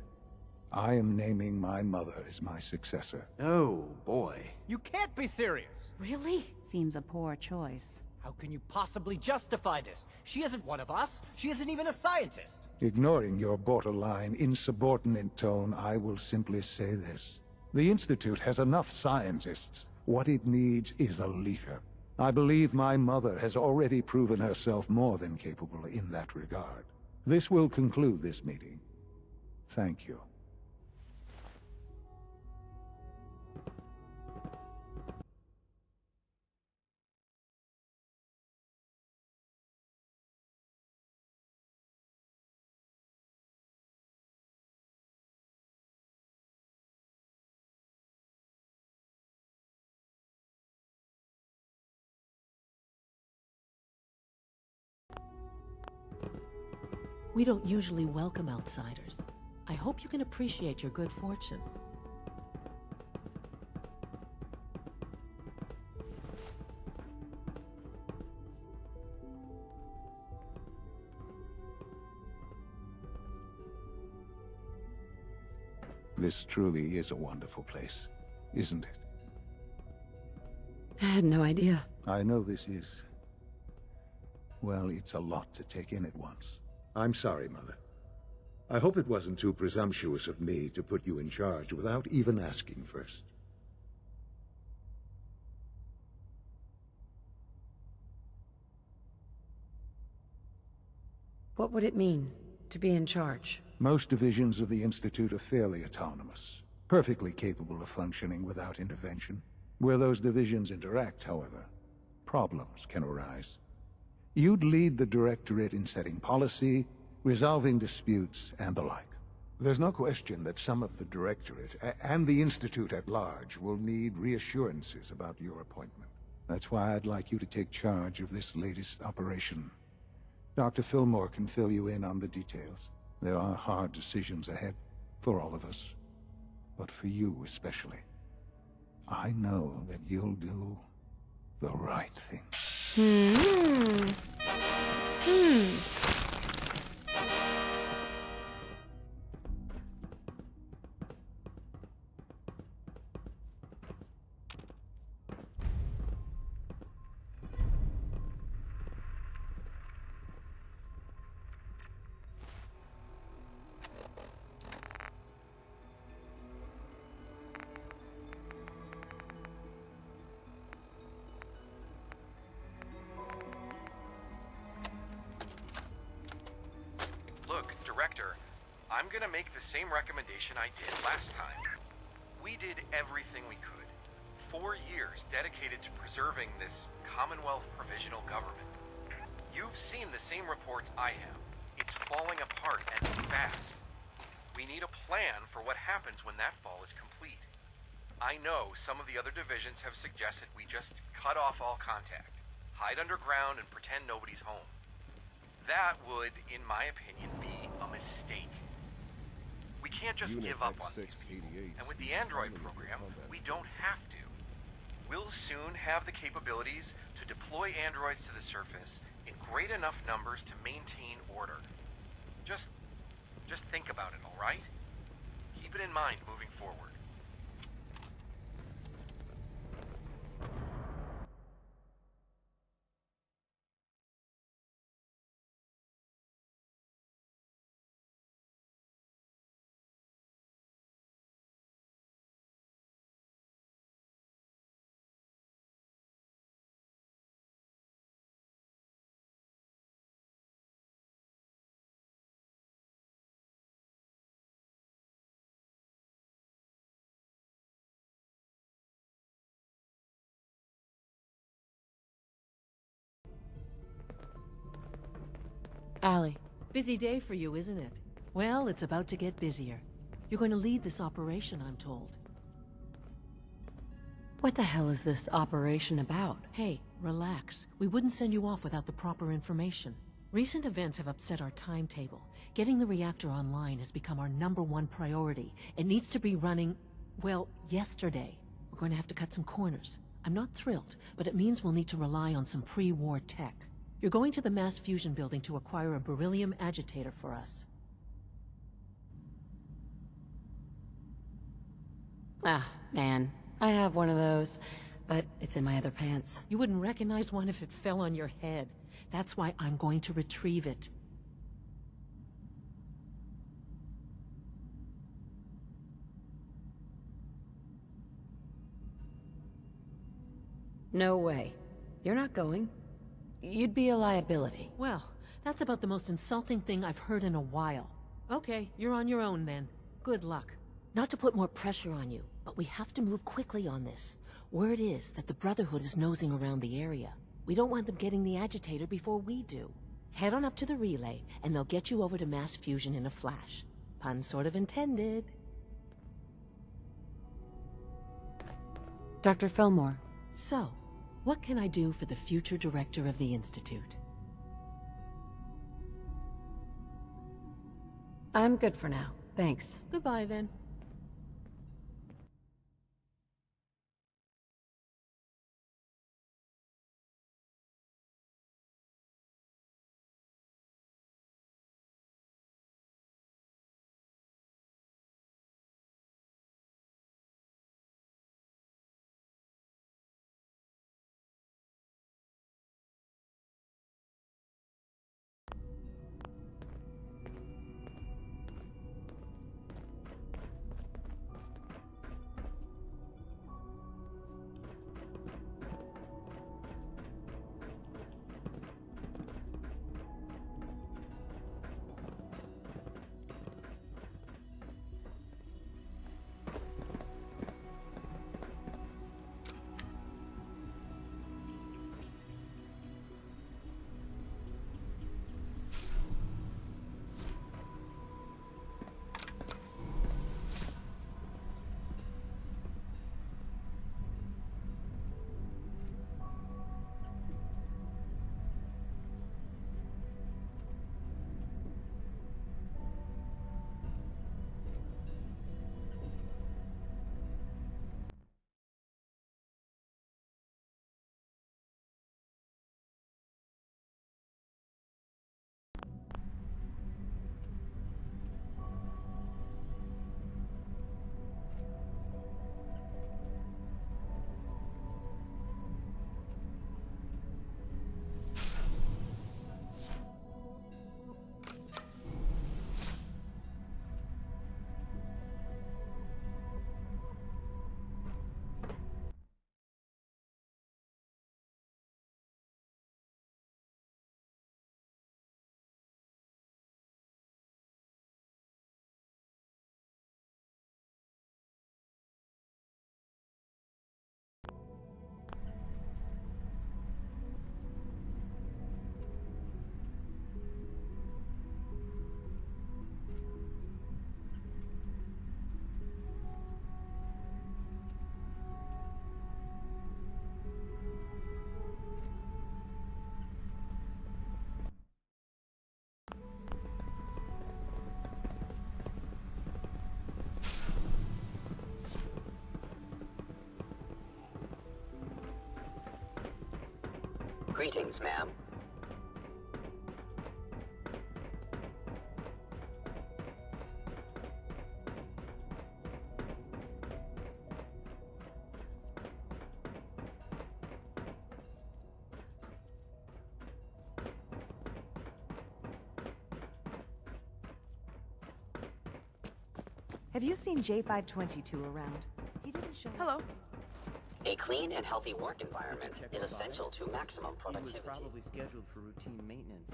I am naming my mother as my successor. Oh, boy. You can't be serious! Really? Seems a poor choice. How can you possibly justify this? She isn't one of us. She isn't even a scientist. Ignoring your borderline, insubordinate tone, I will simply say this. The Institute has enough scientists. What it needs is a leader. I believe my mother has already proven herself more than capable in that regard. This will conclude this meeting. Thank you. We don't usually welcome outsiders. I hope you can appreciate your good fortune. This truly is a wonderful place, isn't it? I had no idea. I know this is... well, it's a lot to take in at once. I'm sorry, Mother. I hope it wasn't too presumptuous of me to put you in charge without even asking first. What would it mean, to be in charge? Most divisions of the Institute are fairly autonomous, perfectly capable of functioning without intervention. Where those divisions interact, however, problems can arise. You'd lead the Directorate in setting policy, resolving disputes, and the like. There's no question that some of the Directorate, and the Institute at large, will need reassurances about your appointment. That's why I'd like you to take charge of this latest operation. Dr. Fillmore can fill you in on the details. There are hard decisions ahead, for all of us, but for you especially. I know that you'll do the right thing. Look, Director, I'm gonna make the same recommendation I did last time. We did everything we could. 4 years dedicated to preserving this Commonwealth provisional government. You've seen the same reports I have. It's falling apart and fast. We need a plan for what happens when that fall is complete. I know some of the other divisions have suggested we just cut off all contact, hide underground and pretend nobody's home. That would, in my opinion, be a mistake. We can't just give up on these people. And with the Android program, we don't have to. We'll soon have the capabilities to deploy androids to the surface in great enough numbers to maintain order. Just think about it, all right? Keep it in mind moving forward. Allie. Busy day for you, isn't it? Well, it's about to get busier. You're going to lead this operation, I'm told. What the hell is this operation about? Hey, relax. We wouldn't send you off without the proper information. Recent events have upset our timetable. Getting the reactor online has become our #1 priority. It needs to be running, well, yesterday. We're going to have to cut some corners. I'm not thrilled, but it means we'll need to rely on some pre-war tech. You're going to the mass fusion building to acquire a beryllium agitator for us. Ah, man. I have one of those, but it's in my other pants. You wouldn't recognize one if it fell on your head. That's why I'm going to retrieve it. No way. You're not going. You'd be a liability. Well, that's about the most insulting thing I've heard in a while. Okay, you're on your own then. Good luck. Not to put more pressure on you, but we have to move quickly on this. Word is that the Brotherhood is nosing around the area. We don't want them getting the agitator before we do. Head on up to the relay, and they'll get you over to mass fusion in a flash. Pun sort of intended. Dr. Fillmore. So, what can I do for the future director of the Institute? I'm good for now. Thanks. Goodbye, then. Greetings, ma'am. Have you seen J522 around? He didn't show up. Hello. A clean and healthy work environment is essential to maximum He productivity. was probably scheduled for routine maintenance.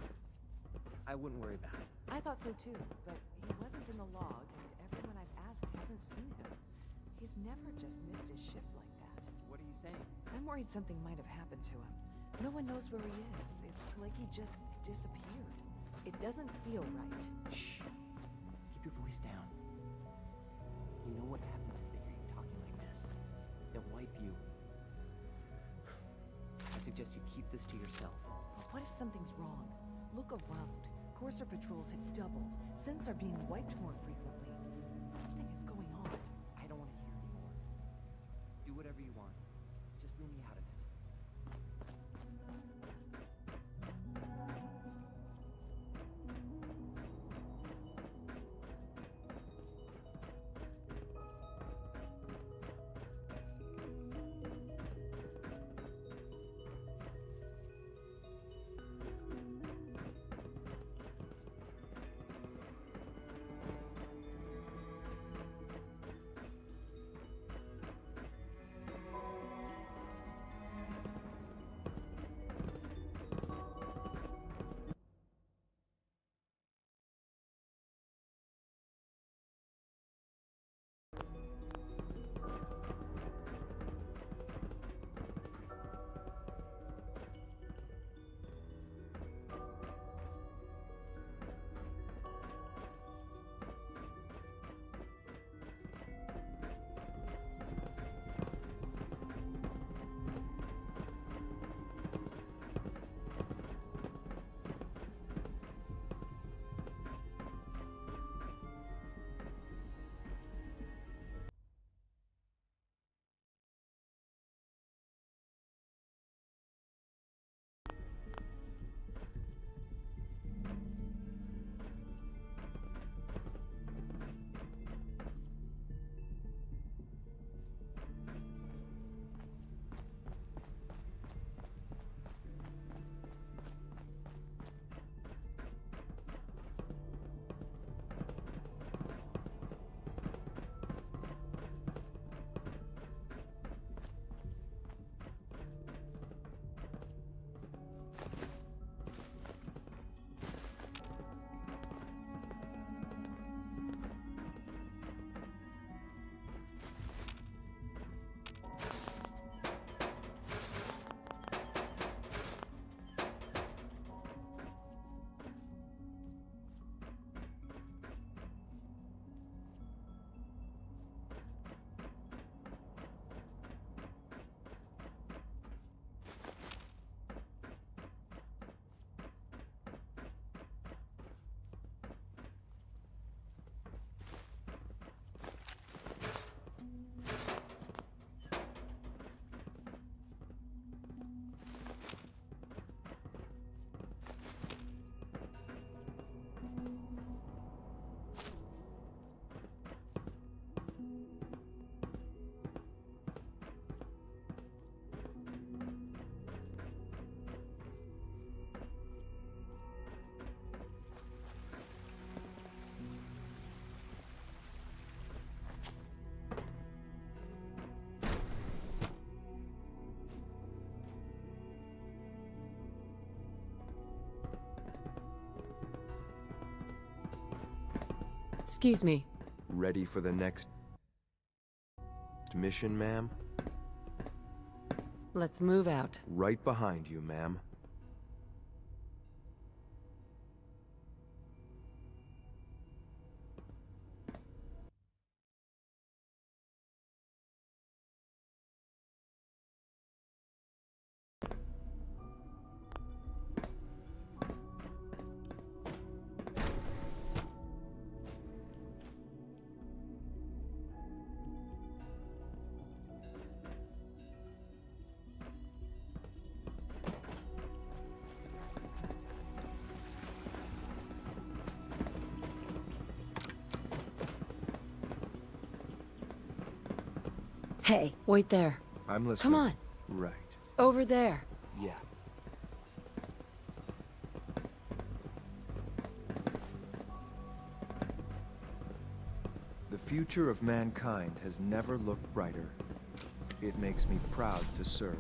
I wouldn't worry about it. I thought so too, but he wasn't in the log, and everyone I've asked hasn't seen him. He's never just missed his shift like that. What are you saying? I'm worried something might have happened to him. No one knows where he is. It's like he just disappeared. It doesn't feel right. Shh. Keep your voice down. You know what happens if they hear you talking like this? They'll wipe you. I suggest you keep this to yourself. But what if something's wrong? Look around. Courser patrols have doubled. Scents are being wiped more frequently. Something is going on. I don't want to hear anymore. Do whatever you want. Just leave me out of it. Excuse me. Ready for the next mission, ma'am? Let's move out. Right behind you, ma'am. Hey, wait there. I'm listening. Come on. Right. Over there. Yeah. The future of mankind has never looked brighter. It makes me proud to serve.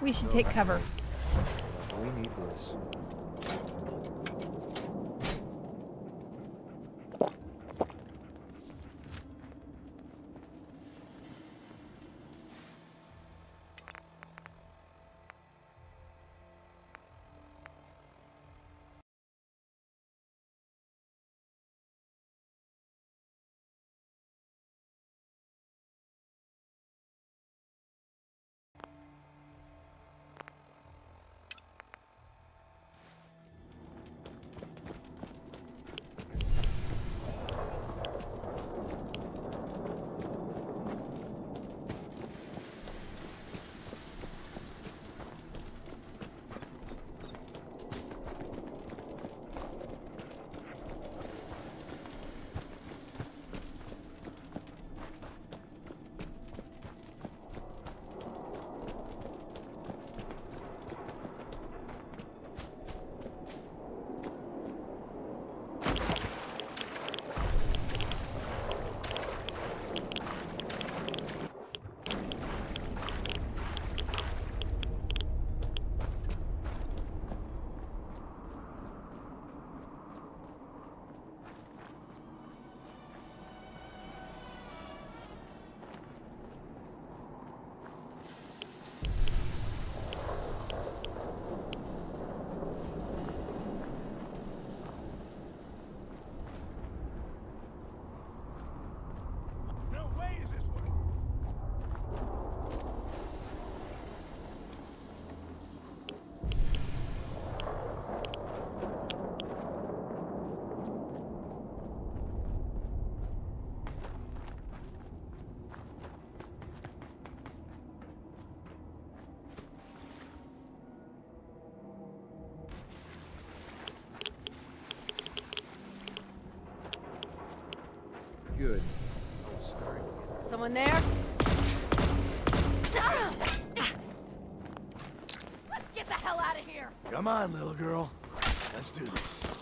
We should take cover. We need this. Good. I was starting to get... Someone there? Let's get the hell out of here! Come on, little girl. Let's do this.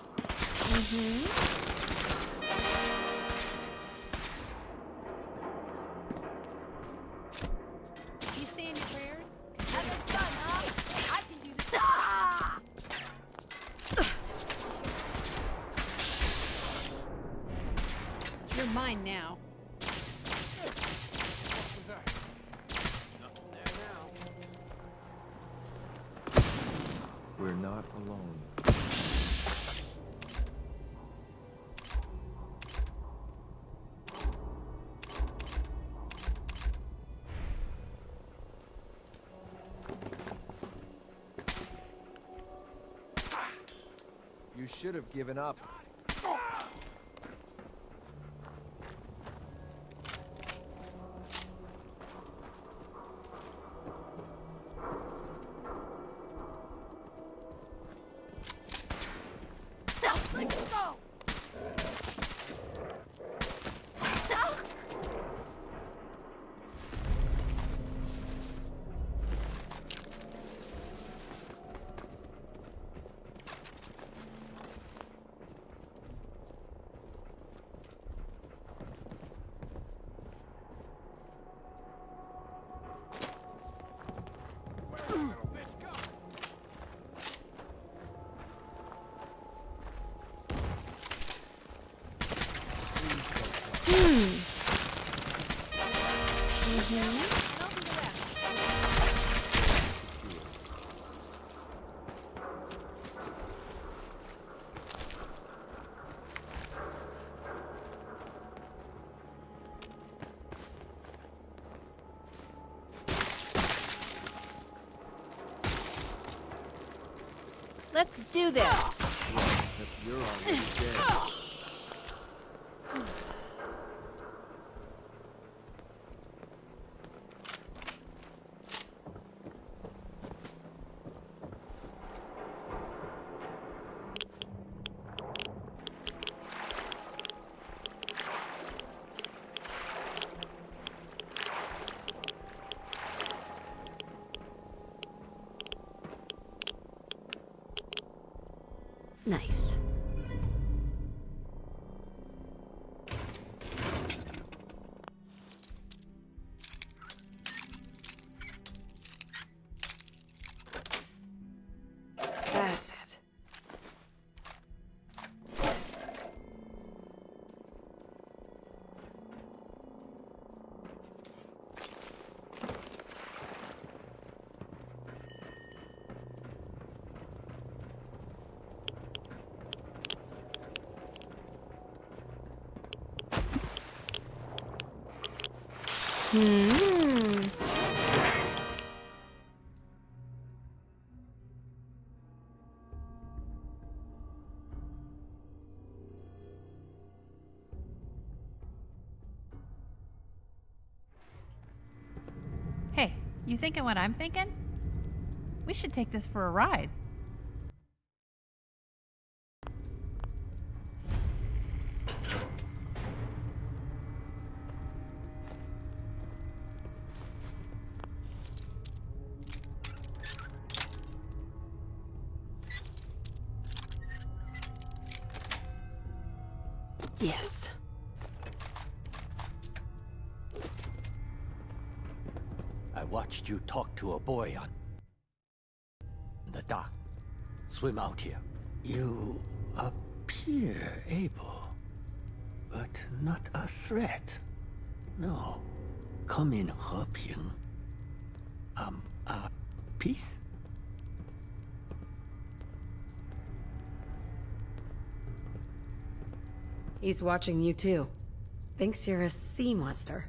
You saying your prayers? Having fun, huh? I can do this. You're mine now. We're not alone. You should have given up. Let's go! Let's do this. If you're already dead. Nice. Hey, you thinking what I'm thinking? We should take this for a ride. Yes. I watched you talk to a boy on the dock. Swim out here. You appear able, but not a threat. No. Come in, Heping. Peace? He's watching you too. Thinks you're a sea monster.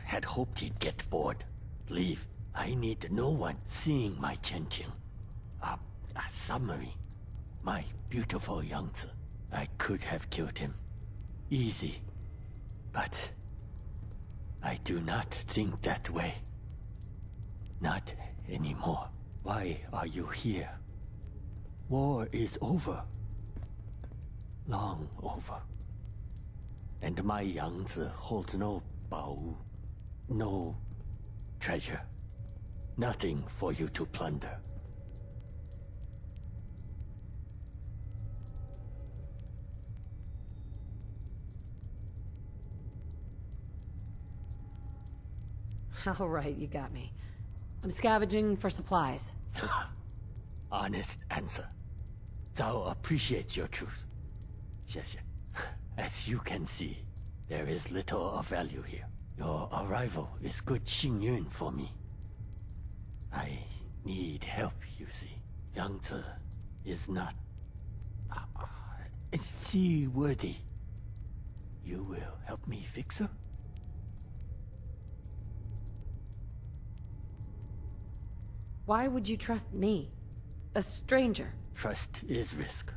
Had hoped he'd get bored. Leave. I need no one seeing my Qianting. A summary. My beautiful Yangzi. I could have killed him. Easy. But I do not think that way. Not anymore. Why are you here? War is over. Long over. And my Yangzi holds no Baowu. No treasure. Nothing for you to plunder. All right, you got me. I'm scavenging for supplies. Honest answer. Zhao appreciates your truth. 谢谢. As you can see, there is little of value here. Your arrival is good Xingyun for me. I need help, you see. Yangzi is not seaworthy. You will help me fix her? Why would you trust me? A stranger? Trust is risk.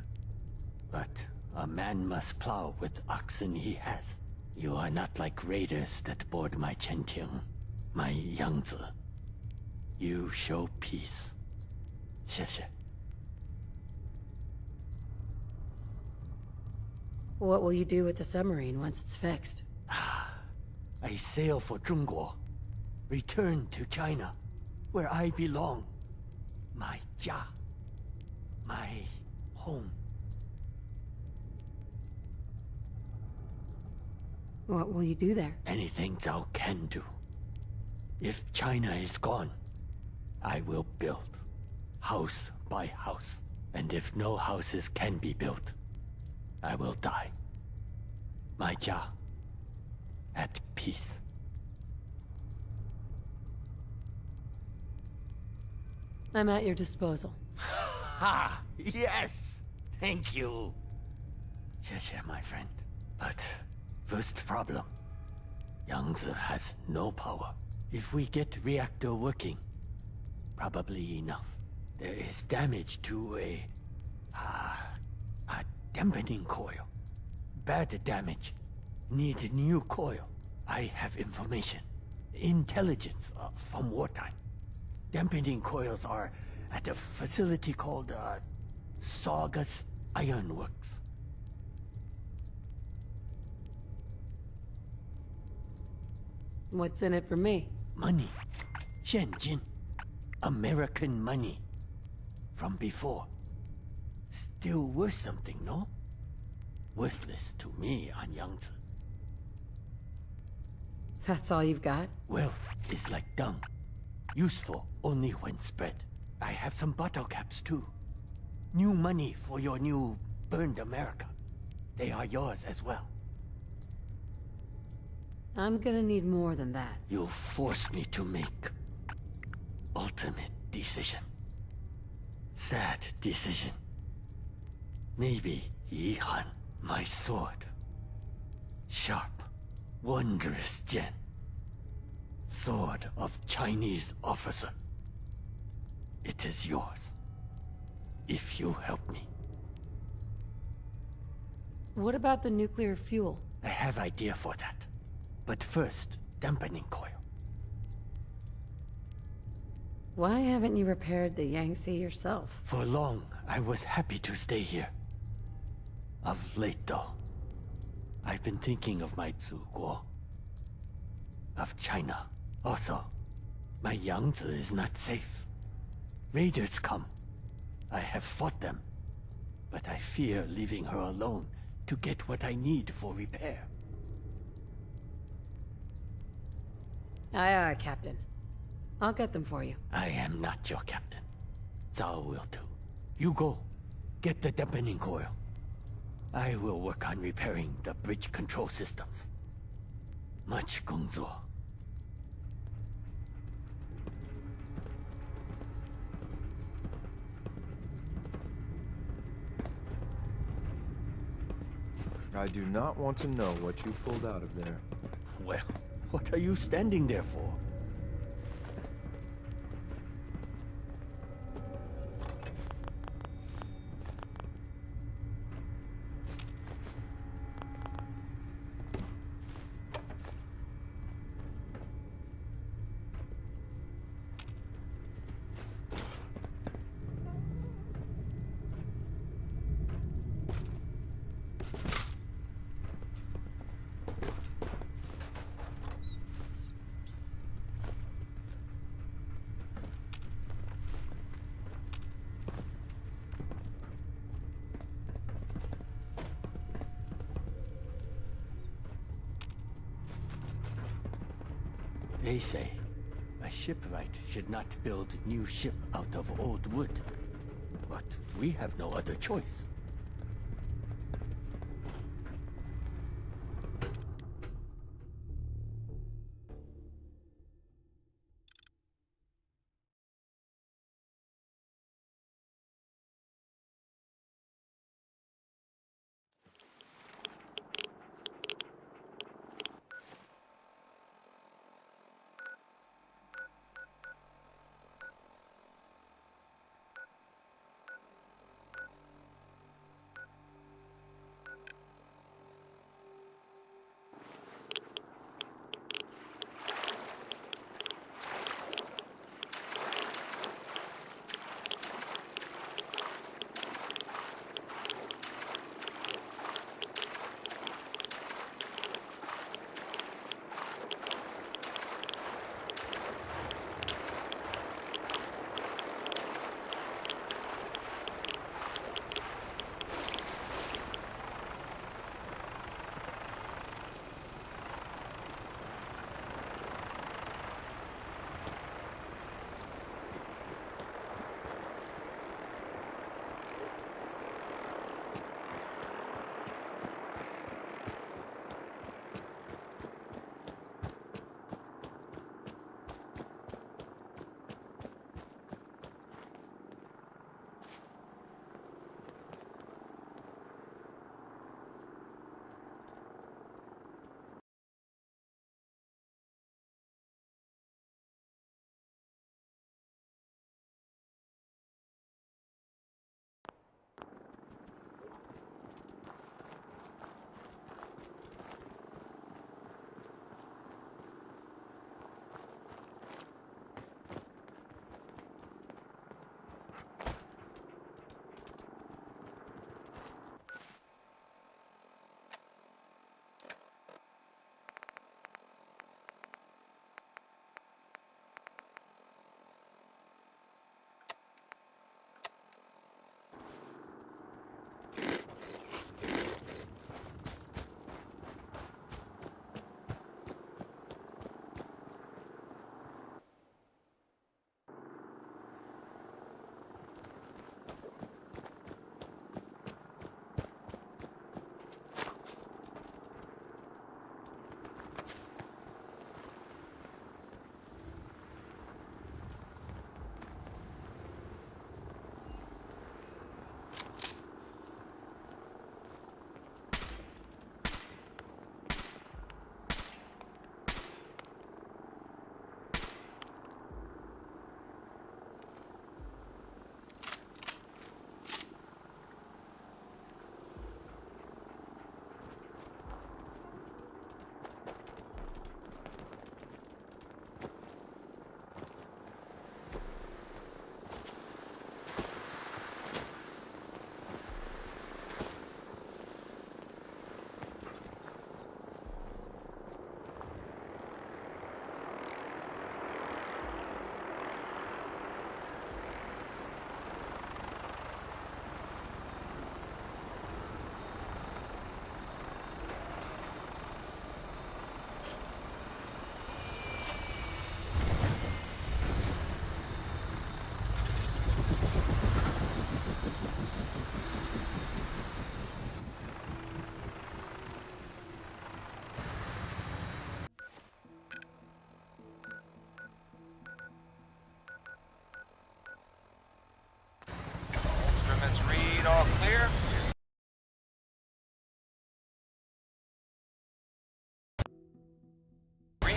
But a man must plow with oxen he has. You are not like raiders that board my Qianting, my Yangzi. You show peace. 谢谢. What will you do with the submarine once it's fixed? I sail for Zhongguo. Return to China, where I belong. My Jia. My home. What will you do there? Anything Zhao can do. If China is gone, I will build. House by house. And if no houses can be built, I will die. My Jia. At peace. I'm at your disposal. Ha! Yes! Thank you. 谢谢, my friend. But first problem. Yangzi has no power. If we get reactor working, probably enough. There is damage to a dampening coil. Bad damage. Need new coil. I have information. Intelligence from wartime. Dampening coils are at a facility called Saugus Ironworks. What's in it for me? Money. 现金. American money. From before. Still worth something, no? Worthless to me on Yangzi. That's all you've got? Wealth is like dung. Useful only when spread. I have some bottle caps too. New money for your new burned America. They are yours as well. I'm gonna need more than that. You force me to make ultimate decision. Sad decision. Maybe Yihan, my sword. Sharp, wondrous gem. Sword of Chinese officer. It is yours. If you help me. What about the nuclear fuel? I have idea for that. But first, dampening coil. Why haven't you repaired the Yangtze yourself? For long, I was happy to stay here. Of late, though, I've been thinking of my Zuguo. Of China. Also, my Yangtze is not safe. Raiders come. I have fought them. But I fear leaving her alone to get what I need for repair. Aye, aye, Captain. I'll get them for you. I am not your captain. Zhao will do. You go. Get the dampening coil. I will work on repairing the bridge control systems. Much 工作. I do not want to know what you pulled out of there. Well, what are you standing there for? They say a shipwright should not build new ship out of old wood. But we have no other choice.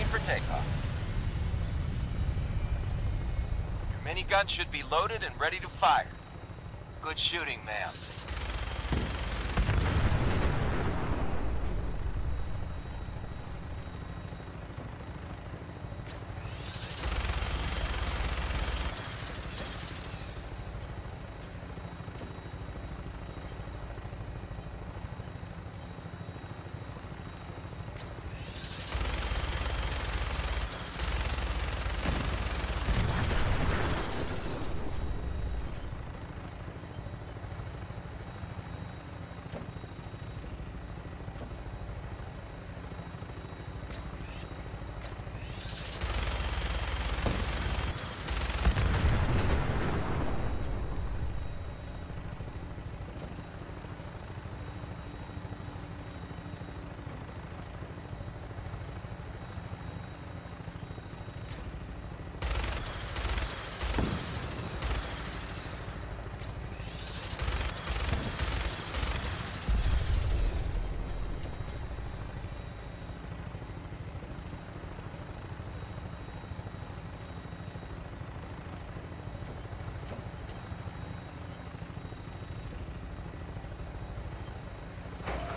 for takeoff. Your minigun should be loaded and ready to fire. Good shooting, ma'am.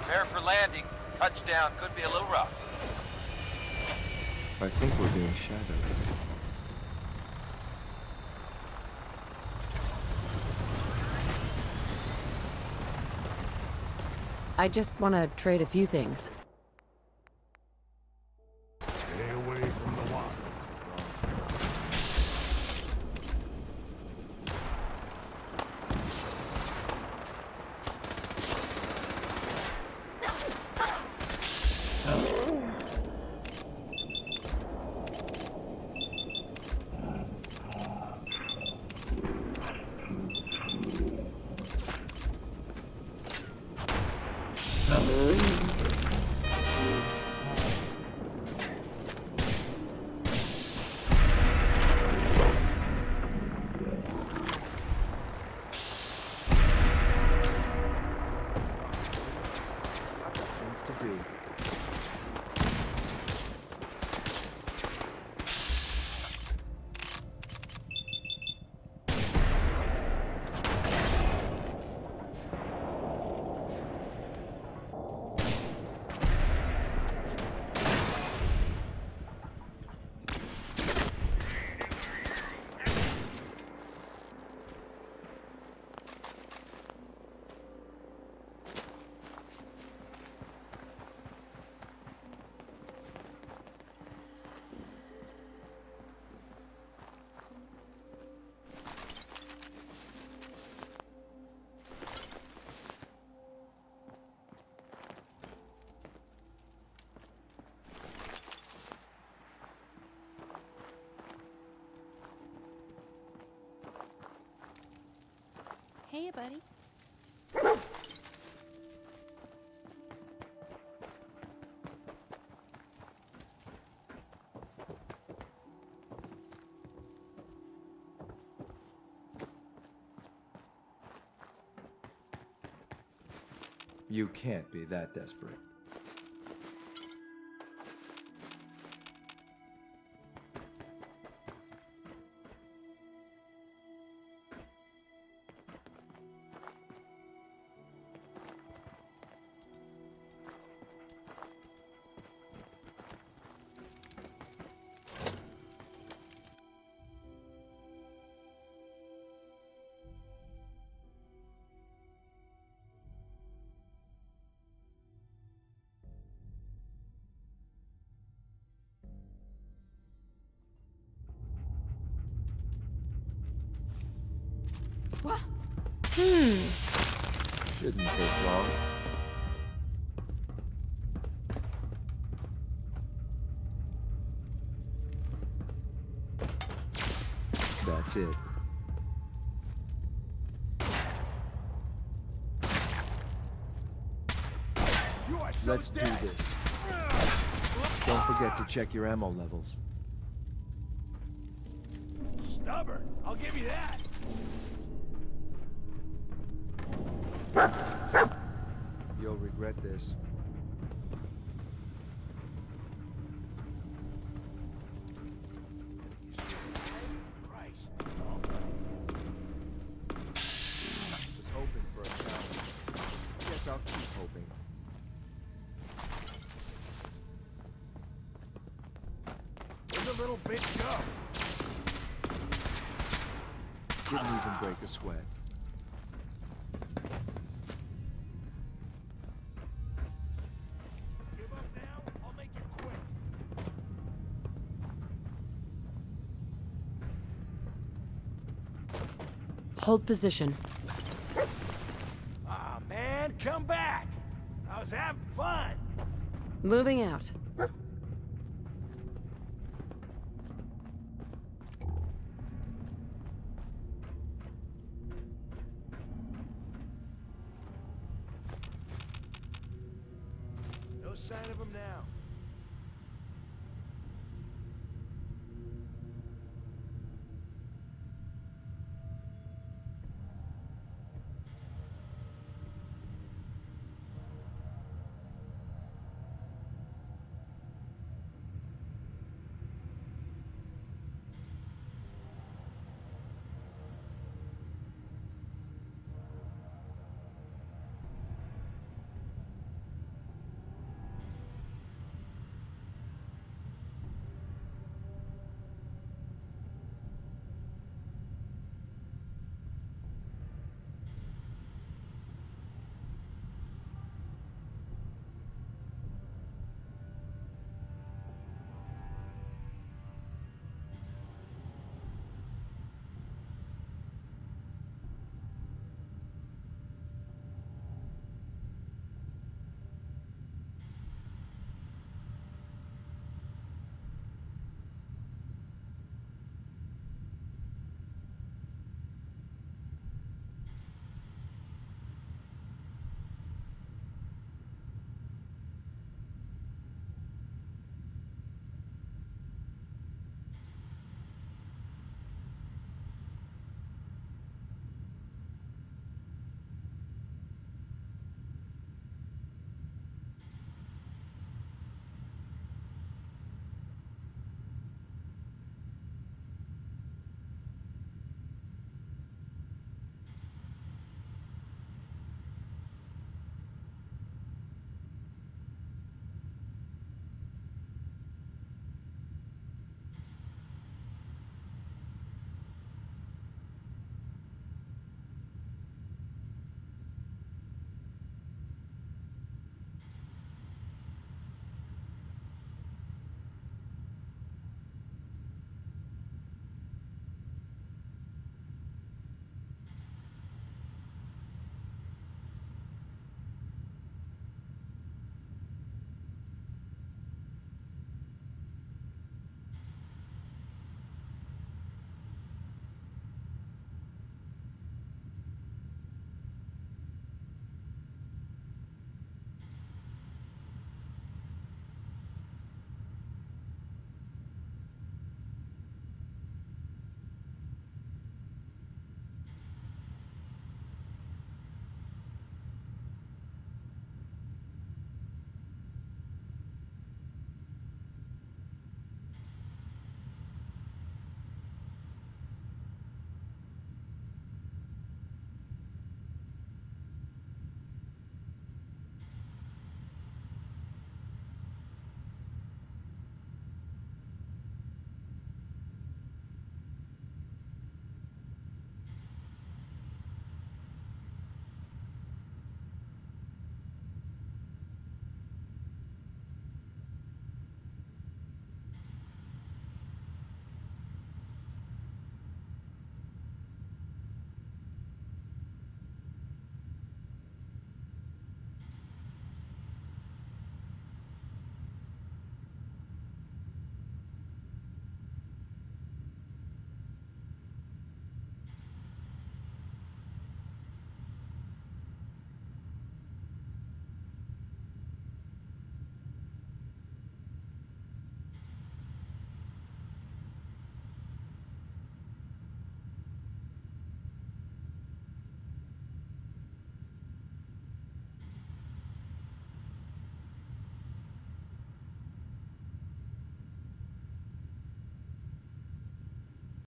Prepare for landing. Touchdown could be a little rough. I think we're being shadowed. I just want to trade a few things. Stay away from the water. Things to do. Hey, buddy. You can't be that desperate. What? Shouldn't take long. That's it. Let's do this. Don't forget to check your ammo levels. Stubborn, I'll give you that. You'll regret this. little bitch go. Didn't even break a sweat. Give up now, I'll make you quit. Hold position. Ah, man, come back. I was having fun. Moving out.